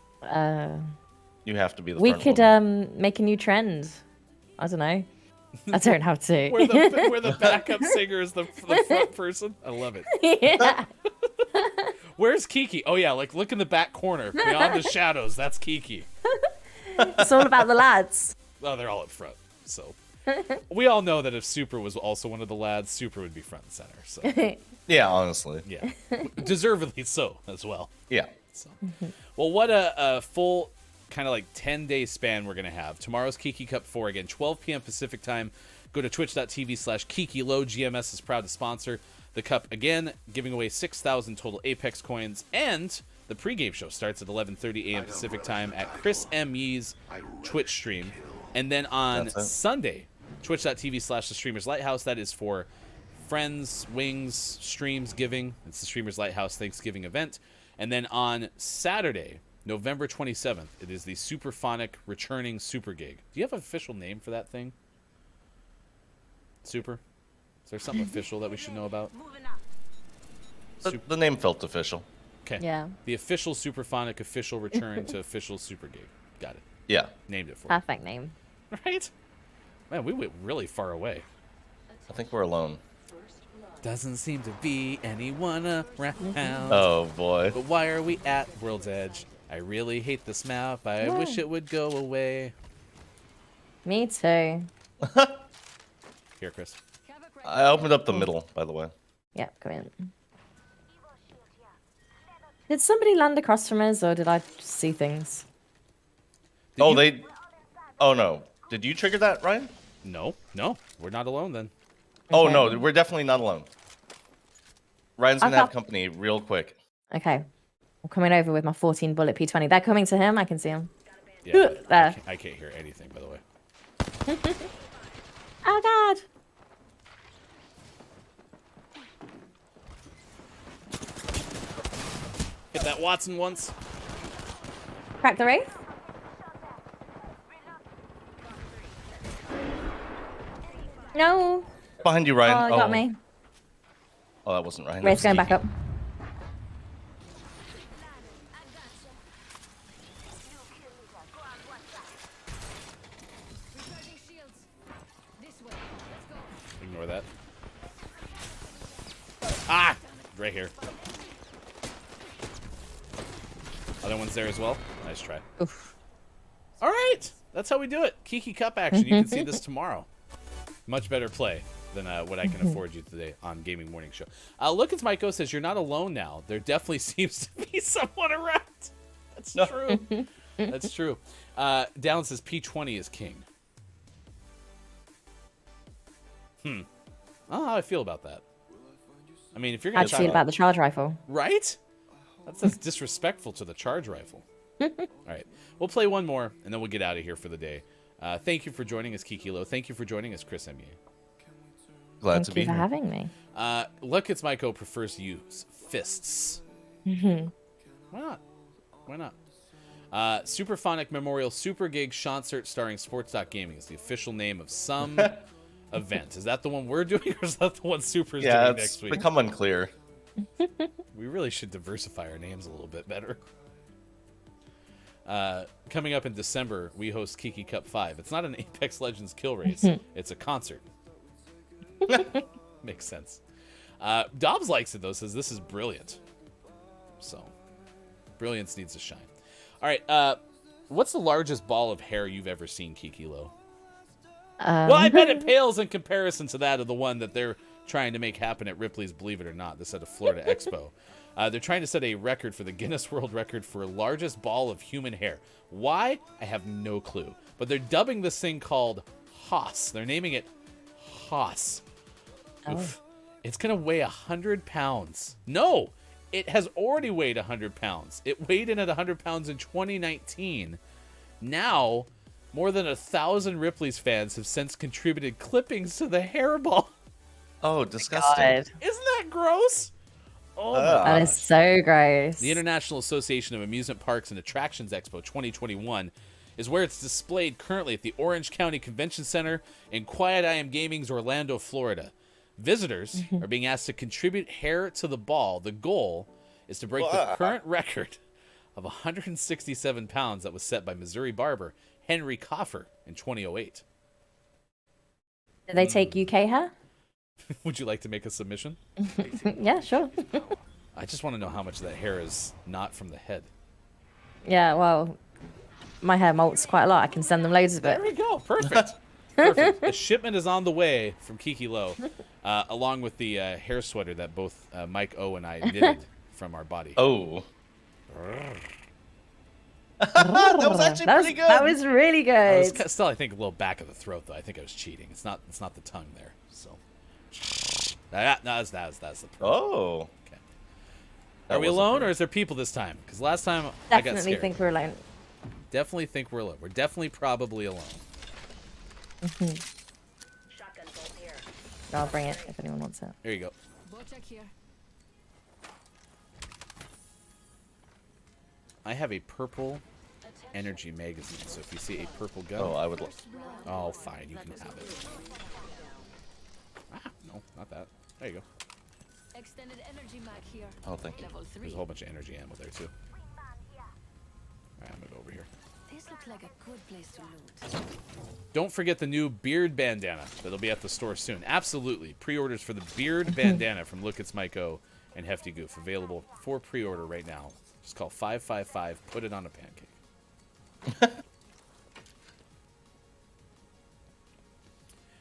You have to be the We front could woman. make a new trend. I don't know. I don't know how to. where the backup singer is the front person. I love it. Yeah. Where's Kiki? Oh yeah, like look in the back corner beyond the shadows. That's Kiki. It's all about the lads. Oh, they're all up front. So we all know that if Super was also one of the lads, Super would be front and center. So Yeah, honestly. yeah, deservedly so as well. Yeah. So, well, what a full kind of like 10-day span we're gonna have. Tomorrow's Kiki Cup 4 again, 12 p.m. Pacific time. Go to twitch.tv/KikiLo. GMS is proud to sponsor the cup again, giving away 6,000 total Apex coins, and the pregame show starts at 11:30 a.m. Pacific time at Chris M. Yee's Twitch stream, and then on That's it. Sunday, twitch.tv/The Streamers Lighthouse. That is for Friends, Wings, Streams Giving. It's the Streamers Lighthouse Thanksgiving event. And then on Saturday, November 27th, it is the Superphonic Returning Super Gig. Do you have an official name for that thing? Super? Is there something official that we should know about? The name felt official. Okay. Yeah. The official Superphonic official return to official Super Gig. Got it. Yeah. Named it for Perfect name. you. Right? Man, we went really far away. I think we're alone. Doesn't seem to be anyone around. Oh, boy. But why are we at World's Edge? I really hate this map. I wish it would go away. Me too. Here, Chris. I opened up the middle, by the way. Yeah, come in. Did somebody land across from us, or did I just see things? Oh, no. Did you trigger that, Ryan? No, we're not alone then. Oh, Okay. no. We're definitely not alone. Ryan's going to have Okay. company real quick. Okay. I'm coming over with my 14 bullet P20. They're coming to him. I can see him. Yeah, but There. I can't hear anything, by the way. Oh, God. Hit that Watson once. Crack the Wraith. No. Behind you, Oh, Ryan. it got me. Oh, that wasn't Ryan. Wait, it's going back up. Ignore that. Ah! Right here. Other one's there as well. Nice try. Oof. All right. That's how we do it. Kiki Cup action. You can see this tomorrow. Much better play than what I can afford you today on Gaming Morning Show. Look, it's Michael says, you're not alone now. There definitely seems to be someone around. That's true. That's true. Down says P20 is king. I don't know how I feel about that. I mean, if you're How going do you feel about the charge rifle? Right? That's disrespectful to the charge rifle. All right. We'll play one more, and then we'll get out of here for the day. Thank you for joining us, Kiki Lo. Thank you for joining us, Chris Emu. Glad to be Thank you for here. having me. Look, it's Maiko prefers to use fists. Mm-hmm. Why not? Why not? Superphonic Memorial Super Gig Concert starring Sports.Gaming is the official name of some event. Is that the one we're doing, or is that the one Super's Yeah, doing it's next week? become unclear. We really should diversify our names a little bit better. Coming up in December, we host Kiki Cup 5. It's not an Apex Legends kill race. It's a concert. Makes sense. Dobbs likes it, though, says this is brilliant. So, brilliance needs to shine. All right, what's the largest ball of hair you've ever seen, Kiki Lo? Well, I bet it pales in comparison to that of the one that they're trying to make happen at Ripley's Believe It or Not, this at a Florida Expo. They're trying to set a record for the Guinness World Record for largest ball of human hair. Why? I have no clue. But they're dubbing this thing called Haas. They're naming it Haas. Oof. It's going to weigh 100 pounds. No, it has already weighed 100 pounds. It weighed in at 100 pounds in 2019. Now, more than 1,000 Ripley's fans have since contributed clippings to the hairball. Oh, disgusting. God. Isn't that gross? Oh my That gosh. is so gross. The International Association of Amusement Parks and Attractions Expo 2021 is where it's displayed currently at the Orange County Convention Center in Quiet I Am Gaming's Orlando, Florida. Visitors are being asked to contribute hair to the ball. The goal is to break the current record of 167 pounds that was set by Missouri barber Henry Coffer in 2008. Did they take UK hair? Would you like to make a submission? Yeah, sure. I just want to know how much of that hair is not from the head. Yeah, well, my hair molts quite a lot. I can send them loads of There it. we go. Perfect. Perfect. A shipment is on the way from Kiki Lo, along with the hair sweater that both Mike O and I knitted from our body. Oh. That was actually pretty good. That was really good. Still, I think a little back of the throat, though. I think I was cheating. It's not the tongue there. So that's the problem. Oh. Okay. That Are we wasn't alone, pretty. or is there people this time? Because last time I got Definitely scared. think we're alone. Definitely think we're alone. We're definitely probably alone. I'll bring it if anyone wants it. There you go. I have a purple energy magazine, so if you see a purple gun, Oh, I would. oh, fine, you can have it. Ah, no, not that. There you go. Extended energy mag here. Oh, thank you. Level 3. There's a whole bunch of energy ammo there too. Alright, I'm gonna go over here. This looks like a good place to loot. Don't forget the new beard bandana that'll be at the store soon. Absolutely. Pre-orders for the beard bandana from Look It's Maiko and Hefty Goof available for pre-order right now. Just call 555, put it on a pancake.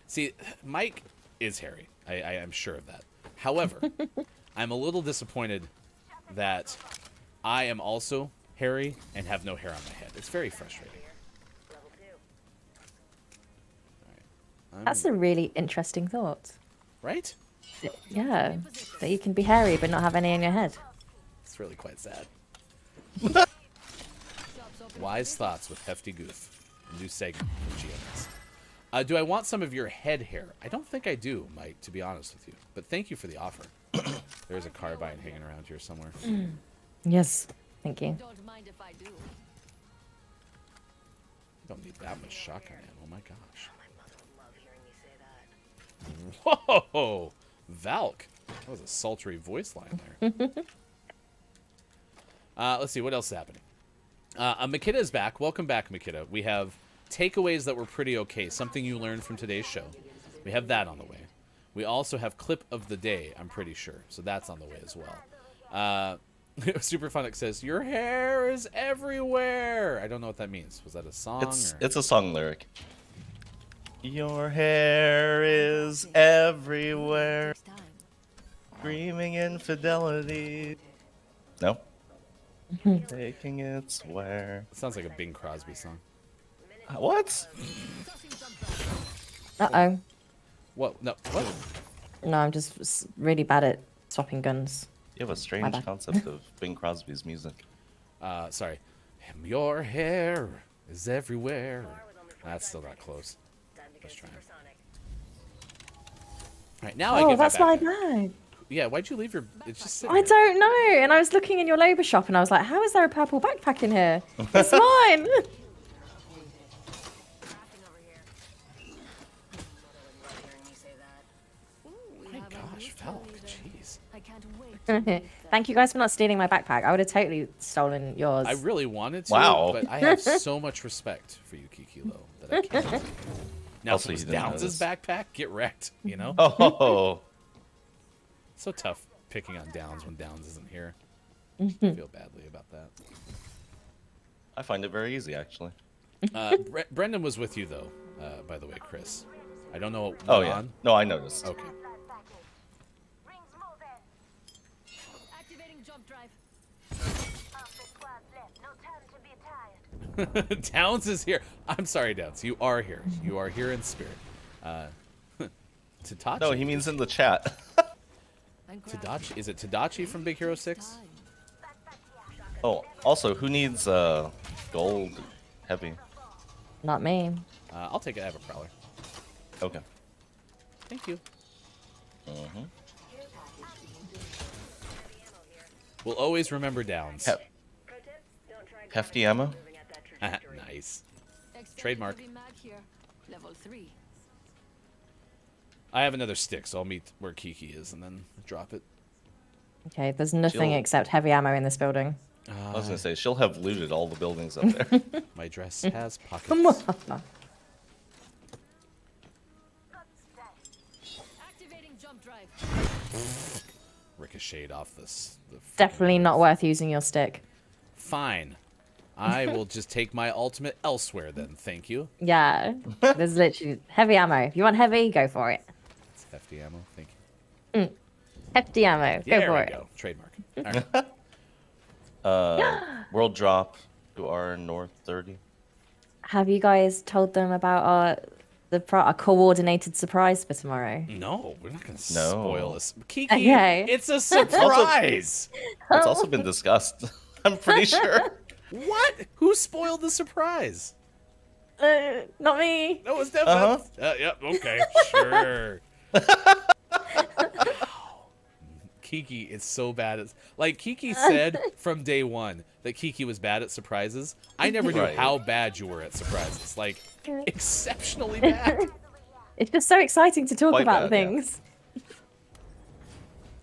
See, Mike is hairy. I am sure of that. However, I'm a little disappointed that I am also hairy and have no hair on my head. It's very frustrating. That's a really interesting thought. Right? Yeah, that you can be hairy but not have any in your head. It's really quite sad. Wise thoughts with Hefty Goof. A new segment from GMS. Do I want some of your head hair? I don't think I do, Mike, to be honest with you. But thank you for the offer. There's a carbine hanging around here somewhere. Yes, thank you. Don't mind if I do. Don't need that much shotgun ammo. Oh my gosh. Whoa, Valk. That was a sultry voice line there. Let's see what else is happening. Makita is back. Welcome back, Makita. We have takeaways that were pretty okay. Something you learned from today's show. We have that on the way. We also have clip of the day, I'm pretty sure. So that's on the way as well. Superphonic says, your hair is everywhere. I don't know what that means. Was that a song? It's a song lyric. Your hair is everywhere. Screaming infidelity. No? Taking its wear. It sounds like a Bing Crosby song. What? Uh-oh. What? No. What? No, I'm just really bad at swapping guns. You have a strange bad. concept of Bing Crosby's music. Sorry. Your hair is everywhere. That's still not close. Let's try it. All right, now I Oh, get that's my my backpack. bag. Yeah, why'd you leave your... It's just sitting I here. don't know. And I was looking in your labour shop and I was like, how is there a purple backpack in here? It's mine. My gosh, Valk, jeez. Thank you guys for not stealing my backpack. I would have totally stolen yours. I really wanted to, Wow. but I have so much respect for you, Kiki Lo, that I can't. Now, Also, if it was you didn't Downs' backpack, get wrecked, you know? Oh, So tough picking on Downs when Downs isn't here. I feel badly about that. I find it very easy, actually. Brendan was with you, though, by the way, Chris. I don't know what Oh, went yeah. on. No, I noticed. Okay. Activating jump drive. Downs is here. I'm sorry, Downs. You are here. You are here in spirit. Tadachi. No, he means in the chat. Tadachi. Is it Tadachi from Big Hero 6? Oh, also, who needs gold heavy? Not me. I'll take it. I have a prowler. Okay. Thank you. Mm-hmm. We'll always remember Downs. Hefty ammo? Nice. Trademark. Level 3. I have another stick, so I'll meet where Kiki is and then drop it. Okay, there's nothing Jill. except heavy ammo in this building. I was gonna say, she'll have looted all the buildings up there. My dress has pockets. Activating jump drive. Ricocheted off this. Definitely not worth using your stick. Fine. I will just take my ultimate elsewhere then. Thank you. Yeah, there's literally heavy ammo. If you want heavy, go for it. It's hefty ammo. Thank you. Hefty ammo, go There for we it. go. Trademark. All right. World drop to our north 30. Have you guys told them about our coordinated surprise for tomorrow? No, we're not going to No. spoil this. Kiki, Okay. it's a surprise. It's also been discussed. I'm pretty sure. What? Who spoiled the surprise? Not me. No, it's definitely. Yep. Okay. Sure. Kiki is so bad at, like Kiki said from day one that Kiki was bad at surprises. I never knew Right. how bad you were at surprises. Like exceptionally bad. It's just so exciting to talk Quite about bad, yeah. things.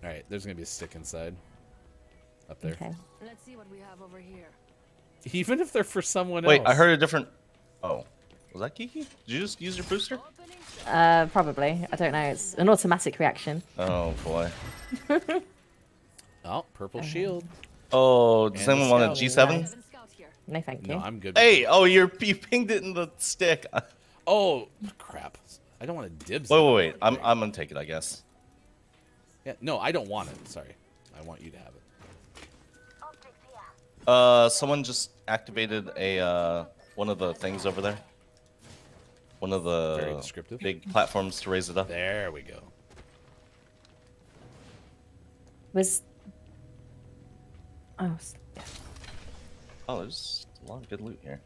All right, there's gonna be a stick inside. Up there. Okay. Let's see what we have over here. Even if they're for someone Wait, else. I heard a different. Oh, was that Kiki? Did you just use your booster? Probably. I don't know. It's an automatic reaction. Oh boy. Oh, purple shield. Oh, does And anyone the want a scout. G7? Seven scouts here. No, thank you. No, I'm good. Hey, oh, you pinged it in the stick. Oh, crap. I don't want to dibs. Wait, on wait, it. wait. I'm gonna take it, I guess. Yeah, no, I don't want it. Sorry. I want you to have it. Someone just activated a one of the things over there. One of Very the descriptive. big platforms to raise it up. There we go. Was Oh, there's a lot of good loot here.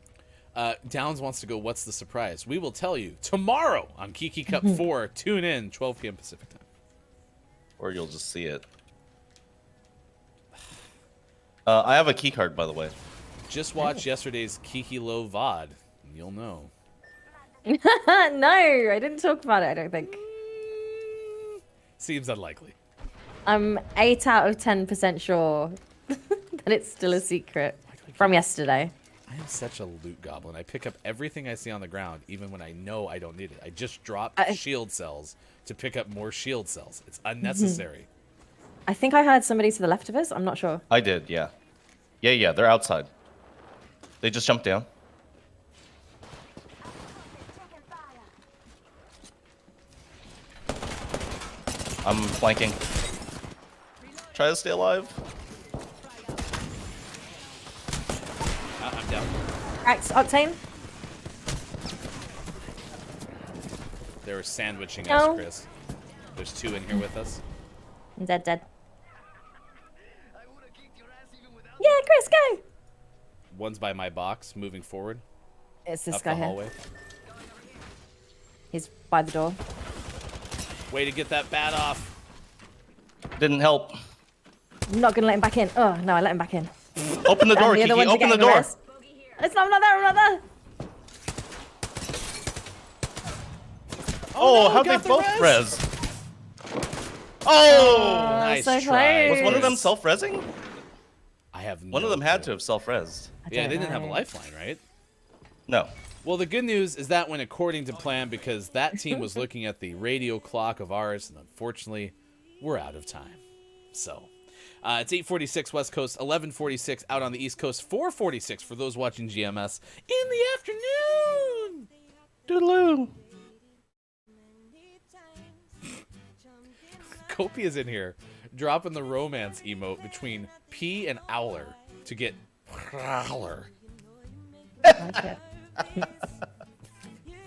Downs wants to go, what's the surprise? We will tell you tomorrow on Kiki Cup 4. Tune in, 12 p.m. Pacific time. Or you'll just see it. I have a key card, by the way. Just watch yesterday's Kiki Low VOD, and you'll know. no, I didn't talk about it. I don't think. Seems unlikely. I'm 8 out of 10% sure that it's still a secret from yesterday. I am such a loot goblin. I pick up everything I see on the ground, even when I know I don't need it. I just drop shield cells to pick up more shield cells. It's unnecessary. I think I heard somebody to the left of us. I'm not sure. I did, yeah. Yeah, they're outside. They just jumped down. I'm flanking. Try to stay alive. I'm down. Cracked Octane. They were sandwiching No. us, Chris. There's 2 in here with us. I'm dead. Yeah, Chris, go. One's by my box, moving forward. It's this up guy the here. hallway. He's by the door. Way to get that bat off. Didn't help. I'm not gonna let him back in. Oh no, I let him back in. Open the door, And the other Kiki. ones are Open the getting door. res. I'm not there. I'm not there. Oh, no, how'd they got the both res. res? Oh! Nice so try. Was one of them close. self-resing? I have One no of them had to clue. have self-resed. Yeah, don't they didn't have a know. lifeline, right? No. Well, the good news is that went according to plan because that team was looking at the radio clock of ours, and unfortunately, we're out of time. So, it's 8:46 West Coast, 11:46 out on the East Coast, 4:46 for those watching GMS in the afternoon. Doodaloo. Kopi is in here, dropping the romance emote between P and Owler to get Prowler.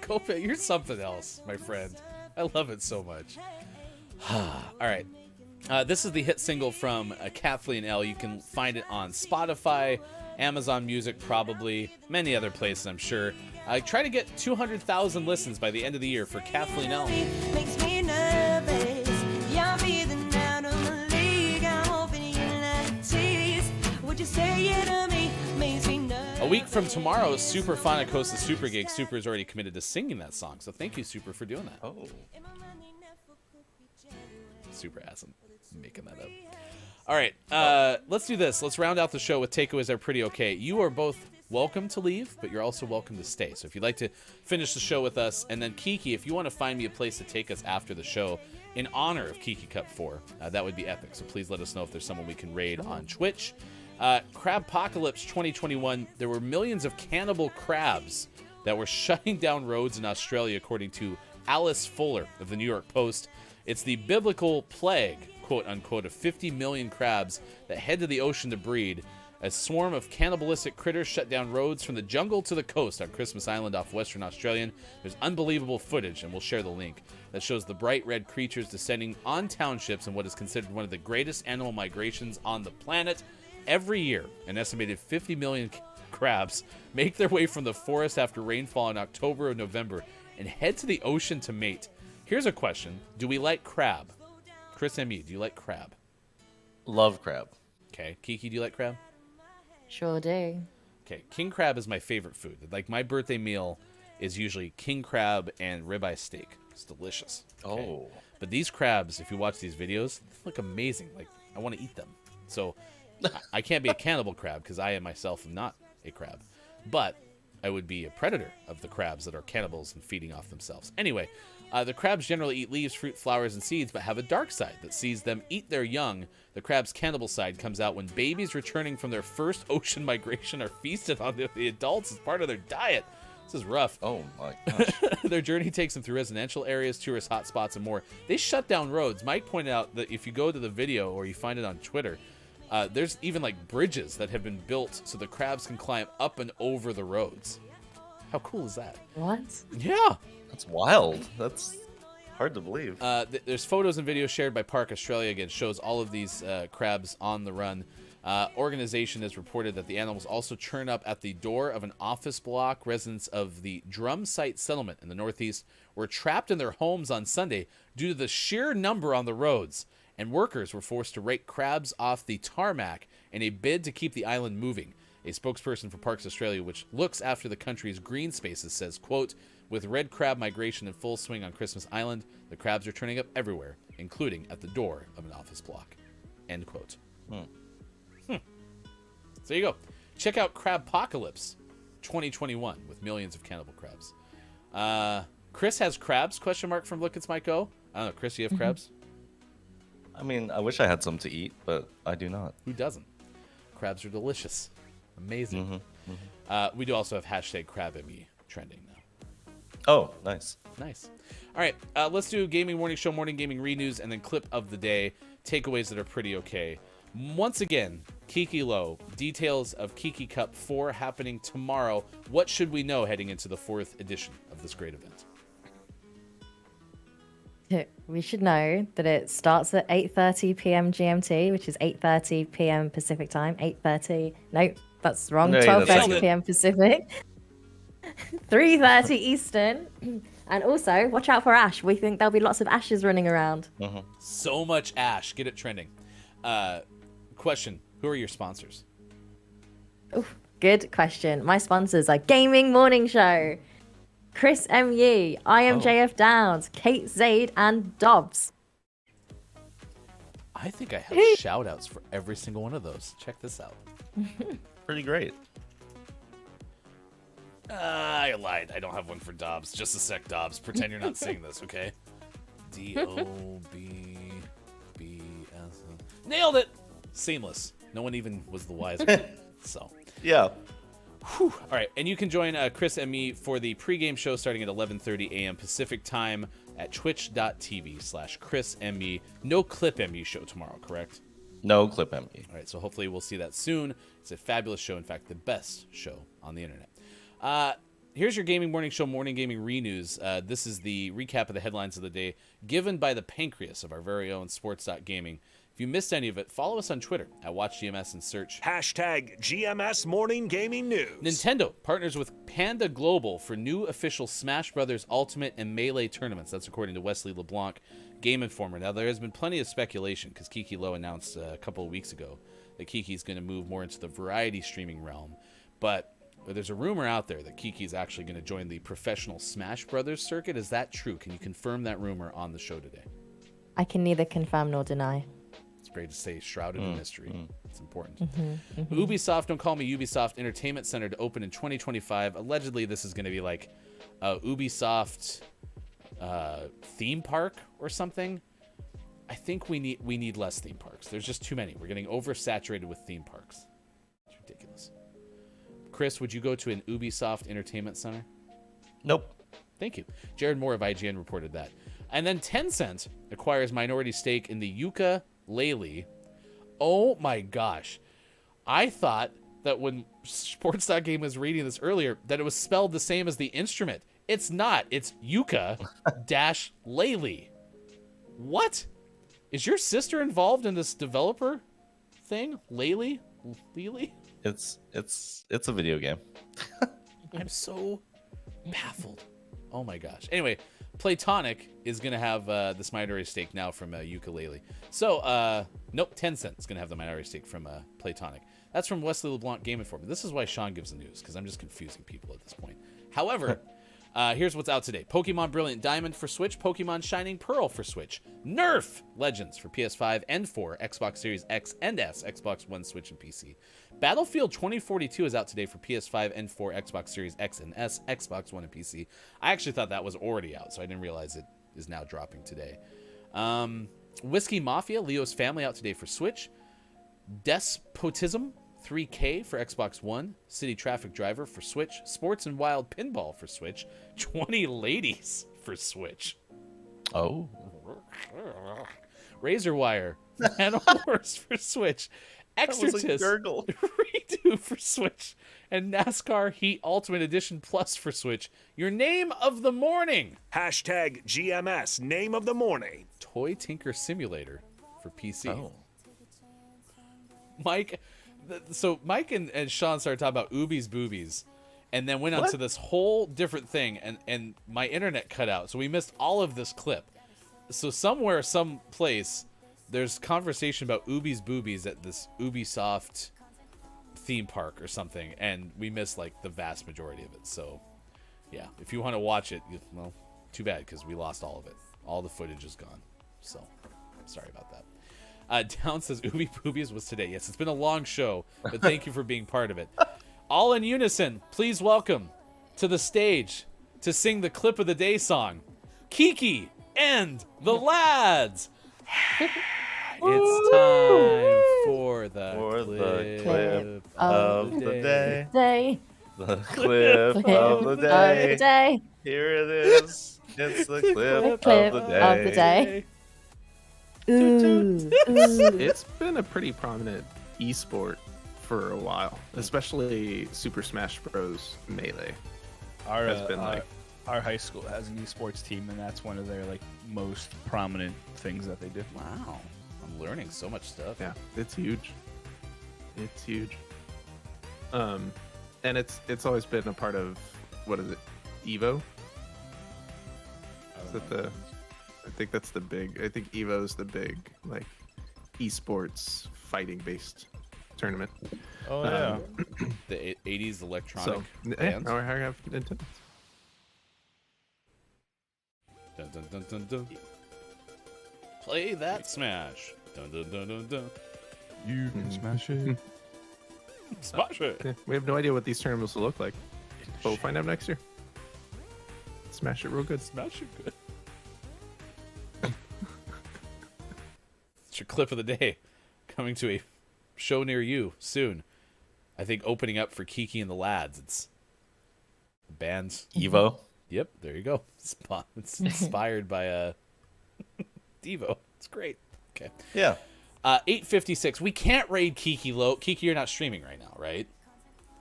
Kopi, you're something else, my friend. I love it so much. All right. This is the hit single from Kathleen L. You can find it on Spotify, Amazon Music, probably, many other places, I'm sure. Try to get 200,000 listens by the end of the year for Kathleen L. Makes me nervous. You're breathing out of my league. I'm hoping you like tease. Would you say it to me? Makes me nervous. A week from tomorrow, Super Phonic hosts the Super Gig. Super is already committed to singing that song, so thank you, Super, for doing that. Oh. Super awesome. Making that up. All right, let's do this. Let's round out the show with takeaways that are pretty okay. You are both welcome to leave, but you're also welcome to stay. So if you'd like to finish the show with us, and then Kiki, if you want to find me a place to take us after the show in honor of Kiki Cup 4, that would be epic. So please let us know if there's someone we can raid on Twitch. Crabpocalypse 2021, there were millions of cannibal crabs that were shutting down roads in Australia, according to Alice Fuller of the New York Post. It's the biblical plague, quote unquote, of 50 million crabs that head to the ocean to breed. A swarm of cannibalistic critters shut down roads from the jungle to the coast on Christmas Island off Western Australia. There's unbelievable footage, and we'll share the link, that shows the bright red creatures descending on townships in what is considered one of the greatest animal migrations on the planet. Every year, an estimated 50 million crabs make their way from the forest after rainfall in October or November and head to the ocean to mate. Here's a question. Do we like crab? Chris M.E., do you like crab? Love crab. Okay. Kiki, do you like crab? Sure do. Okay. King crab is my favorite food. Like, my birthday meal is usually king crab and ribeye steak. It's delicious. Okay? Oh. But these crabs, if you watch these videos, they look amazing. Like, I want to eat them. So I can't be a cannibal crab because I am myself not a crab. But I would be a predator of the crabs that are cannibals and feeding off themselves. Anyway, the crabs generally eat leaves, fruit, flowers, and seeds, but have a dark side that sees them eat their young. The crab's cannibal side comes out when babies returning from their first ocean migration are feasted on the adults as part of their diet. This is rough. Oh my gosh. Their journey takes them through residential areas, tourist hotspots, and more. They shut down roads. Mike pointed out that if you go to the video or you find it on Twitter, there's even like bridges that have been built so the crabs can climb up and over the roads. How cool is that? What? Yeah. That's wild. That's hard to believe. There's photos and videos shared by Park Australia. Again, shows all of these crabs on the run. Organization has reported that the animals also churn up at the door of an office block. Residents of the Drum Site settlement in the Northeast were trapped in their homes on Sunday due to the sheer number on the roads, and workers were forced to rake crabs off the tarmac in a bid to keep the island moving. A spokesperson for Parks Australia, which looks after the country's green spaces, says, quote, with red crab migration in full swing on Christmas Island, the crabs are turning up everywhere, including at the door of an office block. End quote. So there you go. Check out Crabpocalypse 2021 with millions of cannibal crabs. Chris has crabs, question mark from Look It's My Go. I don't know, Chris, you have crabs? I mean, I wish I had some to eat, but I do not. Who doesn't? Crabs are delicious. Amazing. We do also have hashtag CrabME trending now. Oh, nice. Nice. All right, let's do Gaming Morning Show, Morning Gaming Re-News, and then clip of the day, takeaways that are pretty okay. Once again, Kiki Low, details of Kiki Cup 4 happening tomorrow. What should we know heading into the 4th edition of this great event? We should know that it starts at 8:30 p.m. GMT, which is 8:30 p.m. Pacific time. 8:30. Nope, that's wrong. No, that's 12:30 good. p.m. Pacific. 3:30 Eastern. And also, watch out for Ash. We think there'll be lots of Ashes running around. So much Ash. Get it trending. Question. Who are your sponsors? Oof, good question. My sponsors are Gaming Morning Show, Chris M. Yee, I am JF Downs, Kate Zaid, and Dobbs. I think I have shout outs for every single one of those. Check this out. Pretty great. I lied. I don't have one for Dobbs. Just a sec, Dobbs. Pretend you're not seeing this, okay? D-O-B-B-S. Nailed it! Seamless. No one even was the wiser. So. Yeah. Whew. All right, and you can join Chris and me for the pregame show starting at 11:30 a.m. Pacific time at twitch.tv/ChrisME. No Clip ME show tomorrow, correct? No Clip ME. All right, so hopefully we'll see that soon. It's a fabulous show. In fact, the best show on the internet. Here's your Gaming Morning Show, Morning Gaming Re-News. This is the recap of the headlines of the day given by the pancreas of our very own Sports.Gaming. If you missed any of it, follow us on Twitter at WatchGMS and search Hashtag GMS Morning Gaming News. Nintendo partners with Panda Global for new official Smash Bros. Ultimate and Melee tournaments. That's according to Wesley LeBlanc, Game Informer. Now, there has been plenty of speculation because Kiki Low announced a couple of weeks ago that Kiki's going to move more into the variety streaming realm. But there's a rumor out there that Kiki's actually going to join the professional Smash Brothers circuit. Is that true? Can you confirm that rumor on the show today? I can neither confirm nor deny. It's great to say shrouded in mystery. It's important. Ubisoft, don't call me Ubisoft Entertainment Center to open in 2025. Allegedly, this is going to be like a Ubisoft theme park or something. I think we need less theme parks. There's just too many. We're getting oversaturated with theme parks. It's ridiculous. Chris, would you go to an Ubisoft Entertainment Center? Nope. Thank you. Jared Moore of IGN reported that. And then Tencent acquires minority stake in the Ukulele. Oh my gosh. I thought that when Sports.Game was reading this earlier, that it was spelled the same as the instrument. It's not. It's Yuka-Lele. What? Is your sister involved in this developer thing? Lele? It's a video game. I'm so baffled. Oh my gosh. Anyway, Platonic is going to have this minority stake now from Ukulele. So, nope, Tencent is going to have the minority stake from Platonic. That's from Wesley LeBlanc, Game Informer. This is why Sean gives the news, because I'm just confusing people at this point. However, here's what's out today. Pokemon Brilliant Diamond for Switch. Pokemon Shining Pearl for Switch. Nerf Legends for PS5 and 4, Xbox Series X and S, Xbox One, Switch, and PC. Battlefield 2042 is out today for PS5 and 4, Xbox Series X and S, Xbox One, and PC. I actually thought that was already out, so I didn't realize it is now dropping today. Whiskey Mafia, Leo's Family out today for Switch. Despotism 3K for Xbox One. City Traffic Driver for Switch. Sports and Wild Pinball for Switch. 20 Ladies for Switch. Oh. Razor Wire. Animal Wars for Switch. Exorcist Redo for Switch. And NASCAR Heat Ultimate Edition Plus for Switch. Your name of the morning. Hashtag GMS Name of the Morning. Toy Tinker Simulator for PC. Oh. Mike and Sean started talking about Ubi's boobies and then went on to this whole different thing and my internet cut out. So we missed all of this clip. So somewhere, someplace, there's conversation about Ubi's boobies at this Ubisoft theme park or something, and we missed like the vast majority of it. So, yeah, if you want to watch it, well, too bad because we lost all of it. All the footage is gone. So, sorry about that. Down says Ooby Poobies was today. Yes, it's been a long show, but thank you for being part of it. All in unison, please welcome to the stage to sing the clip of the day song, Kiki and the Lads. It's time for the clip of the day. The clip Clip of the of day. the day. Here it is. It's the clip Clip of the of the day. day. Ooh. It's been a pretty prominent esport for a while, especially Super Smash Bros. Melee. Our Has been like- our high school has an esports team, and that's one of their like most prominent things that they do. Wow, I'm learning so much stuff. Yeah, it's huge. It's huge. And it's always been a part of, what is it, Evo? Is that the? I think that's the big. I think Evo's the big like esports fighting based tournament. Oh yeah. The 80s electronic So bands. I have Nintendo. Dun, dun, dun, dun, dun. Play that Smash. Dun, dun, dun, dun, dun. You can smash it. Smash it. Yeah, we have no idea what these tournaments will look like, but we'll find out next year. Smash it real good. Smash it good. It's your clip of the day. Coming to a show near you soon. I think opening up for Kiki and the Lads. It's bands. Evo. Yep, there you go. It's inspired by Devo. It's great. Okay. Yeah. 8:56. We can't raid Kiki Low. Kiki, you're not streaming right now, right?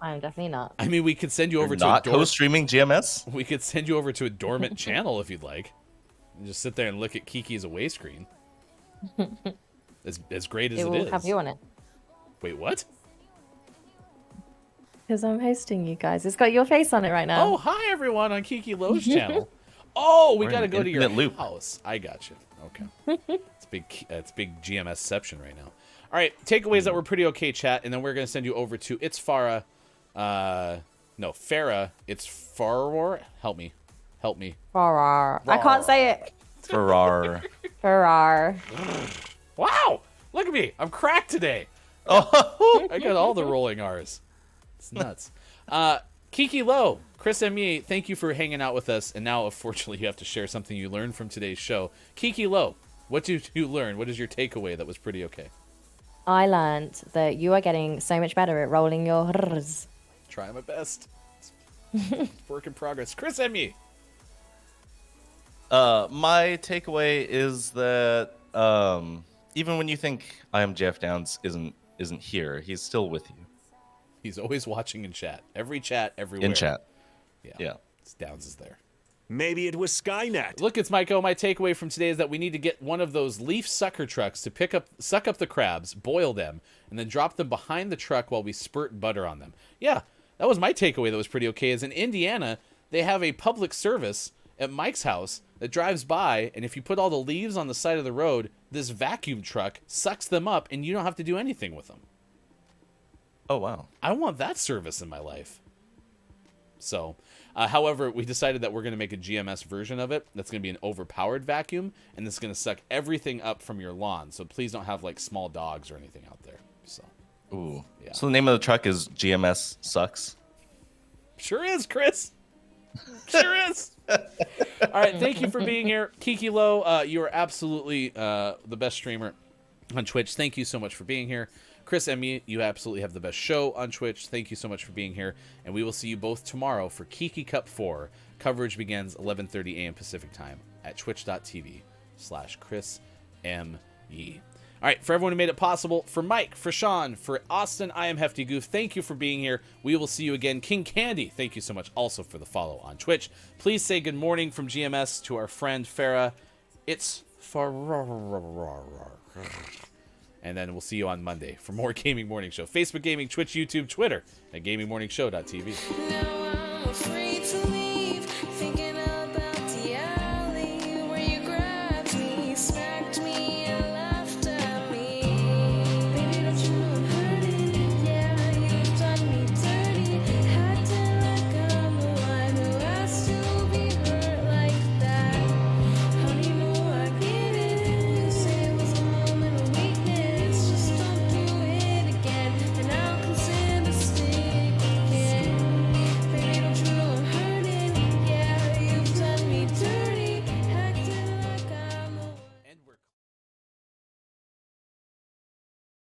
I'm definitely not. I mean, we could send you over to Not a co-streaming GMS. We could send you over to a dormant channel if you'd like. And just sit there and look at Kiki's away screen. As great as It it will is. have you on it. Wait, what? Because I'm hosting you guys. It's got your face on it right now. Oh, hi everyone on Kiki Lowe's channel. Oh, we We're got to in go to your infinite loop. house. I got you. Okay. It's big GMSception right now. All right, takeaways that were pretty okay, chat, and then we're going to send you over to It's Farah. No, Farah. It's Farah. Help me. Farrar. I can't say it. Farrar. Farrar. Wow, look at me. I'm cracked today. Oh, I got all the rolling R's. It's nuts. Kiki Lowe, Chris and me, thank you for hanging out with us. And now, unfortunately, you have to share something you learned from today's show. Kiki Lowe, what did you learn? What is your takeaway that was pretty okay? I learned that you are getting so much better at rolling your R's. Try my best. It's work in progress. Chris and me. my takeaway is that even when you think I am Jeff Downs isn't here, he's still with you. He's always watching in chat. Every chat, everywhere. In chat. Yeah. Yeah. Downs is there. Maybe it was Skynet. Look, it's Mike O. My takeaway from today is that we need to get one of those leaf sucker trucks to suck up the crabs, boil them, and then drop them behind the truck while we spurt butter on them. Yeah, that was my takeaway that was pretty okay. Is in Indiana, they have a public service at Mike's house that drives by, and if you put all the leaves on the side of the road, this vacuum truck sucks them up, and you don't have to do anything with them. Oh, wow. I want that service in my life. So, however, we decided that we're going to make a GMS version of it. That's going to be an overpowered vacuum, and it's going to suck everything up from your lawn. So please don't have like small dogs or anything out there. So, Ooh. Yeah. So the name of the truck is GMS Sucks. sure is, Chris. Sure is. All right, thank you for being here, Kiki Lowe. You are absolutely the best streamer on Twitch. Thank you so much for being here. Chris and me, you absolutely have the best show on Twitch. Thank you so much for being here. And we will see you both tomorrow for Kiki Cup 4. Coverage begins 11:30 a.m. Pacific time at twitch.tv/ChrisMYee. All right, for everyone who made it possible, for Mike, for Sean, for Austin, I am Hefty Goof. Thank you for being here. We will see you again. King Candy, thank you so much also for the follow on Twitch. Please say good morning from GMS to our friend Farah. It's Farah. And then we'll see you on Monday for more Gaming Morning Show. Facebook Gaming, Twitch, YouTube, Twitter, at GamingMorningShow.tv.